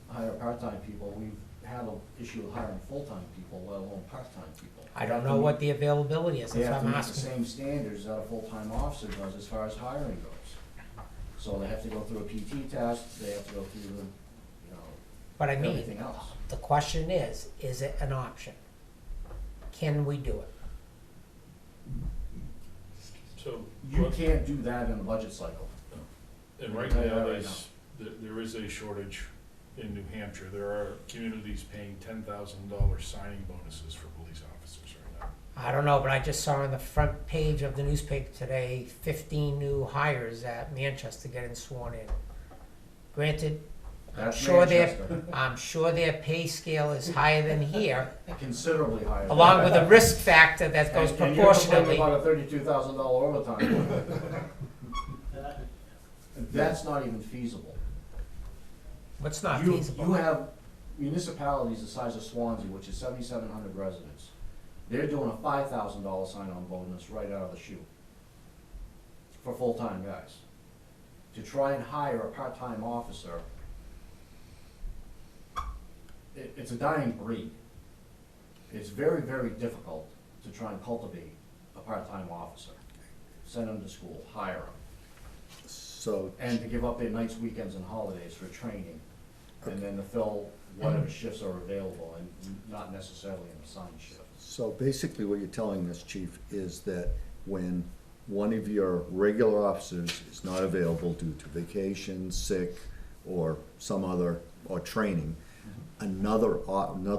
hire part-time people. We've had an issue with hiring full-time people, let alone part-time people. I don't know what the availability is, They that's have what to I'm meet the asking. same standards that a full-time officer does as far as hiring goes. So they have to go through a PT test, they have to go through the, But I mean, everything else. the question is it an option? Can we do it? So, You can't do that in a budget cycle. and right I'll tell you now, that right there is a shortage in New Hampshire. There are communities paying $10,000 signing bonuses for police officers right now. I don't know, but I just saw on the front page of the newspaper today, 15 new hires at Manchester getting sworn in. Granted, That's I'm Manchester. sure their pay scale is higher than here, Considerably higher. along with a risk factor that goes And you're complaining proportionately. about a $32,000 overtime. That's not even feasible. What's not You feasible? have municipalities the size of Swansea, which is 7,700 residents. They're doing a $5,000 sign-on bonus right out of the chute for full-time guys. To try and hire a part-time officer, it's a dying breed. It's very, very difficult to try and cultivate a part-time officer. Send them to school, hire them, So, and to give up their nights, weekends, and holidays for training, and then to fill whatever shifts are available, and not necessarily an assigned shift. so basically what you're telling us, chief, is that when one of your regular officers is not available due to vacation, sick, or some other, or training, another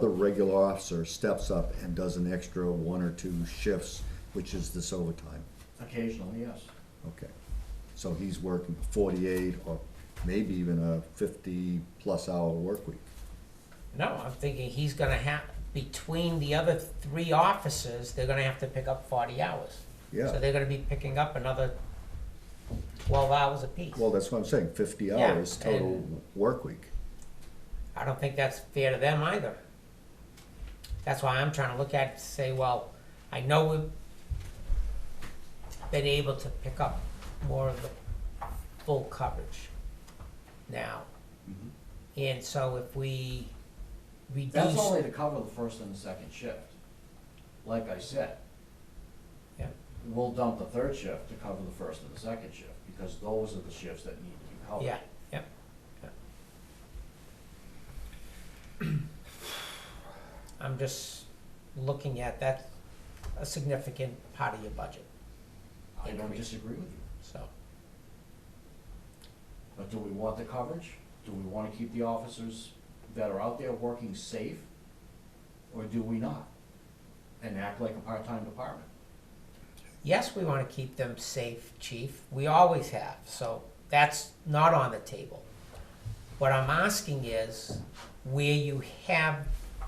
regular officer steps up and does an extra 1 or 2 shifts, which is this overtime. Occasionally, yes. Okay. So he's working 48 or maybe even a 50-plus hour work week. No, I'm thinking he's gonna have, between the other 3 officers, they're gonna have to pick up 40 hours. Yeah. So they're gonna be picking up another 12 hours apiece. Well, that's what I'm saying, 50 Yeah, hours total and- work week. I don't think that's fair to them either. That's why I'm trying to look at it to say, well, I know we've been able to pick up more of the full coverage now. And so if we That's reduce, only to cover the first and the second shift. Like I said. Yeah. We'll dump the third shift to cover the first and the second shift, because those are the shifts that need to be covered. yeah, yeah. I'm just looking at that, a significant part of your budget, I don't increase. disagree with you. So, But do we want the coverage? Do we wanna keep the officers that are out there working safe? Or do we not? And act like a part-time department? yes, we wanna keep them safe, chief, we always have, so that's not on the table. What I'm asking is, where you have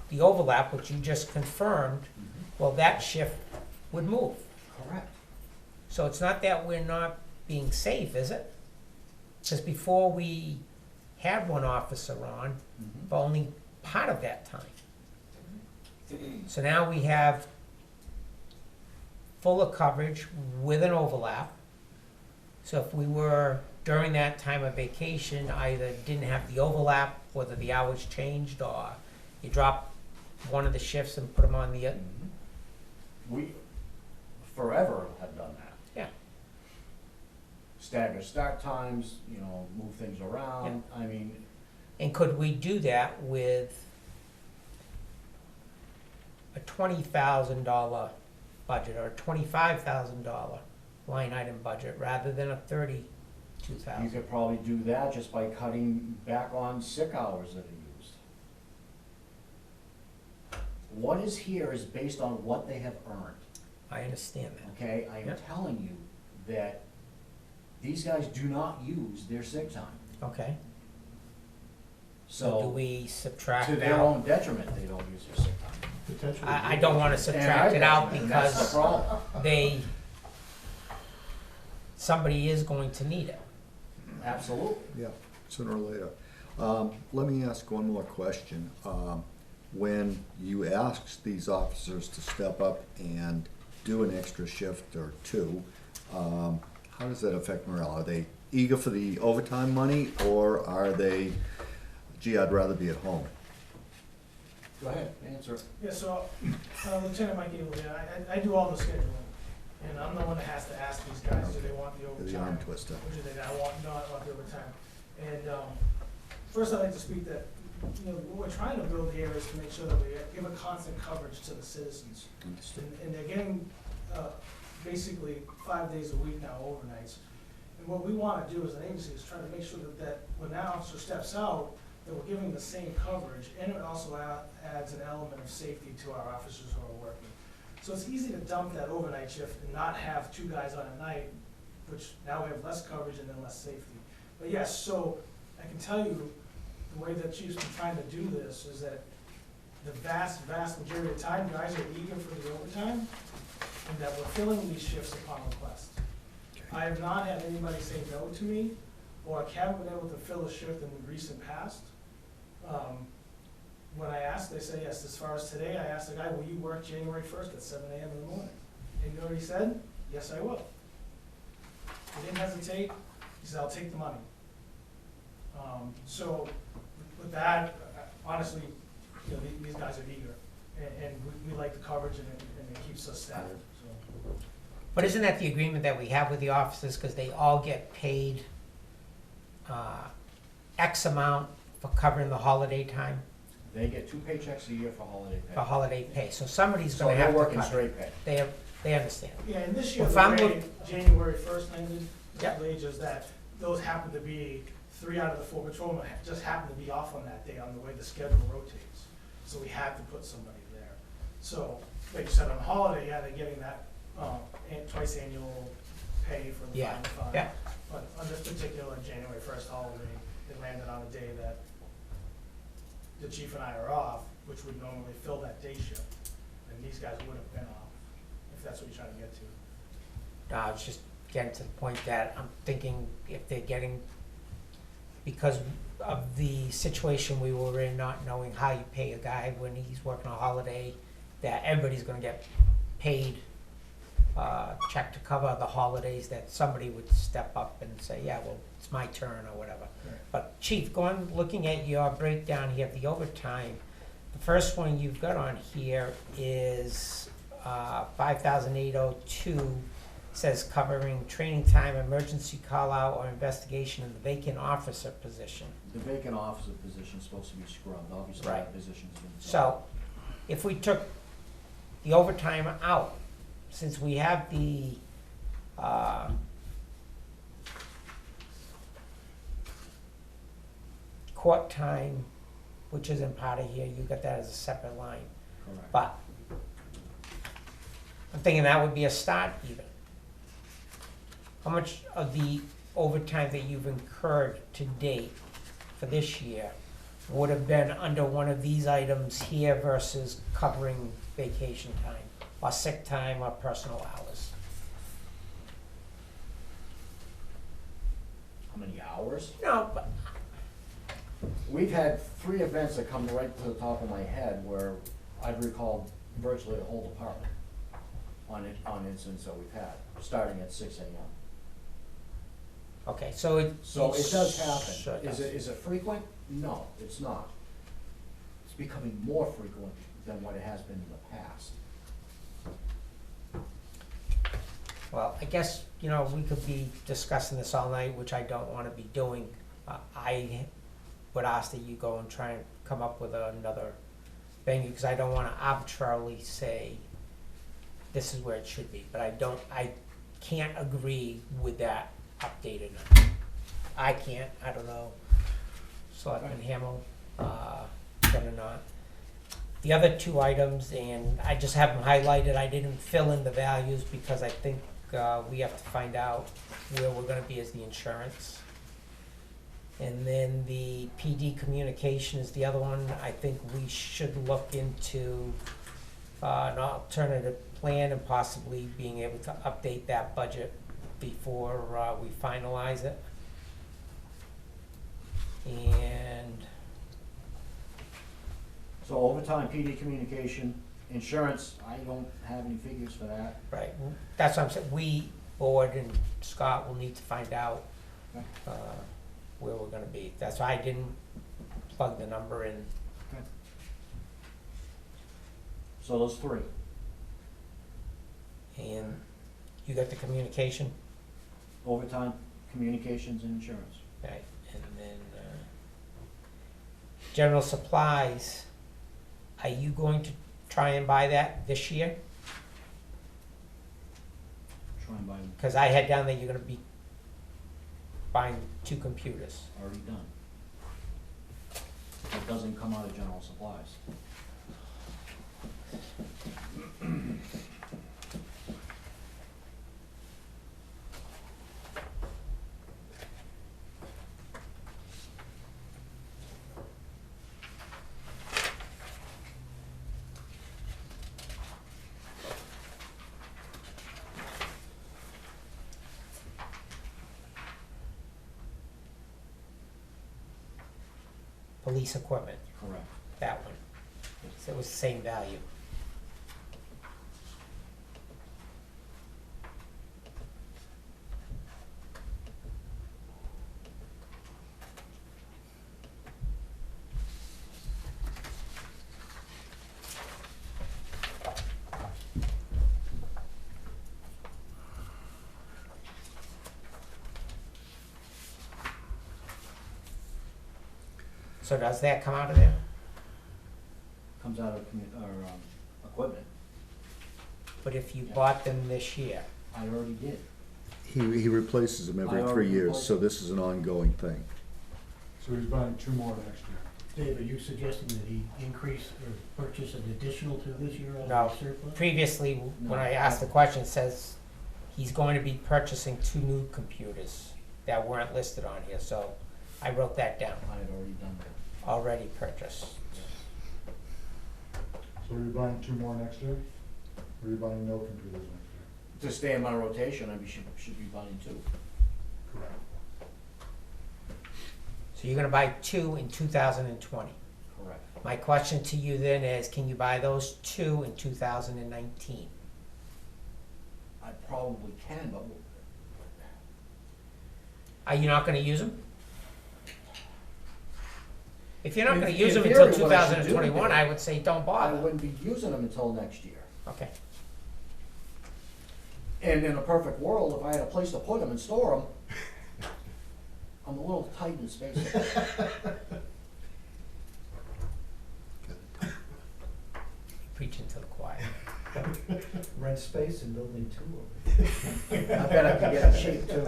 the overlap, which you just confirmed, well, that shift would move. Correct. So it's not that we're not being safe, is it? Because before we had one officer on, for only part of that time. So now we have fuller coverage with an overlap. So if we were, during that time of vacation, either didn't have the overlap, whether the hours changed, or you drop one of the shifts and put them on the, We forever have done that. yeah. stagger start times, you know, move things around, I mean, And could we do that with a $20,000 budget or a $25,000 line item budget rather than a you $32,000? could probably do that just by cutting back on sick hours that are used. What is here is based on what they have earned, I understand that. okay? I am Yep. telling you that these guys do not use their sick time. Okay, so do So, we subtract to their out? own detriment, they don't use their sick time. Potentially. I don't wanna subtract it out And that's the because problem. somebody is going to need it. Absolutely. Yeah, sooner or later. Let me ask one more question. When you ask these officers to step up and do an extra shift or two, how does that affect morale? Are they eager for the overtime money, or are they, gee, I'd rather be at home? Go ahead, answer. Yeah, so, Lieutenant Mike Abel, I do all the scheduling, and I'm the one that has to ask these guys, do they want the You're overtime? the arm twister. Or do they not want the overtime? And, first I'd like to speak that, you know, what we're trying to build here is to make sure that we give a constant coverage to the citizens. And they're getting, basically 5 days a week now, overnights. And what we wanna do as an agency is try to make sure that when that officer steps out, that we're giving the same coverage, and it also adds an element of safety to our officers who are working. So it's easy to dump that overnight shift and not have two guys on at night, which now we have less coverage and then less safety. But yes, so I can tell you, the way that Chief's been trying to do this is that the vast majority of the time, guys are eager for the overtime, and that we're filling these shifts upon request. I have not had anybody say no to me, or I haven't been able to fill a shift in the recent past. When I asked, they say yes. As far as today, I asked the guy, will you work January 1st at 7 a.m. in the morning? And you know what he said? Yes, I will. He didn't hesitate. He said, I'll take the money. So with that, honestly, you know, these guys are eager, and we like the coverage, and it keeps us staffed, so. But isn't that the agreement that we have with the officers, because they all get paid X amount for covering the holiday time, They get 2 paychecks a year for holiday pay. for holiday pay, so somebody's So gonna they're have to working cover. straight pay. They understand. Yeah, and this year, Well, if the I'm way January 1st ended, Yep. the is that those happened to be 3 out of the 4 patrolmen just happened to be off on that day on the way the schedule rotates. So we had to put somebody there. So, like you said, on holiday, yeah, they're getting that twice annual pay for the Yeah, final fund. yeah. But on this particular January 1st holiday, it landed on a day that the chief and I are off, which would normally fill that day shift. And these guys would have been off, if that's what you're trying to get to. No, I was just getting to the point that I'm thinking if they're getting, because of the situation we were in, not knowing how you pay a guy when he's working a holiday, that everybody's gonna get paid, check to cover the holidays, that somebody would step up and say, yeah, well, it's my turn or whatever. Right. But Chief, looking at your breakdown here of the overtime, the first one you've got on here is 5,802, says covering training time, emergency call-out, or investigation in the vacant officer position. The vacant officer position is supposed to be scrubbed, obviously Right. that position's been. So, if we took the overtime out, since we have the, court time, which isn't part of here, you got that as a separate line. Correct. But I'm thinking that would be a start even. How much of the overtime that you've incurred to date for this year would have been under one of these items here versus covering vacation time, or sick time, or personal hours? How many hours? No, but, We've had 3 events that come right to the top of my head where I've recalled virtually the whole department on incidents that we've had, starting at 6 a.m. okay, so it. So it does Sure happen. does. Is it frequent? No, it's not. It's becoming more frequent than what it has been in the past. Well, I guess, you know, we could be discussing this all night, which I don't wanna be doing. I would ask that you go and try and come up with another venue, because I don't wanna arbitrarily say this is where it should be, but I can't agree with that updated number. I can't, I don't know, Selectman Hamel, can or not. The other two items, and I just have them highlighted, I didn't fill in the values because I think, we have to find out where we're gonna be as the insurance. And then the PD communication is the other one. I think we should look into an alternative plan and possibly being able to update that budget before we finalize it. And So overtime, PD communication, insurance, I don't have any figures for that. right, that's what I'm saying. We, board and Scott will need to find out where we're gonna be. That's why I didn't plug the number in. So those three. And you got the communication, Overtime, communications, and insurance. right? And then, general supplies, are you going to try and buy that this year? Try and buy them. Cause I had down that you're gonna be buying 2 computers. Already done. It doesn't come out of general supplies. Police equipment, Correct. that one. So it was the same value. So does that come out of there? Comes out of equipment. But if you bought them this year, I already did. He replaces them every I 3 already years, replaced so this is an ongoing thing. So he's buying 2 more next year. Dave, are you suggesting that he increase or purchase an additional to this year out No. of the surplus? previously, when I asked the question, it says he's going to be purchasing 2 new computers that weren't listed on here, so I wrote that down. I had already done that. Already purchased. So are you buying 2 more next year? Or are you buying no computers next year? To stay in my rotation, I should be buying 2. Correct. So you're gonna buy 2 in 2020. Correct. My question to you then is, can you buy those 2 in 2019? I probably can, but Are you not gonna use them? If you're not gonna In use them theory, until what I should do 2021, then- I would say don't I bother. wouldn't be using them until next year. Okay. And in a perfect world, if I had a place to put them and store them, I'm a little tight in space. Preaching to the choir. Rent space in building 2 over there. I bet I could get it cheap too.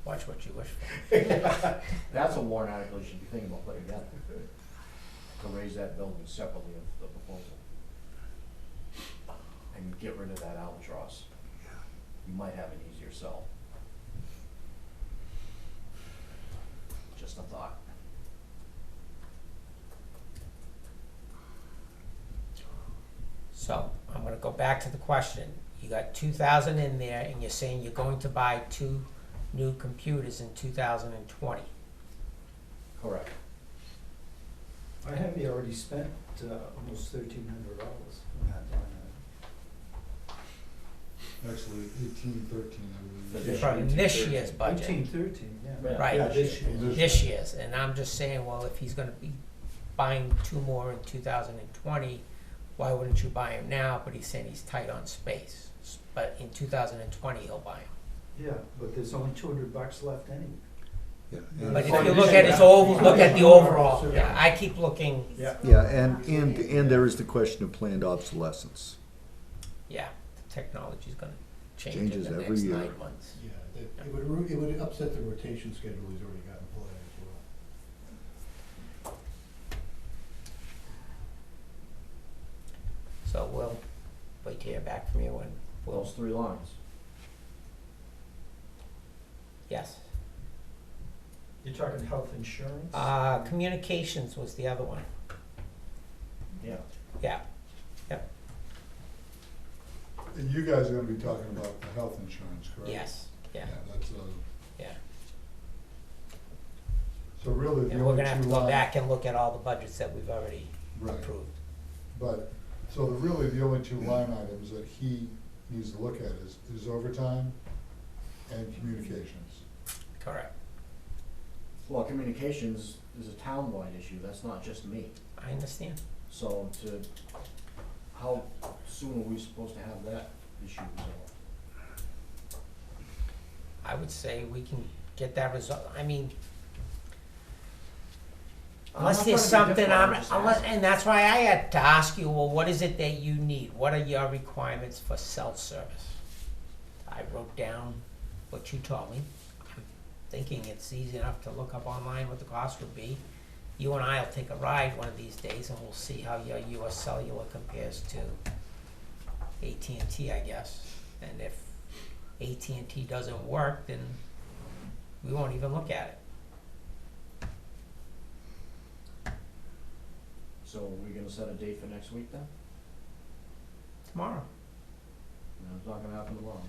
Watch what you wish for. That's a warrant article you should be thinking about putting together. To raise that building separately of the proposal. And get rid of that albatross. You might have an easier sell. Just a thought. So, I'm gonna go back to the question. You got 2,000 in there, and you're saying you're going to buy 2 new computers in 2020. Correct. I have you already spent almost $1,300 on that line Actually, 18, 13, I believe. From this year's item. budget. 18, 13, yeah. Right. Yeah, this year. This year's, and I'm just saying, well, if he's gonna be buying 2 more in 2020, why wouldn't you buy them now? But he's saying he's tight on space. but in 2020 he'll buy them. Yeah, but there's only $200 left anyway. Yeah, But if So you you look should at his have- look at the overall, yeah, I keep looking, Yeah. yeah, and there is the question of planned obsolescence. yeah, the technology's gonna change in Changes the every next year. 9 months. Yeah, it would upset the rotation schedule he's already got in play as well. So we'll wait to hear back from you and we'll, Those 3 lines. yes. You're talking health insurance? Communications was the other one, Yeah. yeah, yep, And you guys are gonna be talking about the health insurance, correct? yes, yeah, That's, yeah. so really the And we're only gonna have to two go lines. back and look at all the budgets that we've already Right. approved. But, so really the only 2 line items that he needs to look at is overtime and communications. Correct. Well, communications is a town-wide issue, that's not just me. I understand. So how soon are we supposed to have that issue resolved? I would say we can get that result, I mean, unless there's something, and that's why I had to ask you, well, what is it that you need? What are your requirements for self-service? I wrote down what you told me. I'm thinking it's easy enough to look up online what the cost would be. You and I will take a ride one of these days and we'll see how your US Cellular compares to AT&T, I guess. And if AT&T doesn't work, then we won't even look at it. So are we gonna set a date for next week then? Tomorrow, No, it's not gonna happen tomorrow.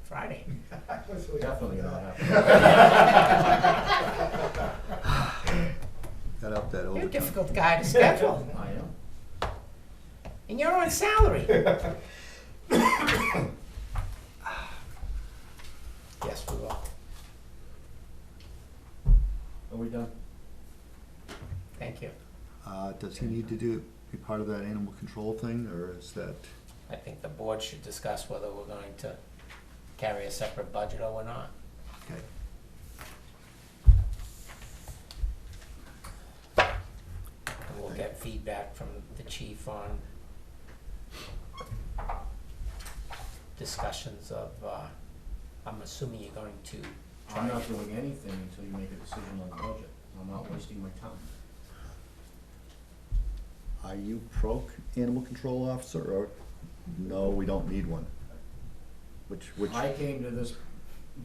Friday. Definitely not happening. Got up that You're a overtime. difficult guy to schedule, I am. and you're on salary. Yes, we will. Are we done? Thank you. Does he need to be part of that animal control thing, or is that? I think the board should discuss whether we're going to carry a separate budget or we're not. Okay. And we'll get feedback from the chief on discussions of, I'm assuming you're going to try. I'm not doing anything until you make a decision on the budget. I'm not wasting my time. Are you pro animal control officer, or no, we don't need one? Which? I came to this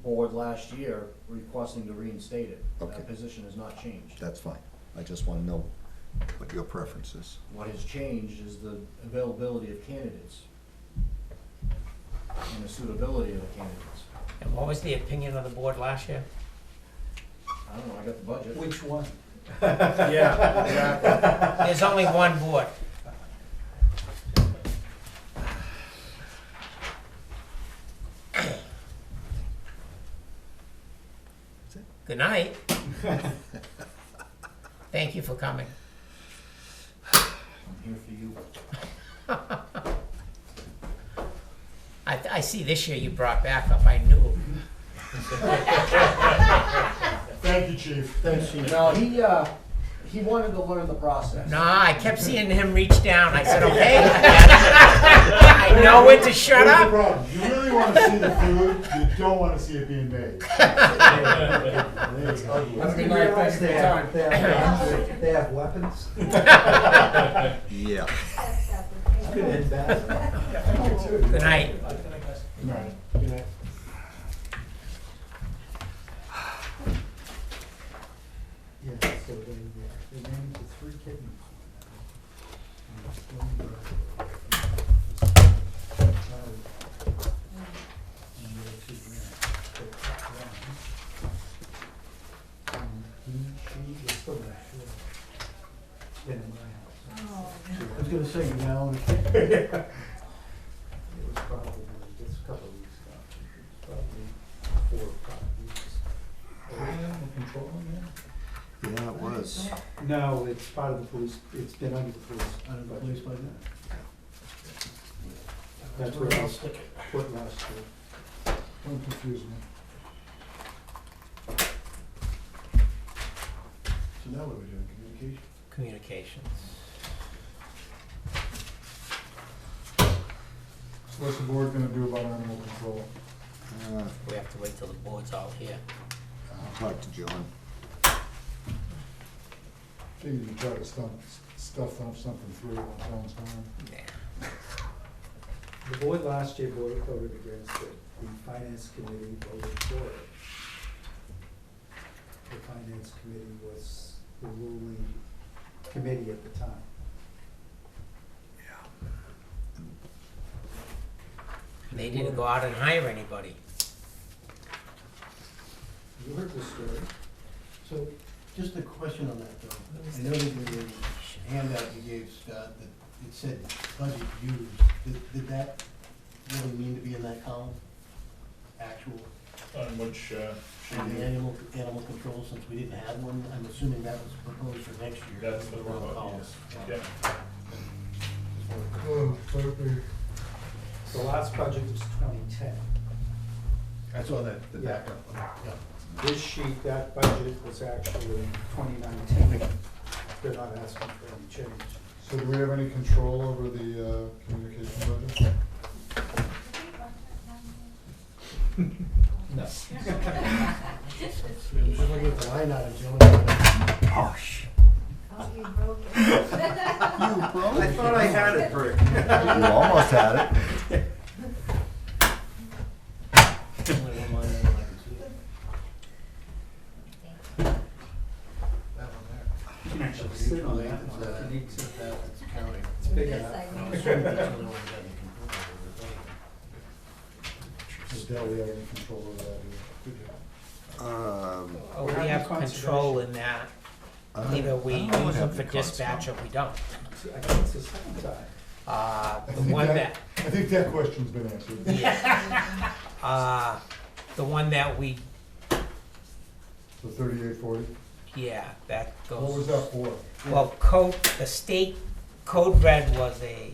board last year requesting to reinstate it. Okay. That position has not changed. That's fine. I just want to know what your preference is. What has changed is the availability of candidates and the suitability of the candidates. And what was the opinion of the board last year? I don't know, I got the budget. Which one? Yeah, exactly. There's only one board. Good night. Thank you for coming. I'm here for you. I see this year you brought back up, I knew. Thank you, Chief. Thanks, Chief. No, he wanted to learn the process. No, I kept seeing him reach down, I said, okay, I know when to shut Here's the up. problem. You really want to see the food, you don't want to see it being made. They have weapons? Yeah. Good and bad. Good night. Right. Good night. Yeah, so they ran into 3 kidneys. Been in my house. I was gonna say, you know. It was probably, just a couple of weeks ago. It was probably 4 or 5 weeks. Are we animal control in there? Yeah, it was. No, it's part of the police, it's been under the police by now. That's where I'll stick it. Put last year. Don't confuse me. So now what are we doing, communication? Communications. So what's the board gonna do about animal control? We have to wait till the board's all here. I'll talk to John. Figured you try to stuff something through on John's time. The board last year voted against it. The finance committee voted for it. The finance committee was the ruling committee at the time. They didn't go out and hire anybody. You heard the story. So, just a question on that though. I noted in the handout you gave Scott that it said budget used. Did that really mean to be in that column? Actual? On which, On the animal control, since we didn't have one, I'm assuming that was proposed for next year. That's the wrong wrong, column. yes, The last budget was 2010. I saw that, the Yeah. backup. Yeah. This sheet, that budget was actually 2019. They're not asking for any change. So do we have any control over the communication budget? No. Just looking at the line items, you only got Oh, shit. Oh, you broke it. You broke I thought I had it, Rick. You almost had it. only one line item I can see. That one there. You can actually sit on that one if you need to. That's counting. It's big Yes, enough. I I'm know. assuming that's the only one that doesn't control over Does Dell, we have any control over that here? Oh, We're we having have control conservation. in that. I Either we don't know what use them happened for to Conscom. dispatch or we don't. I think it's the second time. I The think one that, I think that question's been answered. the one that we, The 3840, that what was goes, that for? well, the state, Code Red was a,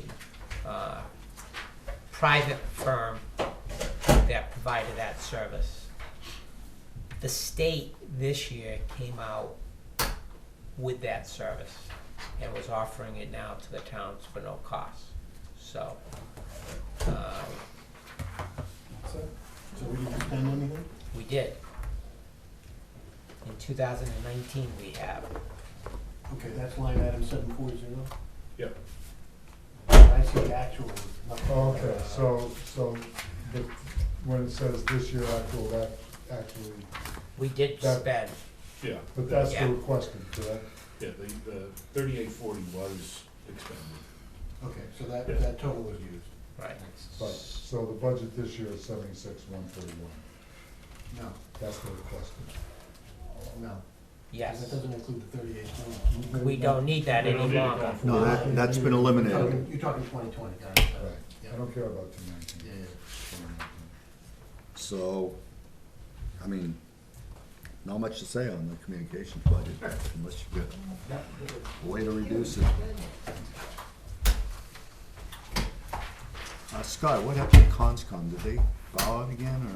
private firm that provided that service. The state this year came out with that service and was offering it now to the towns for no cost. So, So we didn't spend anything? we did. In 2019, we have. Okay, that's line item 740. Yep. I see actual. Okay, so, but when it says this year actual, that actually, We did That- spend. yeah, but that's Yeah. the requested, correct? yeah, the 3840 was expended. Okay, so that, Yeah. that total was used. Right. But, so the budget this year is 76,131. No, That's the requested. no. Yes. That doesn't include the 38. We don't need that We any don't need it longer. going No, forward. that's been eliminated. You're talking 2020, got it. Right. Yeah. I don't care about 219. Yeah, yeah. So, I mean, not much to say on the communications budget, unless you got a way to reduce it. Scott, what happened to Conscom? Did they bow out again,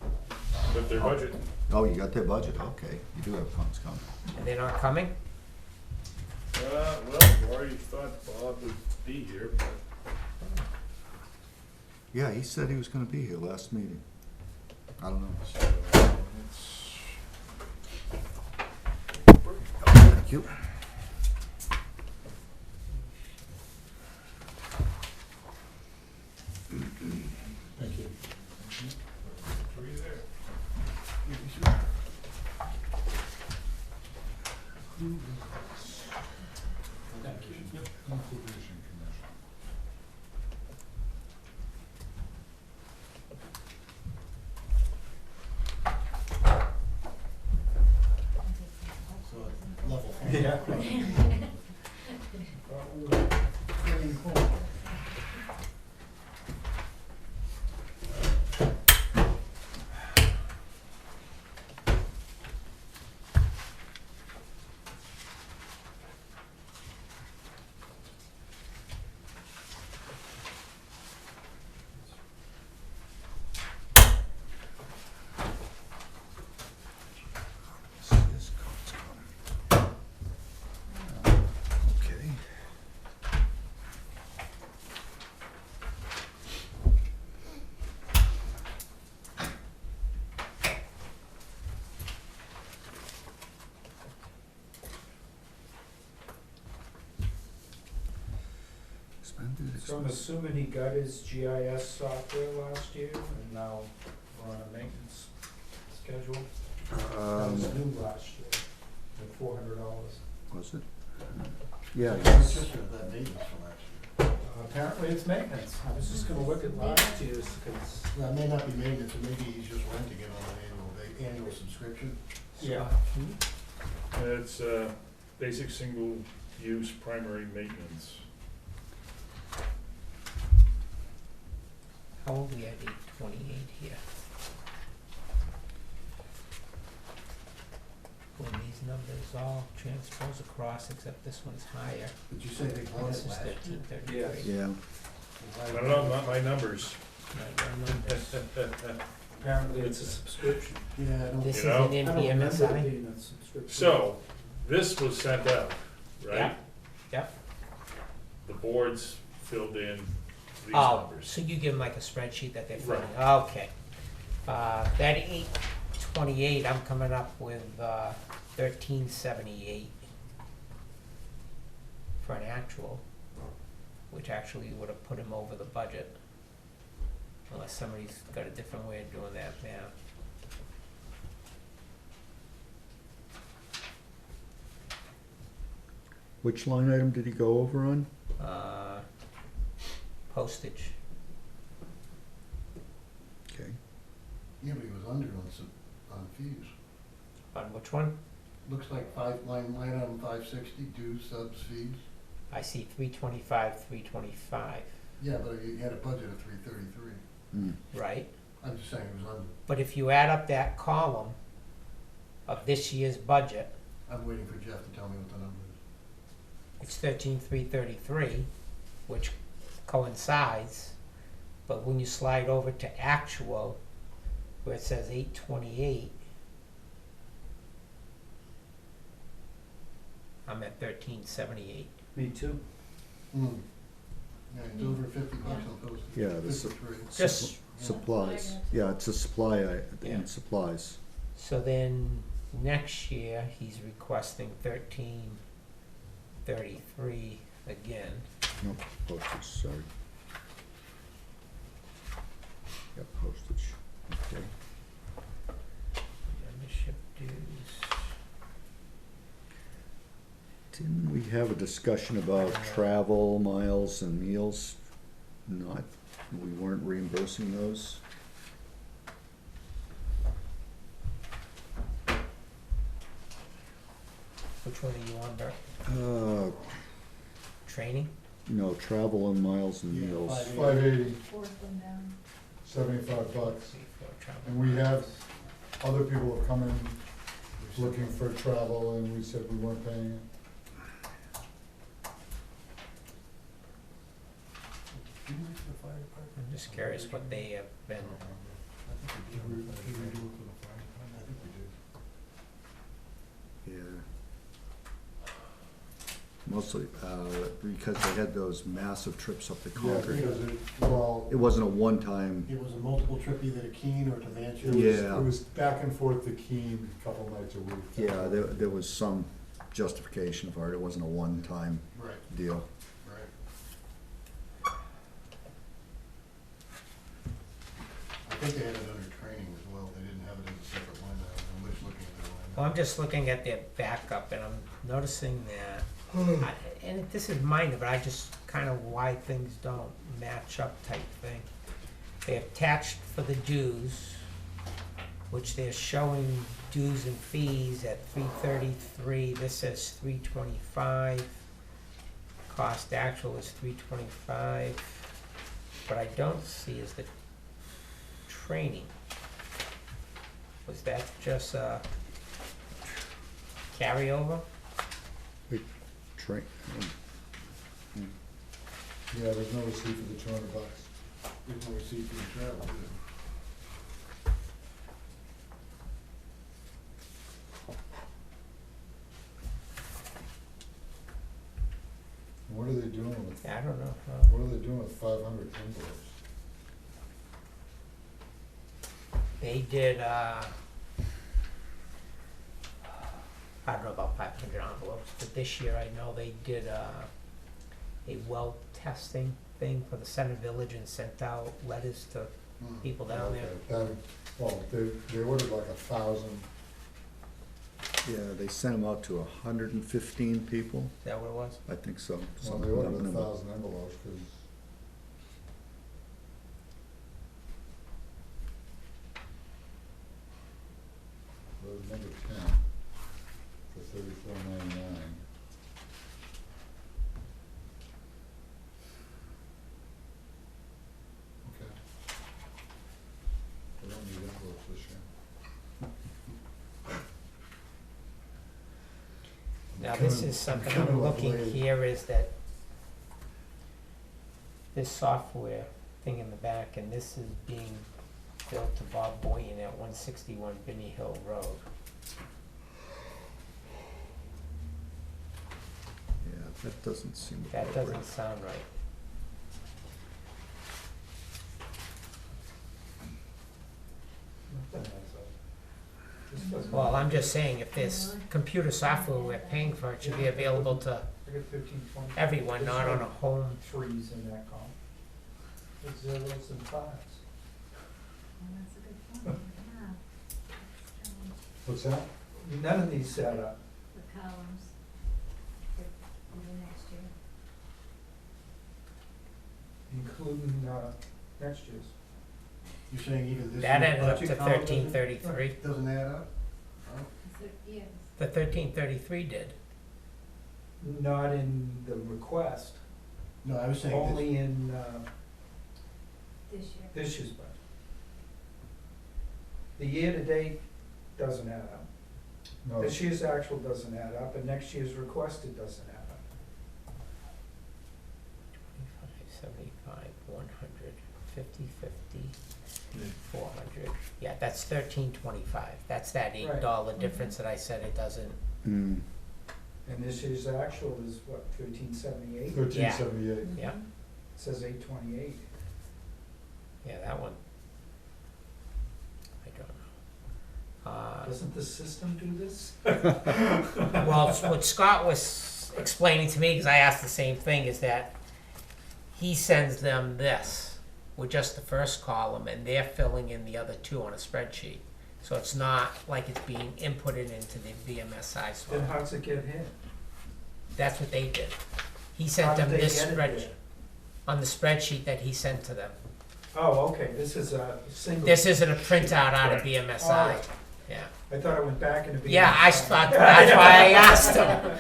or? But their budget, Oh, you got their budget, okay. You do have Conscom. And they're not coming? well, Laurie thought Bob would be here, but Yeah, he said he was gonna be here last meeting. I don't know. so it's, Thank you. Thank you. were you there? Conservation Commission. So it's level. Yeah. So I'm assuming he got his GIS software last year, and now we're on a maintenance schedule? That was new last year, at $400. Was it? Yeah, It's yes. just that maintenance for last year. Apparently it's maintenance. I was just gonna look at last year's, because, That may not be maintenance, or maybe he's just renting it on an annual subscription. yeah. It's, basic single-use primary maintenance. How old are we at 828 here? When these numbers all transpose across, except this one's higher. Did you say they bought This it is last year? 1333. Yeah. I don't know, not my numbers. Not your numbers. Apparently it's a subscription. Yeah, I don't. This is You know? an I don't remember it NPMSI? being a subscription. So, this was sent out, right? Yeah. Yep. The boards filled in these Oh, numbers. so you give them like a spreadsheet that they're Right. filling, okay. That 828, I'm coming up with 1378 for an actual, which actually would have put him over the budget. Unless somebody's got a different way of doing that math. Which line item did he go over on? Postage. Okay. Yeah, but he was under on fees. On which one? Looks like line item 560, dues, subs, fees. I see 325, 325, Yeah, but he had a budget of 333. right? I'm just saying he was under. But if you add up that column of this year's budget, I'm waiting for Jeff to tell me what the number is. it's 13,333, which coincides, but when you slide over to actual, where it says 828, I'm at 1378. Me too. Yeah, it's over 50 bucks on postage. Yeah, the su- 53. Just, supplies. Yeah, it's a supply, Yeah. in supplies. so then next year, he's requesting 1333 again. No, postage, sorry. Yeah, postage, okay. Membership dues. Didn't we have a discussion about travel, miles, and meals? Not, we weren't reimbursing those? Which one are you on, Bert? Training? No, travel and miles and Yeah, meals. 580. 580, Fourth one down. 75 bucks. Travel. And we have, other people have come in looking for travel, and we said we weren't paying it. Didn't we for the fire department? I'm just curious what they have been. I think we did. Did we do it for the fire department? I think we did. Yeah. Mostly, because they had those massive trips up to Yeah, Concord. because well, It wasn't a one-time, It was a multiple trip either to Keene or to it Manchester. was, Yeah. it was back and forth to Keene a couple nights a week. yeah, there was some justification for it. It wasn't a one-time Right, deal. right. I think they had it under training as well. They didn't have it as a separate line item. I'm just looking at their line. Well, I'm just looking at their backup and I'm noticing that, and this is minor, but I just kind of why things don't match up type thing. They attached for the dues, which they're showing dues and fees at 333, this says 325. Cost actual is 325. What I don't see is the training. Was that just a carryover? Train, Yeah, there's no receipt for the 200 bucks. There's no receipt for the travel, is What are they doing with, Yeah, I don't know. what are they doing with 500 envelopes? They did, I don't know about 500 envelopes, but this year I know they did, a well testing thing for the center village and sent out letters to people down there. Okay, well, they ordered like 1,000. Yeah, they sent them out to 115 people. Is that what it was? I think so. Well, Something they like ordered that. 1,000 envelopes, because number 10 for $34.99. Okay. We don't need envelopes this year. Now, this is something I'm looking here is that this software thing in the back, and this is being built to Bob Boyan at 161 Binney Hill Road. Yeah, that doesn't seem That appropriate. doesn't sound right. Well, I'm just saying, if this computer software we're paying for, it should be available to I got 15, 20. everyone, not on a home. Threes in that column. It's zeros and fives. That's a good point, yeah. What's that? None of these add up. The columns for the next year. Including, next year's. You're saying even this That year's ended up budget to column doesn't- 1333. Doesn't add up? Yes. The 1333 did. Not in the request, No, I was saying this, only in, This year. this year's budget. The year-to-date doesn't add up. No, This year's actual doesn't add up, and next year's requested doesn't add up. 25, 75, 100, 50, 50, 400. Yeah, that's 1325. That's that $8 difference that I said it doesn't. Mm. And this year's actual is what, 1378? 1378. Yeah, Says 828. yeah, that one. I don't know. Doesn't the system do this? Well, what Scott was explaining to me, because I asked the same thing, is that he sends them this with just the first column, and they're filling in the other two on a spreadsheet. So it's not like it's being inputted into the VMSI Then software. how's it get hit? That's what they did. He How sent did them they this get it spreadsheet, there? on the spreadsheet that he sent to them. Oh, okay, this is a single. This isn't a printout out of VMSI. Alright. Yeah. I thought it went back into being. Yeah, I thought, that's why I asked him.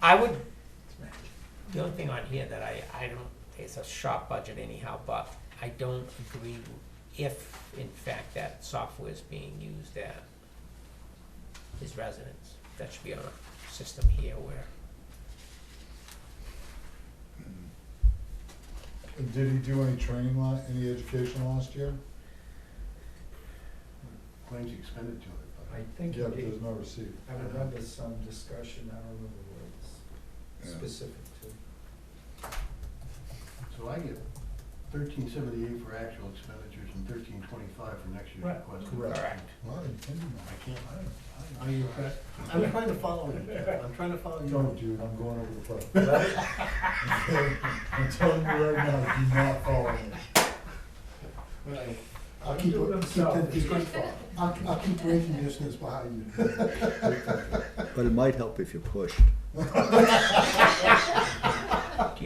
I would, the only thing on here that I don't, it's a short budget anyhow, but I don't agree if, in fact, that software is being used at his residence. That should be on a system here where, And did he do any training, any education last year? claims he expended to it, I but think Yeah, you but did. there's no receipt. I remember some discussion, I don't remember what it's Yeah. specific to. so I get 1378 for actual expenditures and 1325 for next year's Right, request. correct. Well, I can't, are you impressed? I'm trying to follow you, Jeff. I'm trying to follow you. Don't, dude, I'm going over the phone. I'm telling you right now, do not follow me. Right. I'll He do it himself. I'll keep breaking distance behind you. But it might help if you push. do you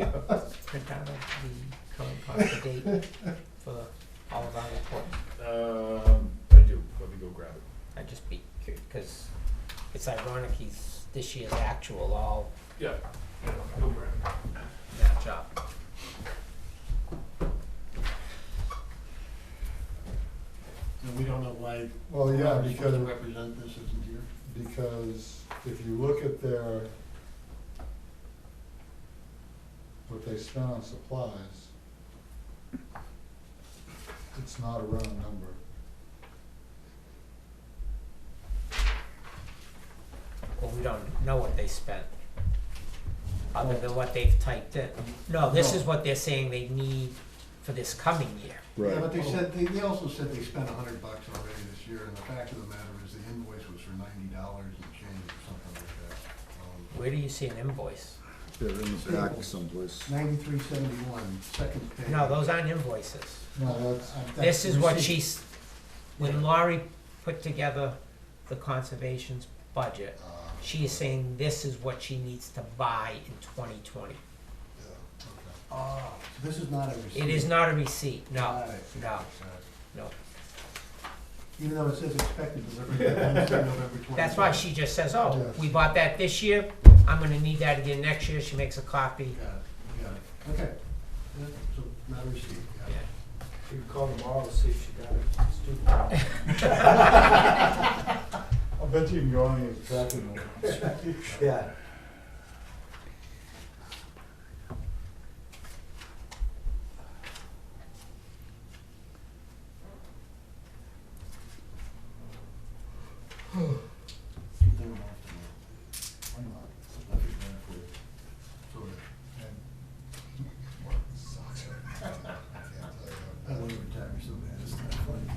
have a printout of the current cost to date for all of our reports? I do, let me go grab it. I'd just be curious, because it's ironic he's, this year's actual all Yeah, go grab it. match up. And we don't know why. Well, yeah, who's supposed to because- represent this isn't here. Because if you look at their, what they spent on supplies, it's not a round number. Well, we don't know what they spent, other than what they've typed in. No, this is what they're saying they need for this coming year. Yeah, but they said, they also said they spent $100 already this year, and the fact of the matter is the invoice was for $90 and change or something like that. Where do you see an invoice? They're in the back someplace. 9371, second page. No, those aren't invoices. No, that's. This is what receipt. she's, when Laurie put together the conservation's budget, she is saying this is what she needs to buy in 2020. Oh, this is not a receipt. It is not a receipt, no, Got it. no, no. Even though it says expected delivery Wednesday, November 24th. That's why she just says, oh, Yes. we bought that this year, I'm gonna need that again next year, she makes a copy. Got it. Okay. Yeah, so not a receipt. Got it. You can call tomorrow to see if she got it. It's due. I'll bet you can go on his tracking note. Yeah. Keep them off tomorrow. Why not? I'll be there for you. Sort of. I want to retire so bad. It's not fun.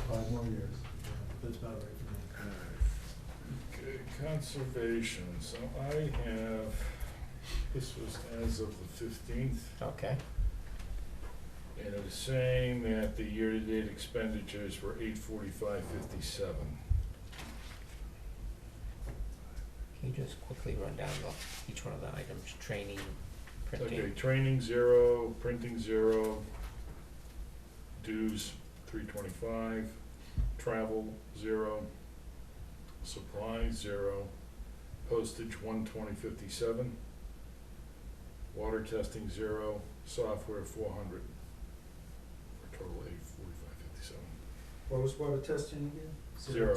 5 more years. That's about right for me. Okay, conservation, so I have, this was as of the 15th, Okay. and it was saying that the year-to-date expenditures were $845.57. Can you just quickly run down each one of the items, training, printing? Okay, training 0, printing 0, dues 325, travel 0, supplies 0, postage 120.57, water testing 0, software 400, for a total $845.57. What was water testing again? 0.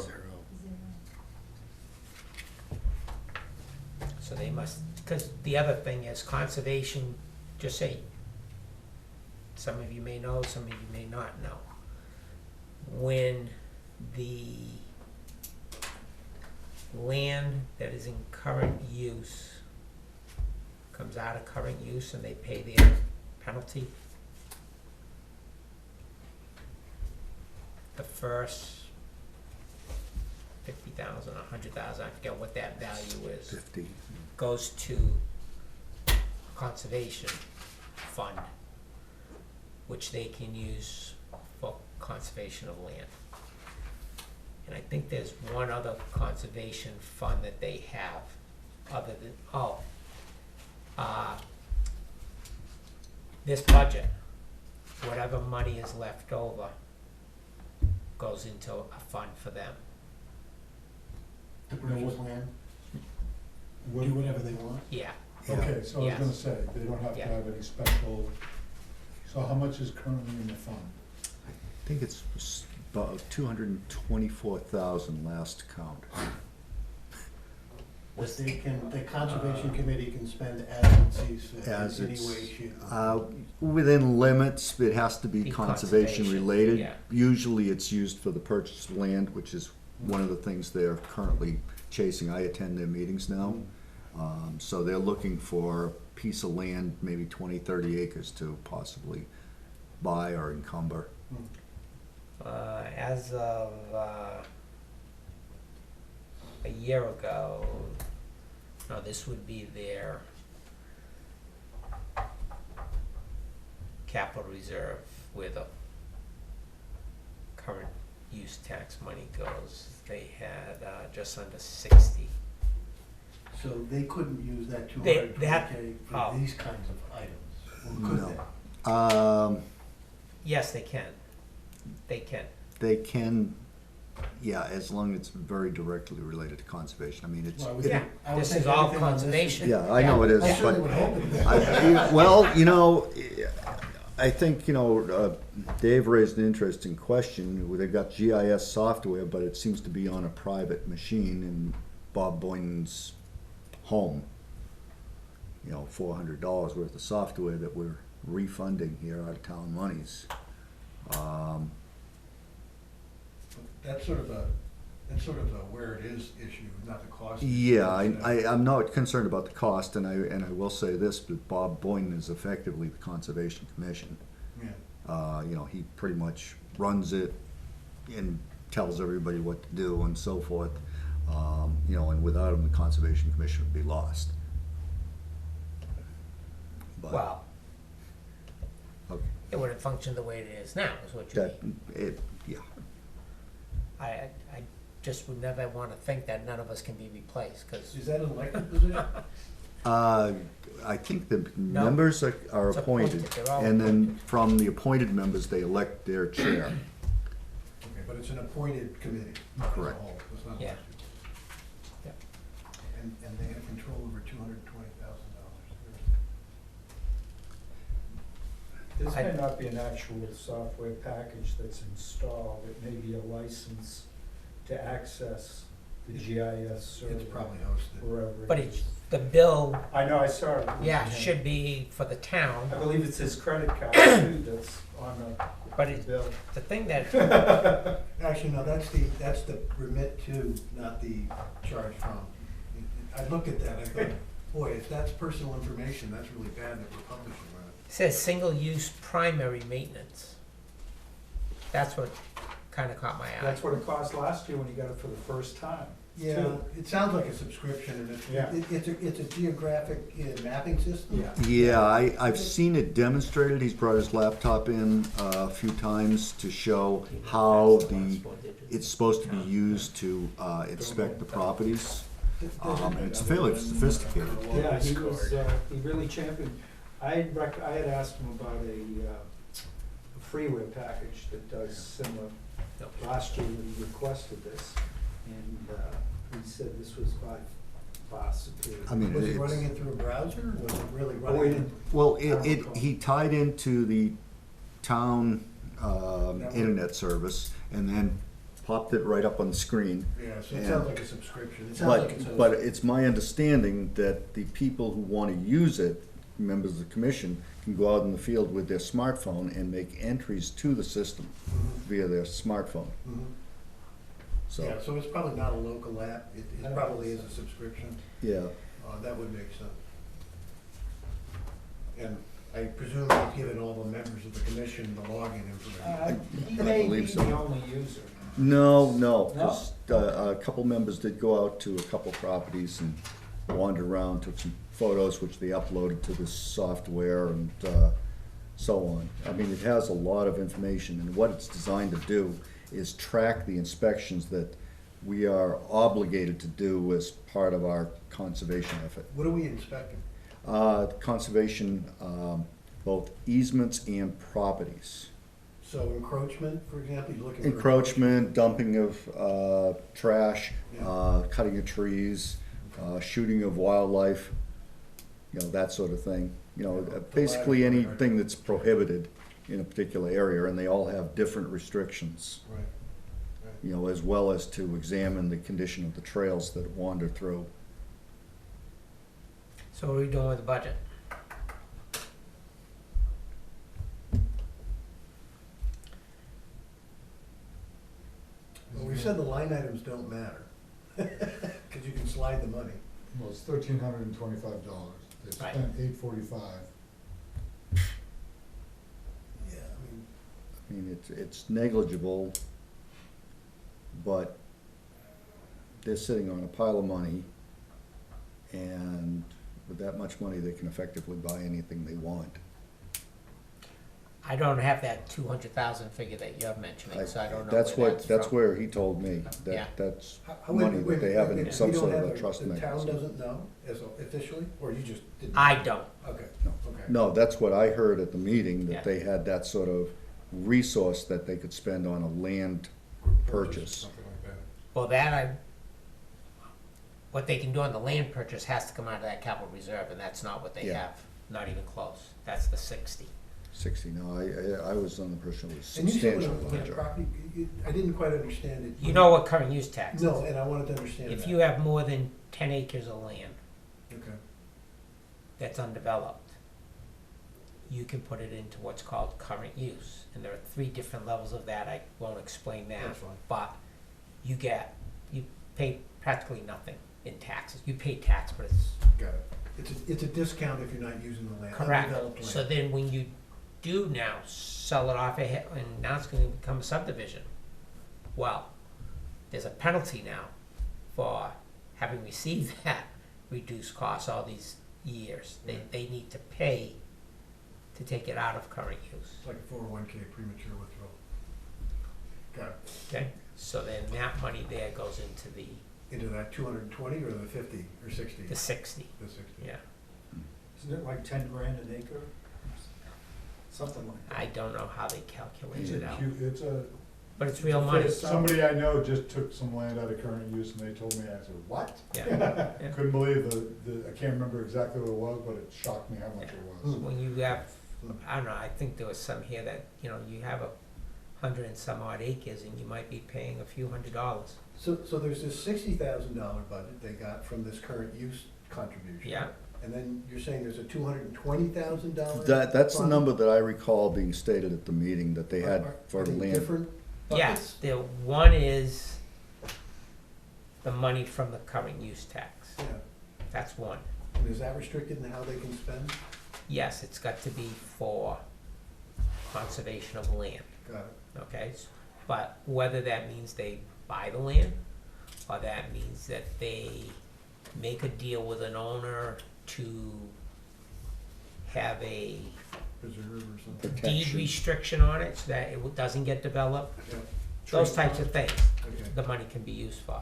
So they must, because the other thing is conservation, just say, some of you may know, some of you may not know. When the land that is in current use comes out of current use and they pay their penalty, the first 50,000, 100,000, I forget what that value is, 50. goes to conservation fund, which they can use for conservation of land. And I think there's one other conservation fund that they have, other than, this budget, whatever money is left over goes into a fund for them. To purchase land, What- do whatever they want. Yeah. Okay, so I was Yes. gonna say, they don't have to Yeah. have any special, so how much is currently in the fund? I think it's about 224,000 last count. But they can, the conservation committee can spend as it sees fit, As in any it's, way, shape. within limits, it has to be Be conservation conservation, related. yeah. Usually it's used for the purchase of land, which is one of the things they're currently chasing. I attend their meetings now. So they're looking for a piece of land, maybe 20, 30 acres to possibly buy or encumber. As of a year ago, no, this would be their capital reserve where the current use tax money goes. They had just under 60. So they couldn't use that They- 220K for oh. these kinds of items, or could No. they? Yes, they can. They can. They can, yeah, as long as it's very directly related to conservation. I mean, it's, Well, I would it- Yeah, think- I would this think is all everything on this is- conservation. yeah, I know it is, I but. certainly would hope it is. Well, I think, Dave raised an interesting question. They've got GIS software, but it seems to be on a private machine in Bob Boynton's home. $400 worth of software that we're refunding here out of town monies. That's sort of a where it is issue, not the cost. Yeah, I'm not concerned about the cost, and I will say this, but Bob Boynton is effectively the Conservation Commission. Yeah. He pretty much runs it and tells everybody what to do and so forth. And without him, the Conservation Commission would be lost. but. Well, Okay. it wouldn't function the way it is now, is what you mean. Yeah. I just would never wanna think that none of us can be replaced, cause. Is that an elected position? I think the No. members are It's appointed, appointed. They're all and then appointed. from the appointed members, they elect their chair. Okay, but it's an appointed committee, not as a Correct. whole, it's not Yeah. elected. Yep. And they have control over $220,000. This I- may not be an actual software package that's installed, it may be a license to access the GIS server. It's probably hosted. Wherever But it is. it's, the bill, I know, I saw it. yeah, should be for the town, I believe it's his credit card too that's on but the it, bill. the thing that, Actually, no, that's the remit to, not the charge from. I looked at that, I thought, boy, if that's personal information, that's really bad that we're publishing that. says single-use primary maintenance. That's what kinda caught my eye. That's what it cost last year when you got it for the first time. Yeah, too. it sounds like a subscription, and Yeah. it's a geographic mapping system. Yeah. Yeah, I've seen it demonstrated. He's brought his laptop in a few times to show how it's supposed to be used to inspect the properties. And it's fairly sophisticated. Yeah, he was, he really championed, I had asked him about a freeware package that does similar. Last year when he requested this, and, he said this was by far superior. I mean, Was he it's- running it through a browser, or was it really Oh, running it? Well, I don't recall. he tied into the town Network. internet service and then popped it right up on the screen. Yeah, so it And- sounds like a subscription. It sounds like it's But hosted. it's my understanding that the people who want to use it, members of the commission, can go out in the field with their smartphone and make entries to the system via their smartphone. Mhm. So, Yeah, so it's probably not a local app, I it don't probably think is so. a subscription, yeah. that would make sense. And I presume they've given all the members of the commission the login information. He I may be believe so. the only user. No, 'cause, a couple members did go out to a couple properties and wandered around, took some photos, which they uploaded to this software and so on. I mean, it has a lot of information, and what it's designed to do is track the inspections that we are obligated to do as part of our conservation effort. What are we inspecting? Conservation, both easements and properties. So encroachment, for example, you're looking for. Encroachment, dumping of trash, Yeah. cutting of trees, shooting of wildlife, that sort of thing. Basically anything that's prohibited in a particular area, and they all have different restrictions. Right, right. As well as to examine the condition of the trails that wander through. So what are we doing with the budget? Well, we said the line items don't matter, because you can slide the money. Well, it's $1,325. They Right. spent $845. Yeah, I mean, It's negligible, but they're sitting on a pile of money, and with that much money, they can effectively buy anything they want. I don't have that 200,000 figure that you're mentioning, so I don't know That's where what, that's that's from. where he told me, Yeah. that's How- wait a money minute, wait that a they minute, have wait a in minute. some We don't sort of have a trust The town mechanism. doesn't know as officially, or you just didn't? I don't. Okay, No. okay. No, that's what I heard at the meeting, Yeah. that they had that sort of resource that they could spend on a land purchase. Something like that. Well, what they can do on the land purchase has to come out of that capital reserve, and that's not what they Yeah. have, not even close. That's the 60. 60, no, I was on the person who was And you said substantially when a larger. property, I didn't quite understand it. You know what current use tax is? No, and I wanted to understand that. If you have more than 10 acres of land Okay, that's undeveloped, you can put it into what's called current use. And there are 3 different levels of that. I won't explain that. That's fine. But you pay practically nothing in taxes. You pay tax, but it's got it. It's a discount if you're not using the land, correct. undeveloped So land. then when you do now sell it off ahead, and now it's gonna become a subdivision, well, there's a penalty now for having received that reduced cost all these years. They need to pay to take it out of current use. It's like a 401K premature withdrawal. Got it. Okay, so then that money there goes into the Into that 220 or the 50 or 60? the 60. The 60. Yeah, Isn't it like 10 grand an acre? Something like that. I don't know how they calculate It's it a out, cute, it's a, but it's real money. somebody I know just took some land out of current use and they told me, I said, what? Yeah. Yeah. Couldn't believe I can't remember exactly what it was, but it shocked me how much it was. When you have, I don't know, I think there was some here that, you know, you have 100 and some odd acres and you might be paying a few $100s. So there's this $60,000 budget they got from this current use contribution. Yeah. And then you're saying there's a $220,000? That's the fund? number that I recall being stated at the meeting that they had Are for they land. different Yes, buckets? the one is the money from the current use tax. Yeah. That's one. And is that restricted in how they can spend? Yes, it's got to be for conservation of land, Got it. okay? But whether that means they buy the land, or that means that they make a deal with an owner to have a Preserve or something? deed Protection. restriction on it so that it doesn't get developed, Yeah. those types of things, Okay. the money can be used for.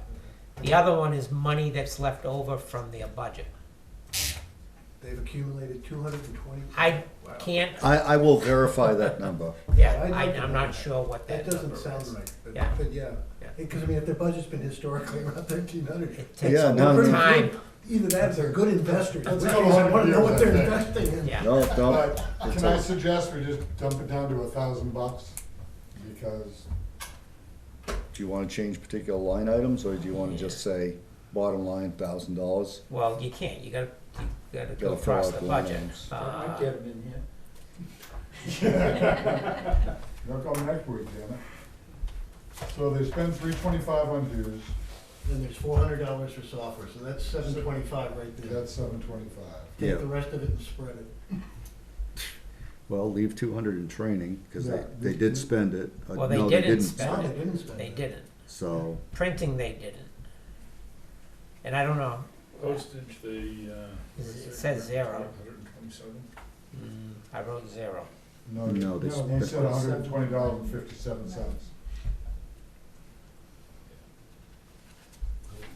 The other one is money that's left over from their budget. They've accumulated 220? I Wow. can't, I will verify that number. yeah, I'd like to I'm know not sure what that That number doesn't is. sound right, but, Yeah. but yeah. Yeah. Because I mean, if their budget's been historically around 1,300. It takes Yeah, a no, long no. time, Either that, or they're good investors. That's Which a means I lot wanna of know what they're deals, I investing in. yeah. No, don't. But It's can I a- suggest we just dump it down to $1,000? Because Do you wanna change particular line items, or do you wanna just say bottom line, $1,000? Well, you can't, you gotta go Gotta throw across out the the line budget. items. That might get them in here. they'll come next week, Janet. So they spend $325 on dues, Then there's $400 for software, so that's $725 right there. that's $725. Yeah. Take the rest of it and spread it. Well, leave 200 in training, cause Yeah. they did spend it. Well, they No, didn't No, spend they it, didn't spend they it. didn't. So, Printing, they didn't. And I don't know, Postage, they, it says 0. 127. I wrote 0. No, No, they he spent- said $120.57.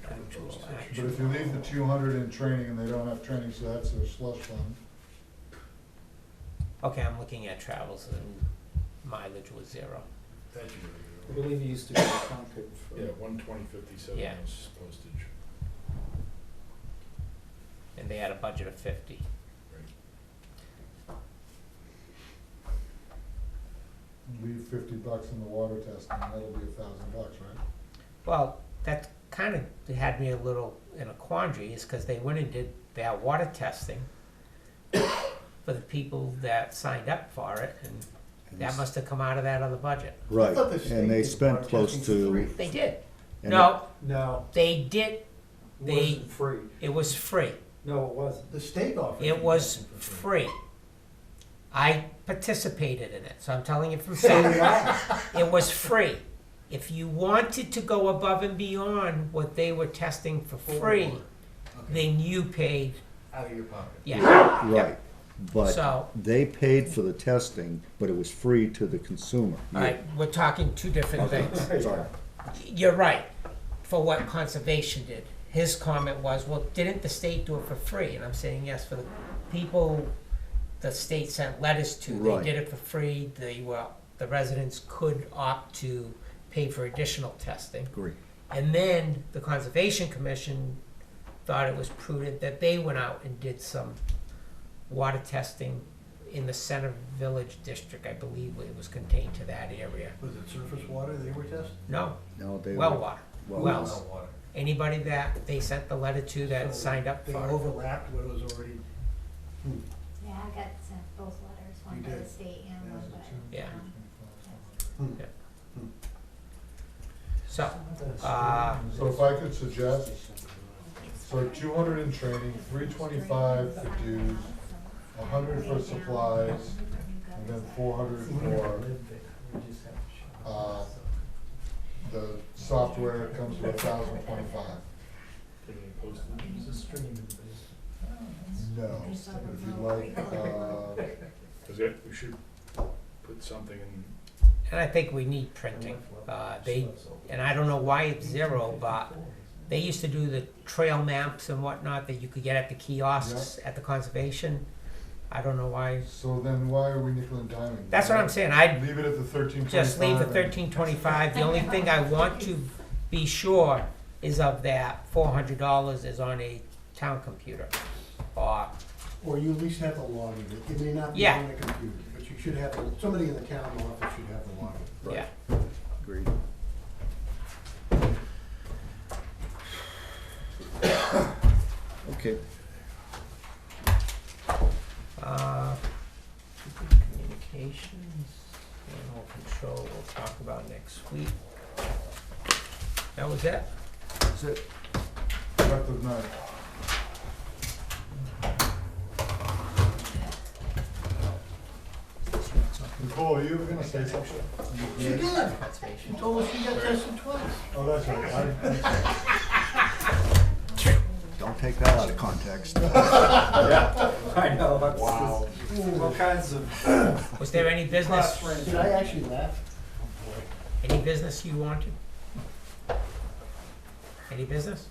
Actual, But if you leave the 200 in training and they don't have training, so that's their slush fund. Okay, I'm looking at travels and mileage was 0. That's I believe you used to get a Concord for. Yeah, 120.57 Yeah. is postage. And they had a budget of 50. Leave $50 in the water testing, and that'll be $1,000, right? Well, that kind of had me a little in a quandary, is because they went and did their water testing for the people that signed up for it, and that must have come out of that other budget. right, thought the state and they did spent water close testing for free. to. They did. and No, No, they did, it They- wasn't free. it was free. No, it wasn't. The state offered. It was free. I participated in it, so I'm telling you from fact. It was free. If you wanted to go above and beyond what they were testing for free, Okay. then you paid, Out of your pocket. yeah. Right, but So- they paid for the testing, but it was free to the consumer. All right, we're talking two different things. Sorry. You're right, for what conservation did. His comment was, well, didn't the state do it for free? And I'm saying, yes, for the people the state sent letters to, they Right. did it for free. The residents could opt to pay for additional testing. Agree. And then the Conservation Commission thought it was prudent that they went out and did some water testing in the Center Village District. I believe it was contained to that area. Was it surface water they were testing? No, No, they well were. water, Well wells. Well water. Anybody that they sent the letter to that So signed up They for it. overlapped what was already. Yeah, I got sent both letters, one You by the did? state and one by. Yeah. Hmm. Yeah. So, So if I could suggest, so 200 in training, 325 for dues, 100 for supplies, and then 400 for, the software comes to 1,025. No, if you like, Cause we should put something in, And I think we need printing. And I don't know why it's 0, but they used to do the trail maps and whatnot that you could get at the kiosks at the conservation. I don't know why. So then why are we nickel and diming? That's what I'm saying. I'd Leave it at the 1325. just leave the 1325. The only thing I want to be sure is of that $400 is on a town computer. Or you at least have the login. It may not be Yeah. on the computer, but you should have, somebody in the town office should have the login. Yeah. Agreed. Okay. Communications, animal control, we'll talk about next week. That was it? That's it. Effective night. Nicole, are you gonna say something? She did. She told us she got tested twice. Oh, that's right. Don't take that out of context. Yeah, I know. Wow. All kinds of. Was there any business? Did I actually laugh? Any business you wanted? Any business?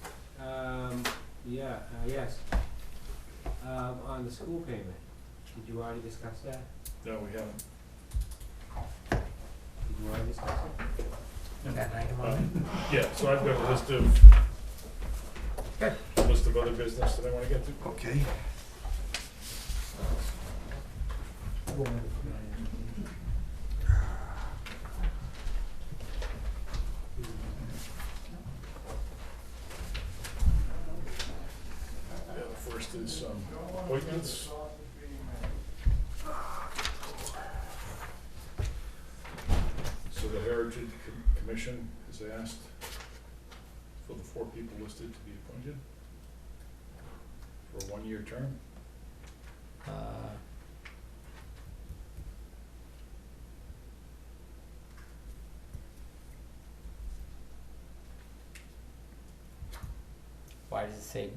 Yes. On the school payment, did you already discuss that? no, we haven't. Did you already discuss it? You got an item on it? Yeah, so I've got a list of, Good. list of other business that I wanna get to. Okay. Yeah, the first is, appointments. So the Heritage Commission has asked for the 4 people listed to be appointed for a 1-year term. Why does it say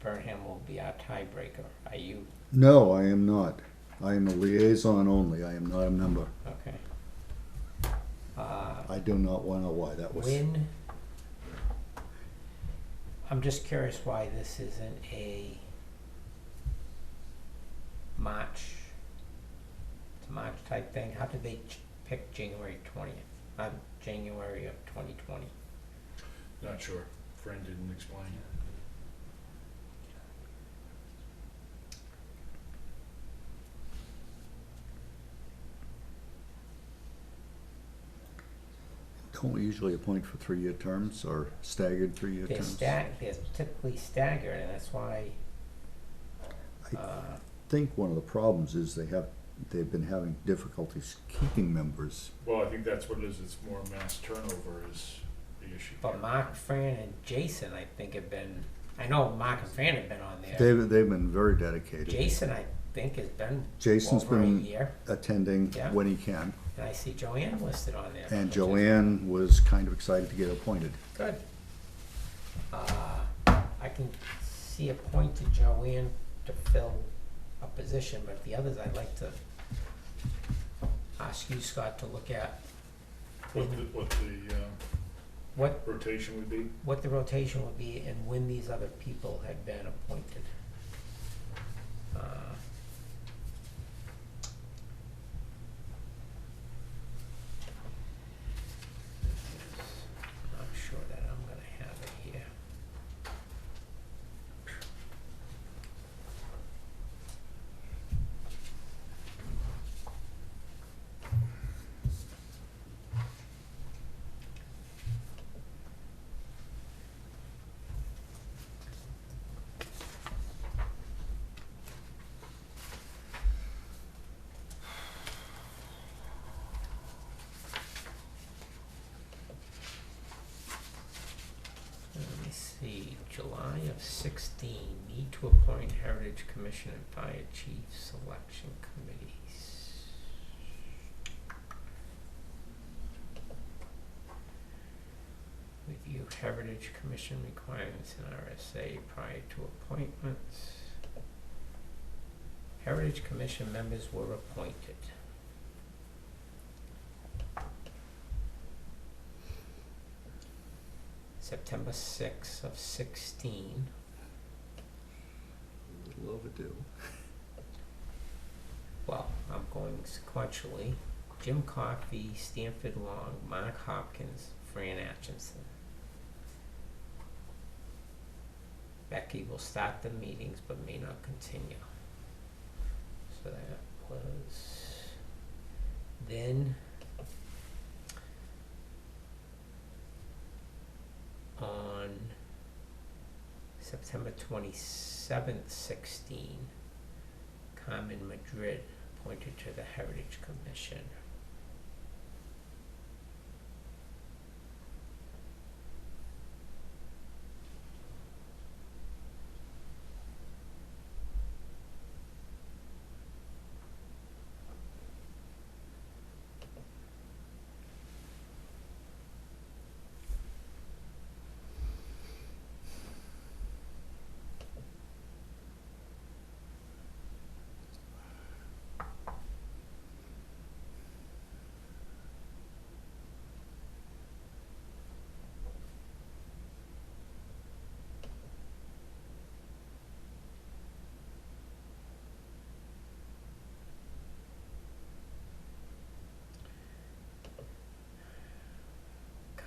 Burnham will be our tiebreaker? Are you, No, I am not. I am a liaison only. I am not a member. okay. I do not know why that was. When, I'm just curious why this isn't a March, it's a March type thing. How did they pick January 20th, not January of 2020? Not sure. Friend didn't explain. Don't we usually appoint for 3-year terms or staggered 3-year They're terms? they're typically staggered, and that's why, I think one of the problems is they've been having difficulties keeping members. Well, I think that's what it is. It's more mass turnover is the issue. but Mark, Fran, and Jason, I think have been, I know Mark and Fran have been on there. They've been very dedicated. Jason, I think, has been Jason's over a been year, attending Yeah. when he can, and I see Joanne listed on there. and which is Joanne was kind of excited to get appointed. Good. I can see appointed Joanne to fill a position, but the others I'd like to ask you, Scott, to look at What the what rotation would be. what the rotation would be and when these other people had been appointed. I'm sure that I'm gonna have it here. Let me see, July of 16, need to appoint Heritage Commission and Fire Chief Selection Committees. Review Heritage Commission requirements in RSA prior to appointments. Heritage Commission members were appointed. September 6th of 16. A little overdue. Well, I'm going sequentially. Jim Coffey, Stanford Long, Mark Hopkins, Fran Atchison. Becky will start the meetings but may not continue. So that was then on September 27th, 16, Carmen Madrid appointed to the Heritage Commission.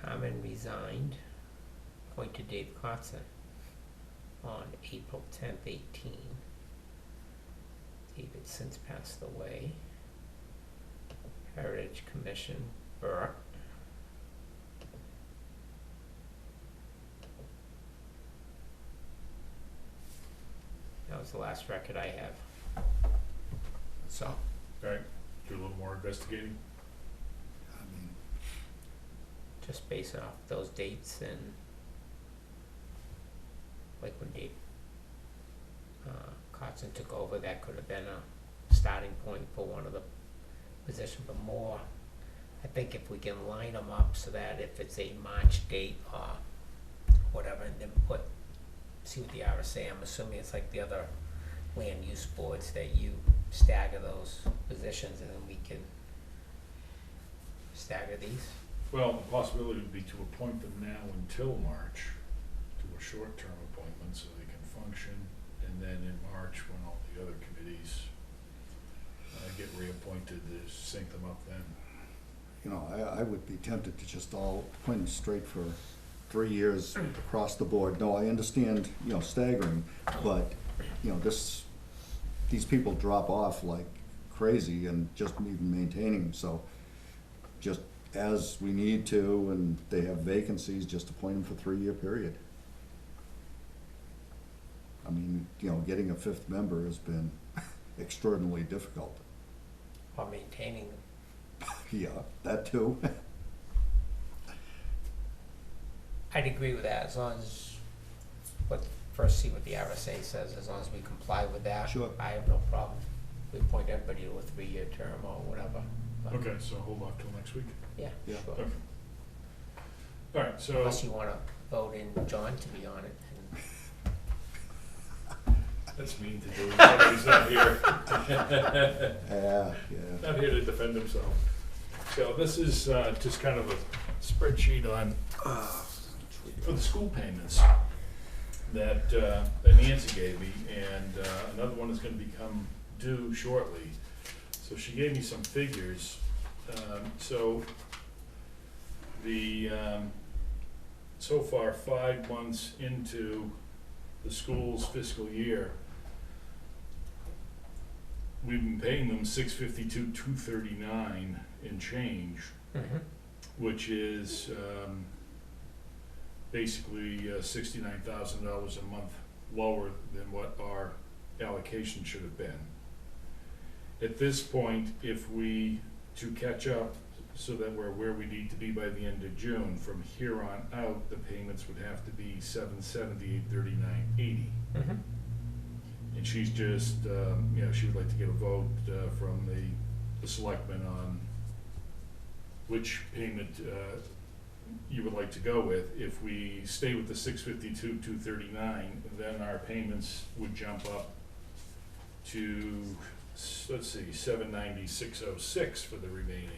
Carmen resigned, appointed Dave Kotzen on April 10th, 18. David since passed away. Heritage Commission, Burke. That was the last record I have. So, Right, do a little more investigating. I mean, just based off those dates and like when Dave Kotzen took over, that could have been a starting point for one of the positions, but more, I think if we can line them up so that if it's a March date or whatever, and then see what the RSA, I'm assuming it's like the other land use boards that you stagger those positions and then we can stagger these. Well, the possibility would be to appoint them now until March, to a short-term appointment so they can function, and then in March, when all the other committees get reappointed, to sync them up then. you know, I would be tempted to just all appoint straight for 3 years across the board. No, I understand, you know, staggering, but, you know, these people drop off like crazy and just even maintaining them, so just as we need to, and they have vacancies, just appoint them for 3-year period. I mean, you know, getting a 5th member has been extraordinarily difficult. Or maintaining them. Yeah, that too. I'd agree with that, as long as, first see what the RSA says, as long as we comply with that. Sure. I have no problem. We appoint everybody to a 3-year term or whatever. But Okay, so hold off till next week. yeah, Yeah. sure. Okay. All right, so. Unless you wanna vote in John to be on it. That's mean to do, somebody's not here. Yeah. Not here to defend himself. So this is just kind of a spreadsheet on, for the school payments that Nancy gave me, and another one is gonna become due shortly. So she gave me some figures. So the, so far, 5 months into the school's fiscal year, we've been paying them $652,239 in change, which is basically $69,000 a month lower than what our allocation should have been. At this point, if we, to catch up so that we're where we need to be by the end of June, from here on out, the payments would have to be $778.39.80. And she's just, you know, she would like to get a vote from the selectmen on which payment you would like to go with. If we stay with the $652,239, then our payments would jump up to, let's see, 796.06 for the remaining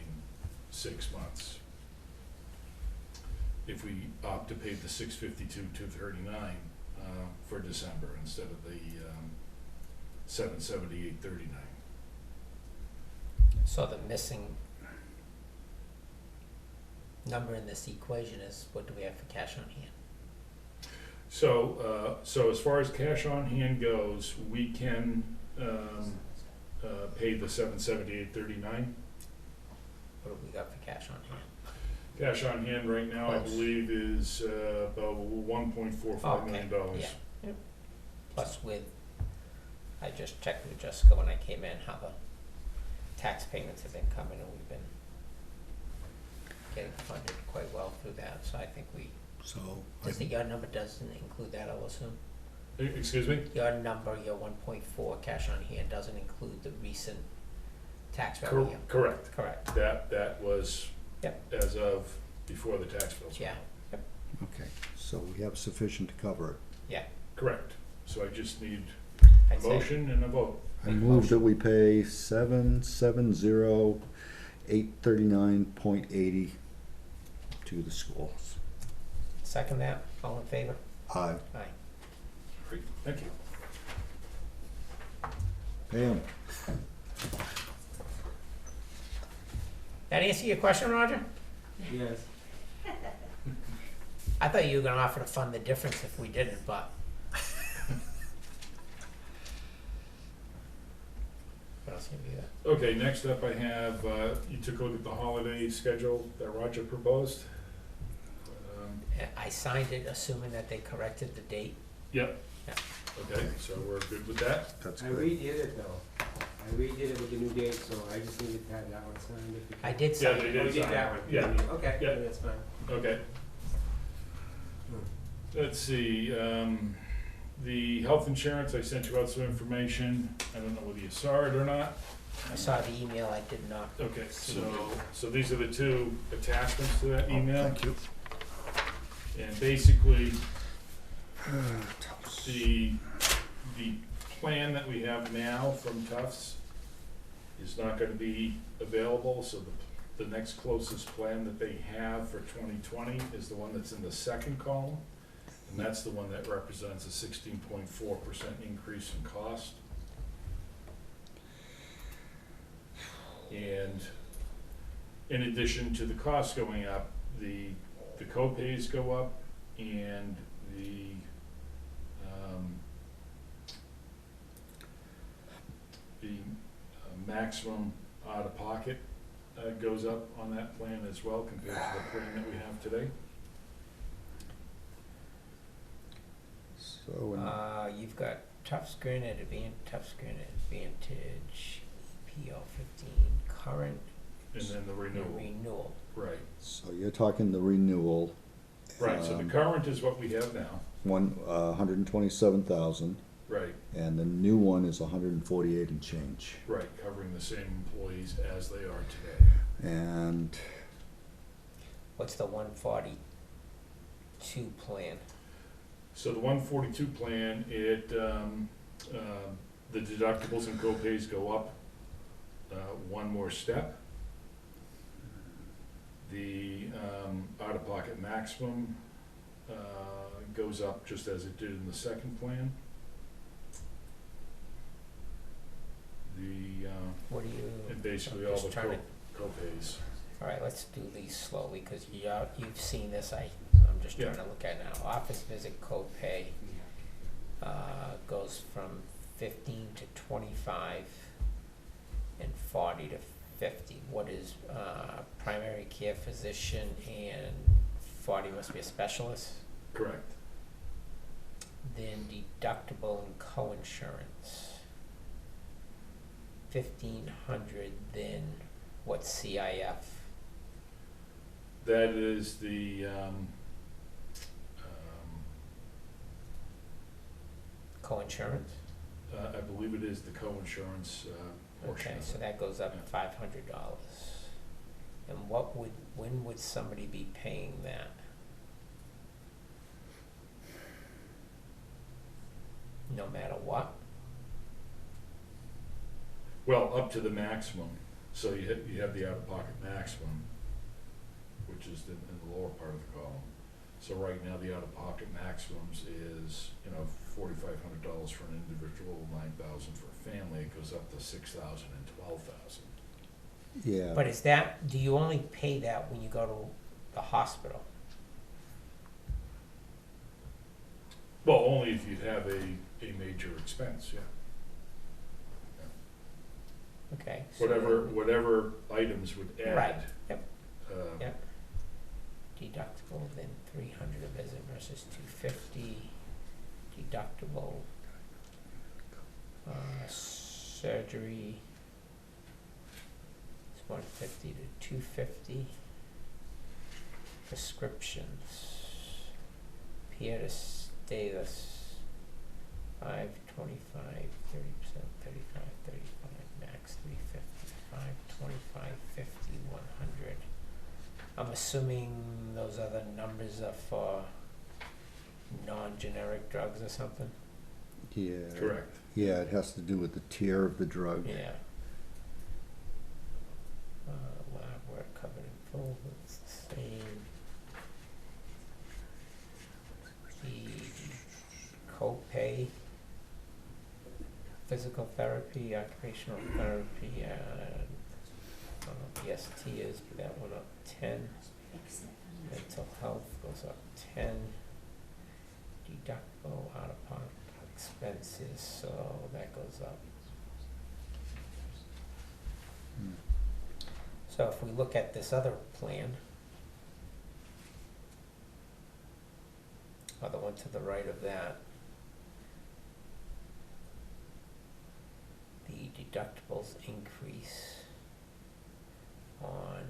6 months. If we opt to pay the 652.239 for December instead of the 778.39. So the missing number in this equation is, what do we have for cash on hand? So, so as far as cash on hand goes, we can pay the 778.39. What do we got for cash on hand? Cash on hand right now, I believe, is about $1.45 million. Yeah. Yep. Plus with, I just checked with Jessica when I came in, how the tax payments have been coming, and we've been getting funded quite well through that, so I think we, So, your number doesn't include that, I'll assume? Excuse me? Your number, your 1.4 cash on hand doesn't include the recent tax revenue? Correct. Correct. That was Yep. as of before the tax bills. Yeah, yep, okay, so we have sufficient to cover it. yeah. Correct. So I just need I'd a say- motion and a vote. I move that we pay 770,839.80 to the schools. Second that, all in favor? Aye. Aye. Great, thank you. Pay 'em. That answer your question, Roger? Yes. I thought you were gonna offer to fund the difference if we didn't, but. What else can we do that? Okay, next up I have, you took a look at the holiday schedule that Roger proposed. I signed it assuming that they corrected the date. Yep. Yeah. Okay, so we're good with that? That's I good. redid it though. I redid it with the new date, so I just needed to have that one signed. If you I can. did Yeah, sign they it. did Oh, you did sign that it. one? Yeah. Okay, Yeah. that's fine. Okay. Let's see, the health insurance, I sent you out some information. I don't know whether you saw it or not. I saw the email, I did not. Okay, so these are the two attachments to that email. Thank you. And basically, the plan that we have now from Tufts is not gonna be available, so the next closest plan that they have for 2020 is the one that's in the second column. And that's the one that represents a 16.4% increase in cost. And in addition to the costs going up, the co-pays go up, and the maximum out-of-pocket goes up on that plan as well compared to the plan that we have today. So, You've got Tufts Granite, Tufts Granite Advantage, PL 15, current. And then the renewal. Renewal. Right, so you're talking the renewal. right, so the current is what we have now, 127,000, right, and the new one is 148 and change. right, covering the same employees as they are today. And What's the 142 plan? So the 142 plan, the deductibles and co-pays go up one more step. The out-of-pocket maximum goes up just as it did in the second plan. What do you? And basically I'm all just the trying to- co-pays. All right, let's do these slowly, because you've seen this, I'm just Yeah. trying to look at it now. Office visit copay goes from 15 to 25 and 40 to 50. What is primary care physician, and 40 must be a specialist? Correct. Then deductible and co-insurance, 1,500, then what's CIF? That is the Co-insurance? I believe it is the co-insurance portion. Okay, of so it. that goes up $500. And when would somebody be paying that? No matter what? Well, up to the maximum, so you have the out-of-pocket maximum, which is in the lower part of the column. So right now, the out-of-pocket maximums is, $4,500 for an individual, $9,000 for a family, it goes up to $6,000 and $12,000. Yeah. But is that, do you only pay that when you go to the hospital? Well, only if you have a major expense, yeah. Okay. so Whatever items would add. Right, yep, uh, yep. Deductible, then 300 a visit versus 250. Deductible. Surgery. It's 150 to 250. Prescriptions. Pierre status. 5, 25, 30%, 35, 35, max 350, 5, 25, 50, 100. I'm assuming those other numbers are for non-generic drugs or something? Yeah. Correct. Yeah, it has to do with the tier of the drug. Yeah. Lab work covered in full, it's the same. The copay, physical therapy, occupational therapy, I don't know what the ST is, but that went up 10. Mental health goes up 10. Deductible out-of-pocket expenses, so that goes up. So if we look at this other plan, or the one to the right of that, the deductibles increase on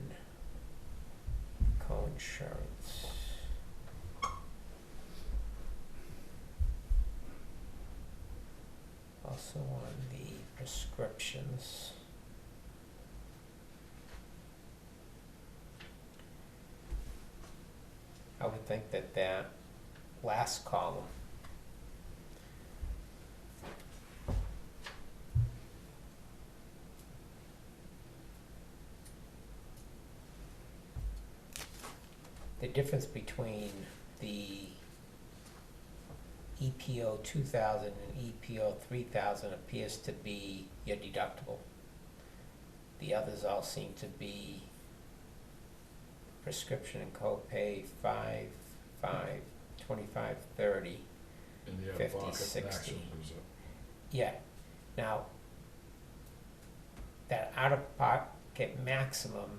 coinsurance. Also on the prescriptions. I would think that that last column the difference between the EPO 2000 and EPO 3000 appears to be your deductible. The others all seem to be prescription and copay 5, 25, 30, And the 50, out-of-pocket 60. maximum goes up. Yeah. Now, that out-of-pocket maximum,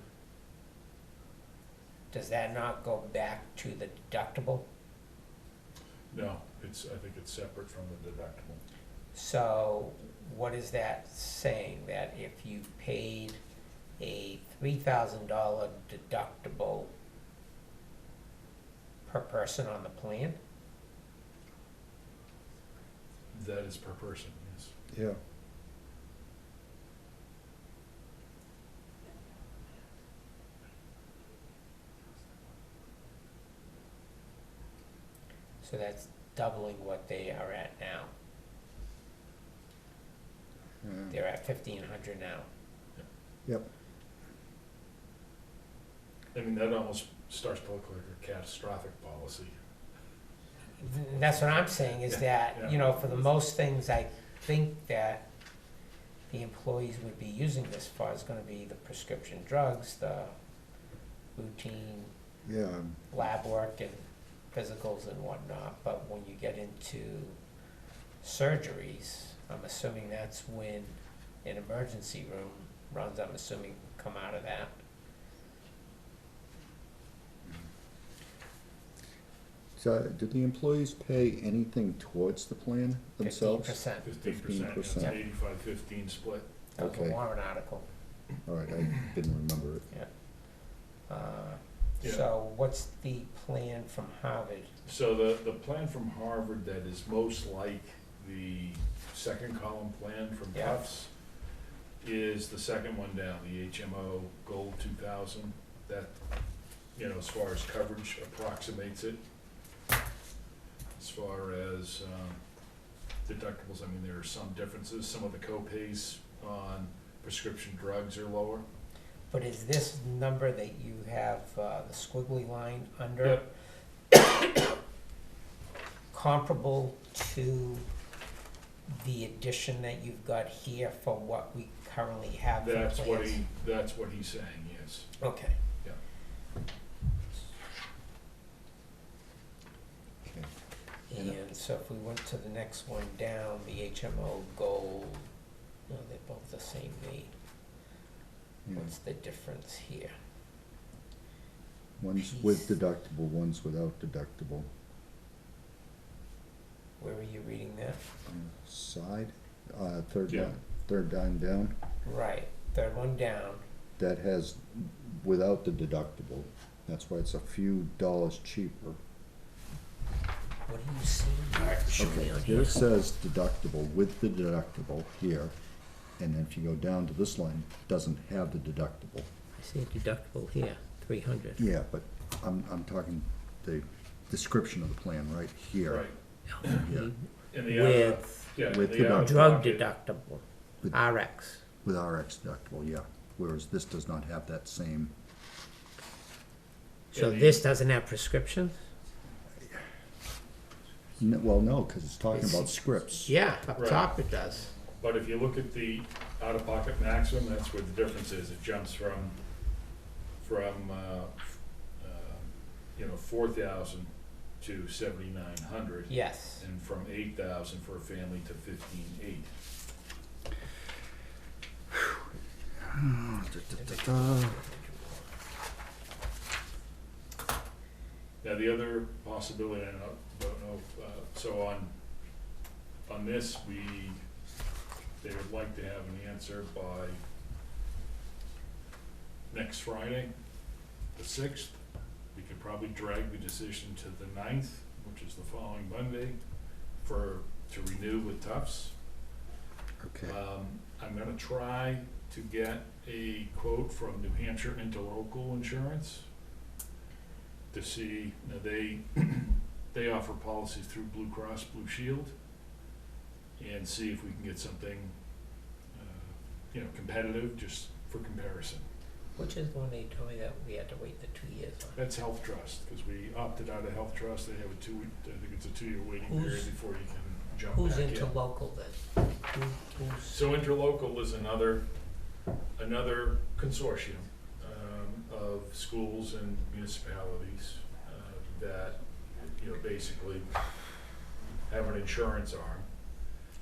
does that not go back to the deductible? No, I think it's separate from the deductible. So what is that saying? That if you paid a $3,000 deductible per person on the plan? That is per person, yes. Yeah. So that's doubling what they are at now. They're at 1,500 now. Yep. I mean, that almost starts to look like a catastrophic policy. That's what I'm saying, is that, Yeah. you know, for the most things, I think that the employees would be using this for is gonna be the prescription drugs, the routine Yeah. lab work and physicals and whatnot, but when you get into surgeries, I'm assuming that's when an emergency room runs, I'm assuming come out of that. So, do the employees pay anything towards the plan themselves? 15%. 15%, it's 15%. an 85-15 split. That was a Okay. warrant article. All right, I didn't remember it. Yeah. Yeah. So what's the plan from Harvard? So the plan from Harvard that is most like the second column plan from Yeah. Tufts is the second one down, the HMO Gold 2000. That, as far as coverage approximates it. As far as deductibles, I mean, there are some differences. Some of the co-pays on prescription drugs are lower. But is this number that you have, the squiggly line under, comparable to the addition that you've got here for what we currently have for That's what plans? that's what he's saying, yes. Okay. Yeah. Okay. And so if we went to the next one down, the HMO Gold, no, they're both the same rate. Yeah. What's the difference here? One's with deductible, one's without deductible. Where are you reading that? Side, third Yeah. line, third line down, Right, third one down. that has without the deductible. That's why it's a few dollars cheaper. What do you see? Art, show me Okay, on here here. it says deductible, with the deductible here, and then if you go down to this line, it doesn't have the deductible. I see a deductible here, 300. Yeah, but I'm talking the description of the plan right here. Right. Yeah, And the With With the the drug out-of-pocket- deductible, With- RX. with RX deductible, yeah, whereas this does not have that same, So Yeah, this doesn't have prescriptions? well, no, cause it's talking about scripts. Yeah, up Right. top it does. But if you look at the out-of-pocket maximum, that's where the difference is. It jumps from 4,000 to 7,900. Yes. And from 8,000 for a family to 15,800. Now, the other possibility, I don't know, so on this, they would like to have an answer by next Friday, the 6th. We could probably drag the decision to the 9th, which is the following Monday, to renew with Tufts. Okay, I'm gonna try to get a quote from New Hampshire Interlocal Insurance to see, they offer policies through Blue Cross Blue Shield, and see if we can get something, competitive, just for comparison. Which is the one they told me that we had to wait the 2 years on. That's Health Trust, because we opted out of Health Trust. They have I think it's a 2-year waiting period Who's- before you can jump Who's back in. interlocal then? Who's? So Interlocal is another consortium of schools and municipalities that, basically have an insurance arm.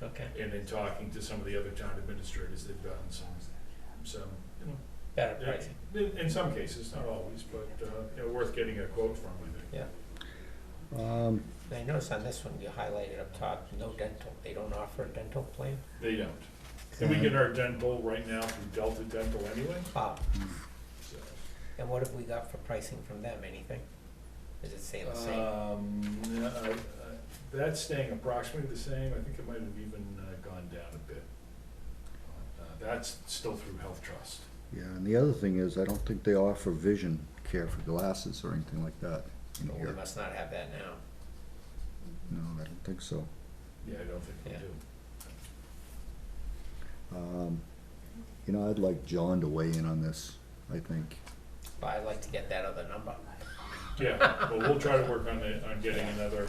Okay. And in talking to some of the other town administrators, they've gotten some, Better pricing. in some cases, not always, but, worth getting a quote from, I think. Yeah. I noticed on this one, you highlighted up top, no dental. They don't offer a dental plan? They don't. And we get our dental right now through Delta Dental anyway, Ah, so. and what have we got for pricing from them? Anything? Does it stay the same? No, that's staying approximately the same. I think it might have even gone down a bit. That's still through Health Trust. yeah, and the other thing is, I don't think they offer vision care for glasses or anything like that in Oh, we here. must not have that now. No, I don't think so. Yeah, I don't think we Yeah. do. I'd like John to weigh in on this, I think. But I'd like to get that other number. Yeah, well, we'll try to work on getting another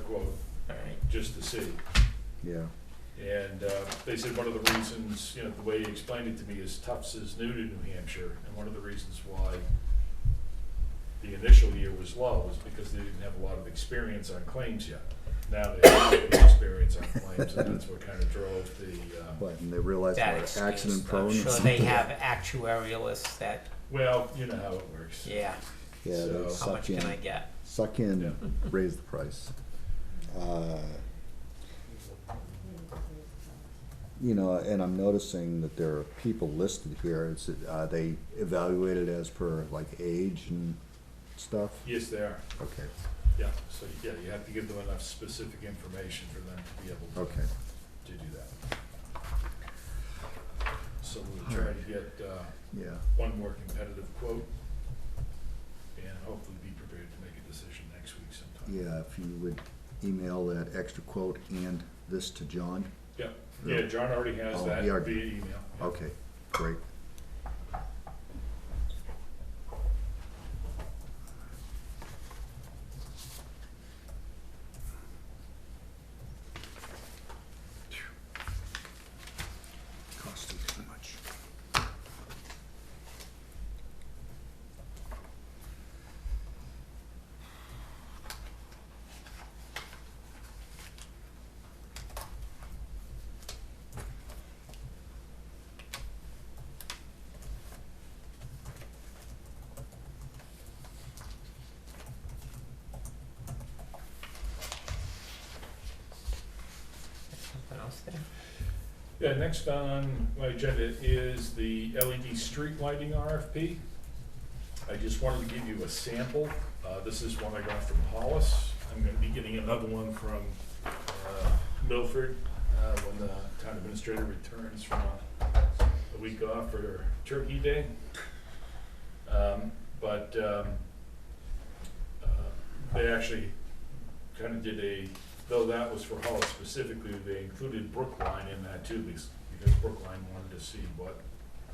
quote, All right. just to see. Yeah, And they said one of the reasons, the way he explained it to me is Tufts is new to New Hampshire, and one of the reasons why the initial year was low was because they didn't have a lot of experience on claims yet. Now they have experience on claims, and that's what kind of drove the, but, and they realize That we're excuse, accident prone. I'm and sure stuff. they have actuarialists that, well, you know how it works. yeah, Yeah, So- they How how much suck can I in, get? suck in, raise the price. And I'm noticing that there are people listed here, are they evaluated as per like age and stuff? Yes, they are. Okay, Yeah, so, yeah, you have to give them enough specific information for them to be able okay. to do that. So we'll try to get Yeah, one more competitive quote, and hopefully be prepared to make a decision next week sometime. yeah, if you would email that extra quote and this to John. Yeah, John already has Oh, that he via already- email. Okay, great. Costing too much. Something else there? Yeah, next on my agenda is the LED street lighting RFP. I just wanted to give you a sample. This is one I got from Hollis. I'm gonna be getting another one from Milford when the town administrator returns from a week off for Turkey Day. They actually kind of did though that was for Hollis specifically, they included Brookline in that too, because Brookline wanted to see what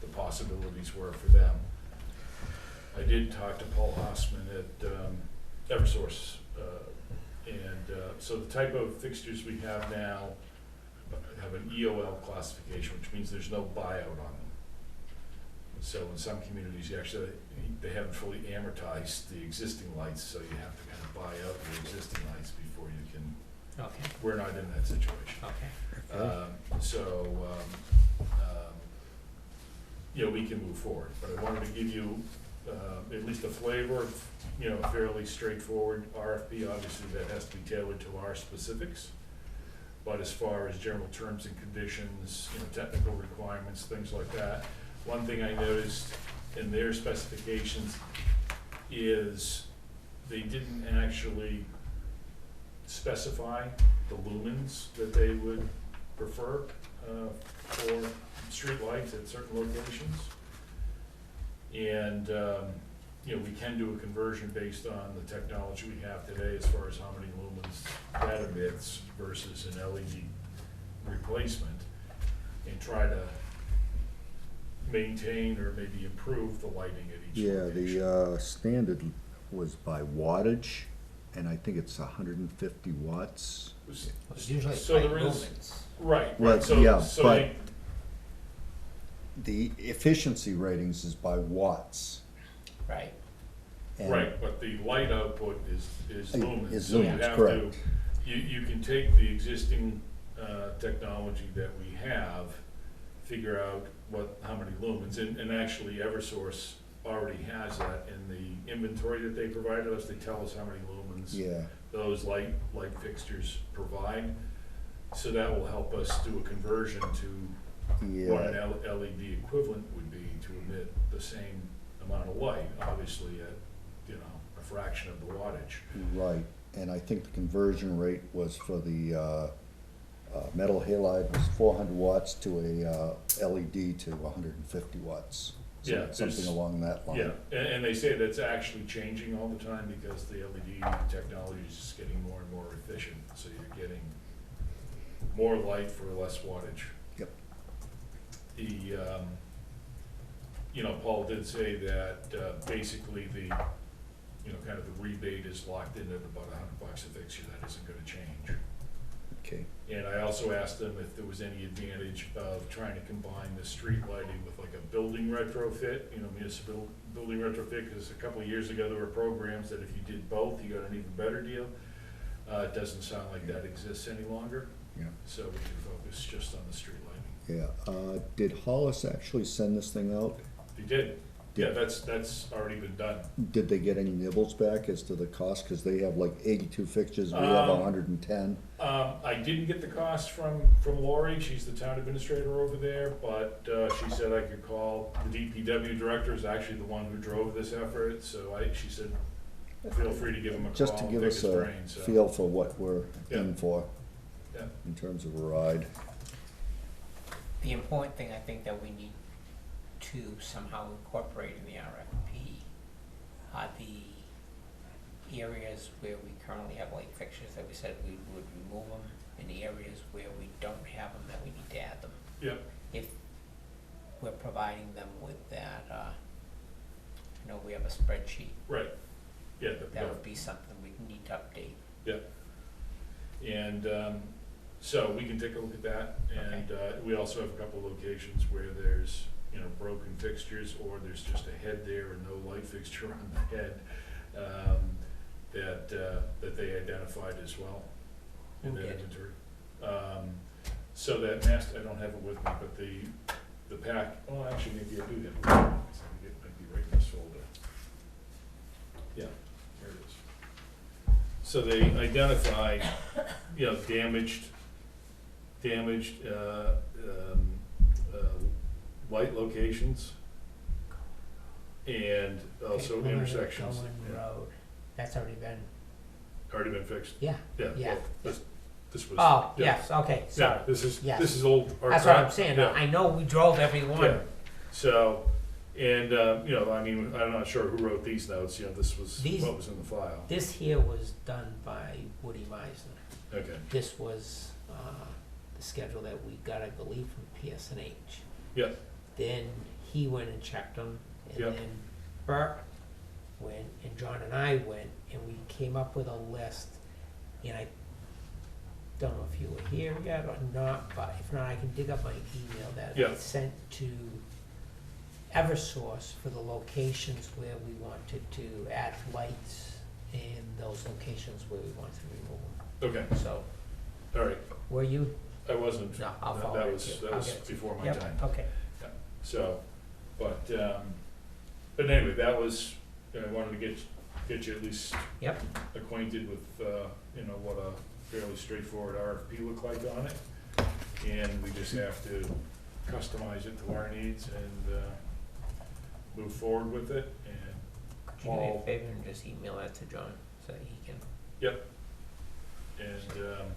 the possibilities were for them. I did talk to Paul Hossman at Eversource, so the type of fixtures we have now have an EOL classification, which means there's no buyout on them. So in some communities, they haven't fully amortized the existing lights, so you have to kind of buy out your existing lights before you can. Okay. We're not in that situation. Okay. We can move forward, but I wanted to give you at least a flavor of, a fairly straightforward RFP. Obviously, that has to be tailored to our specifics. But as far as general terms and conditions, technical requirements, things like that, one thing I noticed in their specifications is they didn't actually specify the lumens that they would prefer for streetlights at certain locations. And, we can do a conversion based on the technology we have today as far as how many lumens that emits versus an LED replacement, and try to maintain or maybe improve the lighting at each location. Yeah, the standard was by wattage, and I think it's 150 watts. It's usually So by there is- lumens. Right, Right, so, yeah, so but they, the efficiency ratings is by watts. Right. And right, but the light output is lumens. Is So you lumens, have correct. You can take the existing technology that we have, figure out how many lumens, and actually Eversource already has that in the inventory that they provided us. They tell us how many lumens Yeah, those light fixtures provide. So that will help us do a conversion to what an yeah, LED equivalent would be to emit the same amount of light, obviously at, a fraction of the wattage. right. And I think the conversion rate was for the metal halide was 400 watts to a LED to 150 watts. So Yeah, it's something there's- along that line. Yeah, and they say that's actually changing all the time because the LED technology is just getting more and more efficient, so you're getting more light for less wattage. Yep. Paul did say that basically the, kind of the rebate is locked in at about $100 a fixture. That isn't gonna change. Okay. And I also asked them if there was any advantage of trying to combine the street lighting with like a building retrofit, municipal building retrofit, because a couple of years ago, there were programs that if you did both, you got an even better deal. It doesn't sound like that exists any longer. Yeah. So we can focus just on the street lighting. Yeah, did Hollis actually send this thing out? They did. Yeah, that's already been done. Did they get any nibbles back as to the cost? Because they have like 82 fixtures, we have 110. I didn't get the cost from Lori, she's the town administrator over there, but she said I could call. The DPW director is actually the one who drove this effort, so she said, feel free to give him a call Just to and give pick us his a brain, so. feel for what we're Yeah. in for Yeah. in terms of a ride. The important thing I think that we need to somehow incorporate in the RFP are the areas where we currently have light fixtures that we said we would remove them, and the areas where we don't have them that we need to add them. Yeah. If we're providing them with that, you know, we have a spreadsheet. Right, yeah, That would be something we need to update. yeah. And, so we can take a look at that, and, we also have a couple of locations where there's, you know, broken fixtures, or there's just a head there and no light fixture on the head, that they identified as well in Who that did? inventory. So that master, I don't have it with me, but the pack, oh, actually, maybe I do have it. I think it might be right in this folder. Yeah, here it is. So they identify, you know, damaged, light locations, and also Okay, intersections. Cohen Yeah. Road, that's already been, Already been fixed? yeah, Yeah, yeah. well, this was. Oh, yeah. yes, okay, sorry. Yeah, this Yes. is old. That's what I'm archive. saying, Yeah. I know we drove every Yeah, one. so, and, you know, I mean, I'm not sure who wrote these notes, you know, this was These- what was in the file. This here was done by Woody Meisner. Okay, This was, the schedule that we got, I believe, from PSNH. yeah, Then he went and checked them, and Yep. then Bert went, and John and I went, and we came up with a list, and I don't know if you were here yet or not, but if not, I can dig up my email that I Yeah. sent to Eversource for the locations where we wanted to add lights and those locations where we wanted to remove them. okay, So, all right, were you? I wasn't. No, I'll That- follow That it was, too. that I'll was get it to you. before my Yep, time. okay. So, but anyway, that was, I wanted to get you at least Yep. acquainted with, you know, what a fairly straightforward RFP looked like on it. And we just have to customize it to our needs and, move forward with it, and Could you do me a Paul, favor and just email that to John so that he can? yep. And,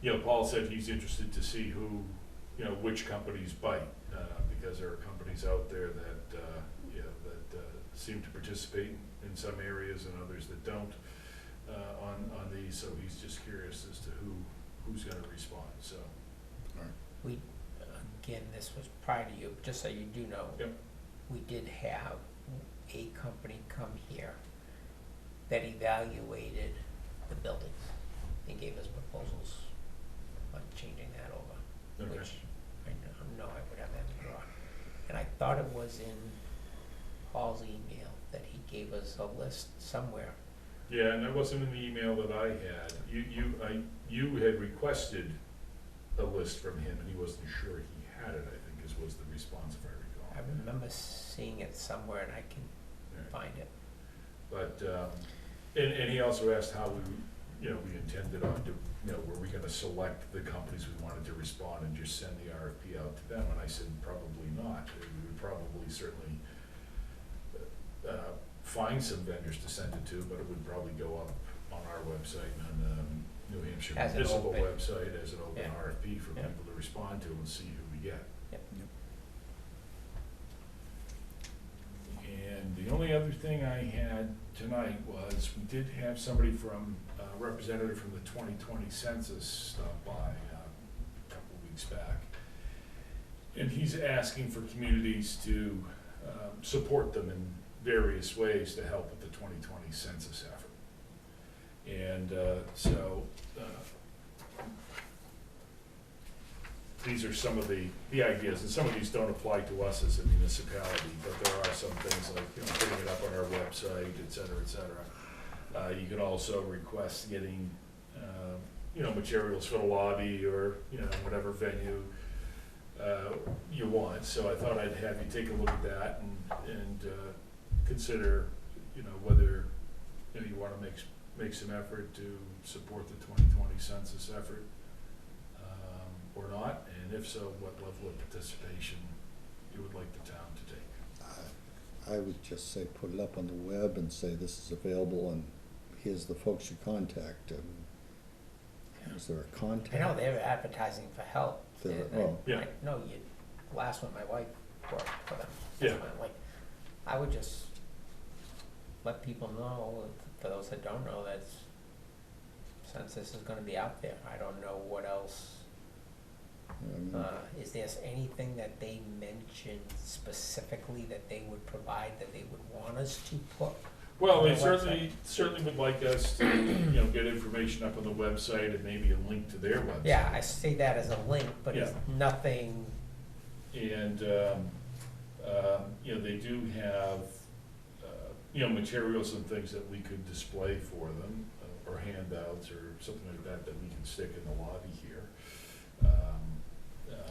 you know, Paul said he's interested to see who, you know, which companies bite, because there are companies out there that, you know, that, seem to participate in some areas and others that don't, on these, so he's just curious as to who's gonna respond, so. We, again, this was prior to you, just so you do know. Yep. We did have a company come here that evaluated the buildings and gave us proposals on changing that over, Okay. which I know I would have them draw. And I thought it was in Paul's email that he gave us a list somewhere. Yeah, and that wasn't in the email that I had. You had requested a list from him, and he wasn't sure he had it, I think, was the response, if I I recall. remember seeing it somewhere and I can Right. find it. But, and he also asked how we, you know, we intended on, you know, were we gonna select the companies we wanted to respond and just send the RFP out to them? And I said, probably not. We would probably certainly, find some vendors to send it to, but it would probably go up on our website and New Hampshire As an municipal open. website as an open Yeah. RFP for Yeah. people to respond to and see who we get. Yep. And the only other thing I had tonight was, we did have somebody from, a representative from the 2020 census stop by a couple of weeks back. And he's asking for communities to support them in various ways to help with the 2020 census effort. And so, these are some of the ideas, and some of these don't apply to us as a municipality, but there are some things like, you know, putting it up on our website, et cetera, et cetera. You can also request getting, you know, materials for the lobby or, you know, whatever venue you want. So I thought I'd have you take a look at that and consider, you know, whether, you know, you wanna make some effort to support the 2020 census effort, or not, and if so, what level of participation you would like the town to take. I would just say, put it up on the web and say this is available and here's the folks you contact. Is there a contact? I know they're advertising for help. Oh. Yeah. No, last one, my wife worked for them. Yeah. That's why, like, I would just let people know, for those that don't know, that census is gonna be out there. I don't know what else Is there anything that they mentioned specifically that they would provide, that they would want us to put? Well, on they the certainly would like us to, get information up on the website and maybe a link to their website. Yeah, I see that as a link, but it's Yeah. nothing, And, they do have, materials and things that we could display for them, or handouts or something like that, that we can stick in the lobby here.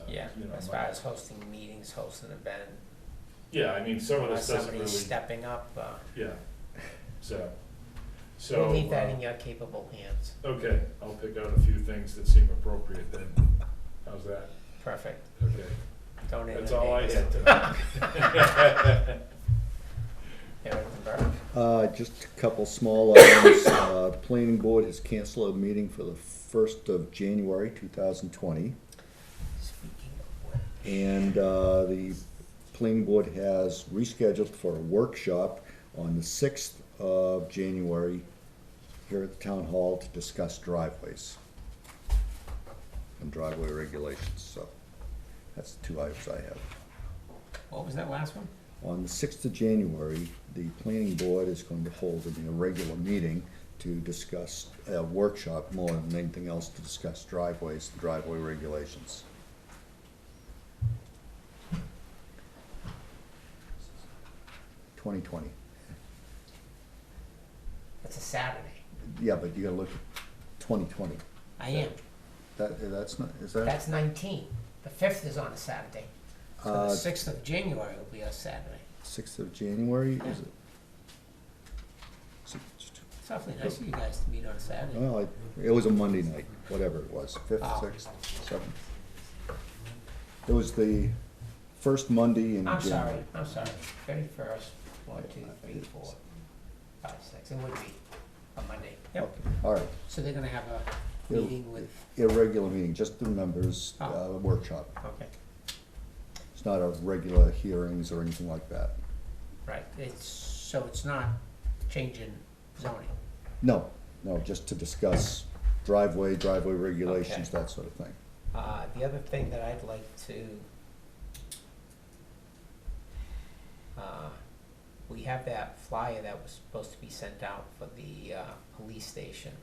yeah, as far as hosting meetings, hosting an event. Yeah, I mean, some of Unless this doesn't somebody's really, stepping up, yeah, so. we'll leave that in your capable hands. Okay, I'll pick out a few things that seem appropriate then. How's that? Perfect. Okay. Don't That's all I inundate had tonight. Eric and Burke? Just a couple small items. Planning board has canceled a meeting for the 1st of January 2020. Speaking of which. And the planning board has rescheduled for a workshop on the 6th of January here at the town hall to discuss driveways and driveway regulations. So that's the two items I have. What was that last one? On the 6th of January, the planning board is going to hold an irregular meeting to discuss a workshop, more than anything else, to discuss driveways and driveway regulations. (2020). That's a Saturday. Yeah, but you gotta look at 2020. I am. That's not, is that? That's 19. The 5th is on a Saturday. So the Uh, 6th of January will be a Saturday. 6th of January, Yeah. is it? It's awfully nice of you guys to meet on a Saturday. Well, it was a Monday night, whatever it was, 5th, Oh. 6th, 7th. It was the first Monday in January. I'm sorry. 31st, 1, 2, 3, 4, 5, 6. It would be a Monday. Yep. Okay, all right. So they're gonna have a Ir- meeting with, Irregular meeting, just the members, Oh. workshop. okay, It's not a regular hearings or anything like that. right. So it's not changing zoning. No, just to discuss driveway regulations, Okay. that sort of thing. The other thing that I'd like to, we have that flyer that was supposed to be sent out for the police station.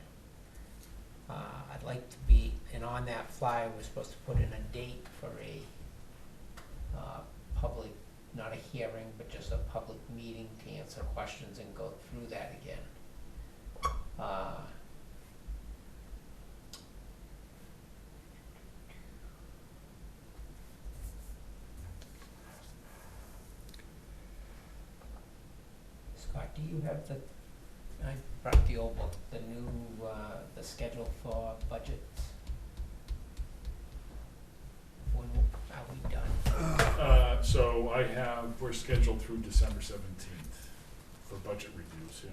I'd like to be, and on that flyer, we're supposed to put in a date for a public, not a hearing, but just a public meeting to answer questions and go through that again. Scott, do you have I brought the old book, the new, the schedule for budget? When are we done? So we're scheduled through December 17th for budget reviews, yeah.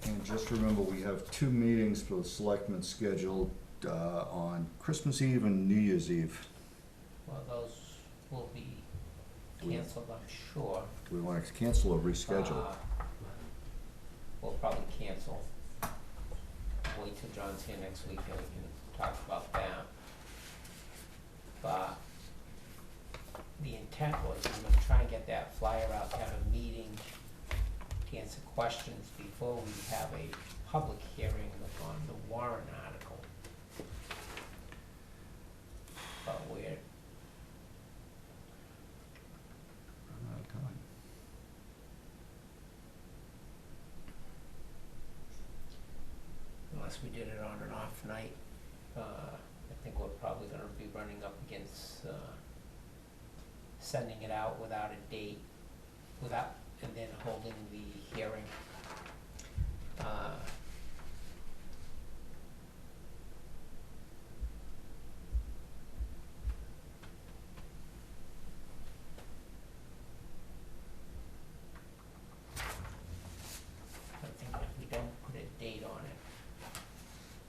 And just remember, we have 2 meetings for the selectmen scheduled on Christmas Eve and New Year's Eve. Well, those will be canceled, I'm sure. Do we want to cancel or reschedule? We'll probably cancel. Wait till John's here next week and we can talk about that. But the intent was, I'm gonna try and get that flyer out, to have a meeting to answer questions before we have a public hearing on the warrant article. But we're, I'm out of time. unless we did it on an off night, I think we're probably gonna be running up against, sending it out without a date, and then holding the hearing. I think if we don't put a date on it,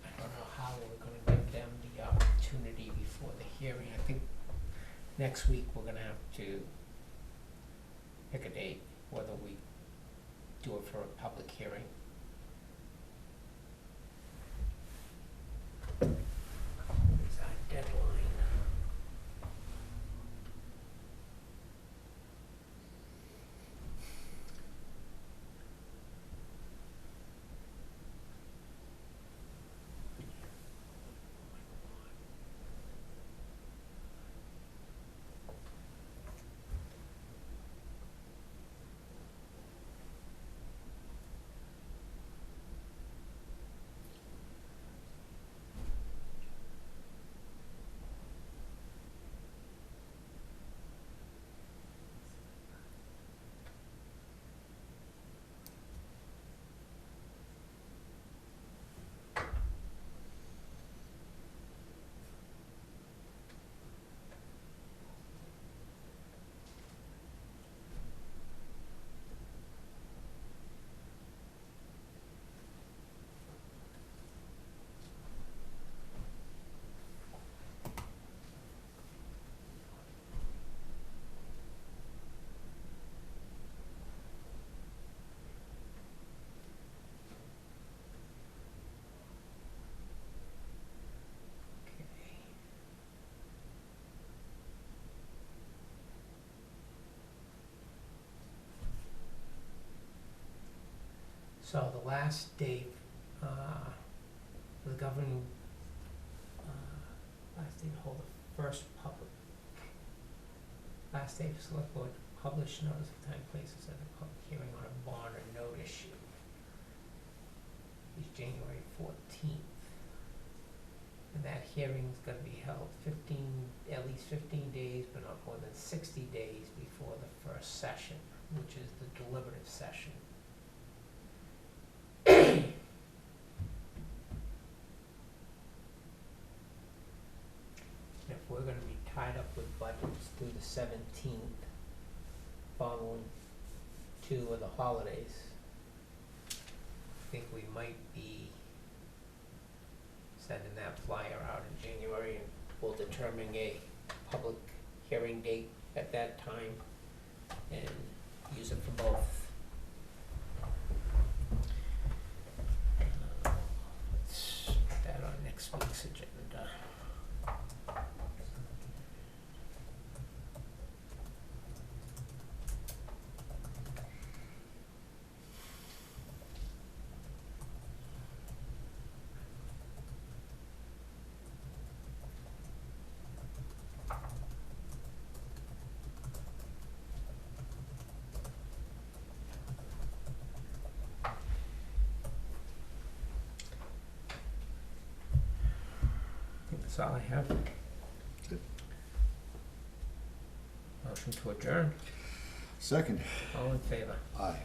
I don't know how we're gonna give them the opportunity before the hearing. I think next week we're gonna have to pick a date, whether we do it for a public hearing So the last date, the governing, last day to hold the first public, last day for select board to publish notice of time, places, and a public hearing on a bond or note issue is January 14th. And that hearing's gonna be held at least 15 days, but not more than 60 days before the first session, which is the deliberative session. If we're gonna be tied up with budgets through the 17th, following 2 of the holidays, I think we might be sending that flyer out in January, and we'll determine a public hearing date at that time and use it for both. Let's put that on next week's agenda. I think that's all I have. Good. Motion to adjourn. Second. All in favor? Aye.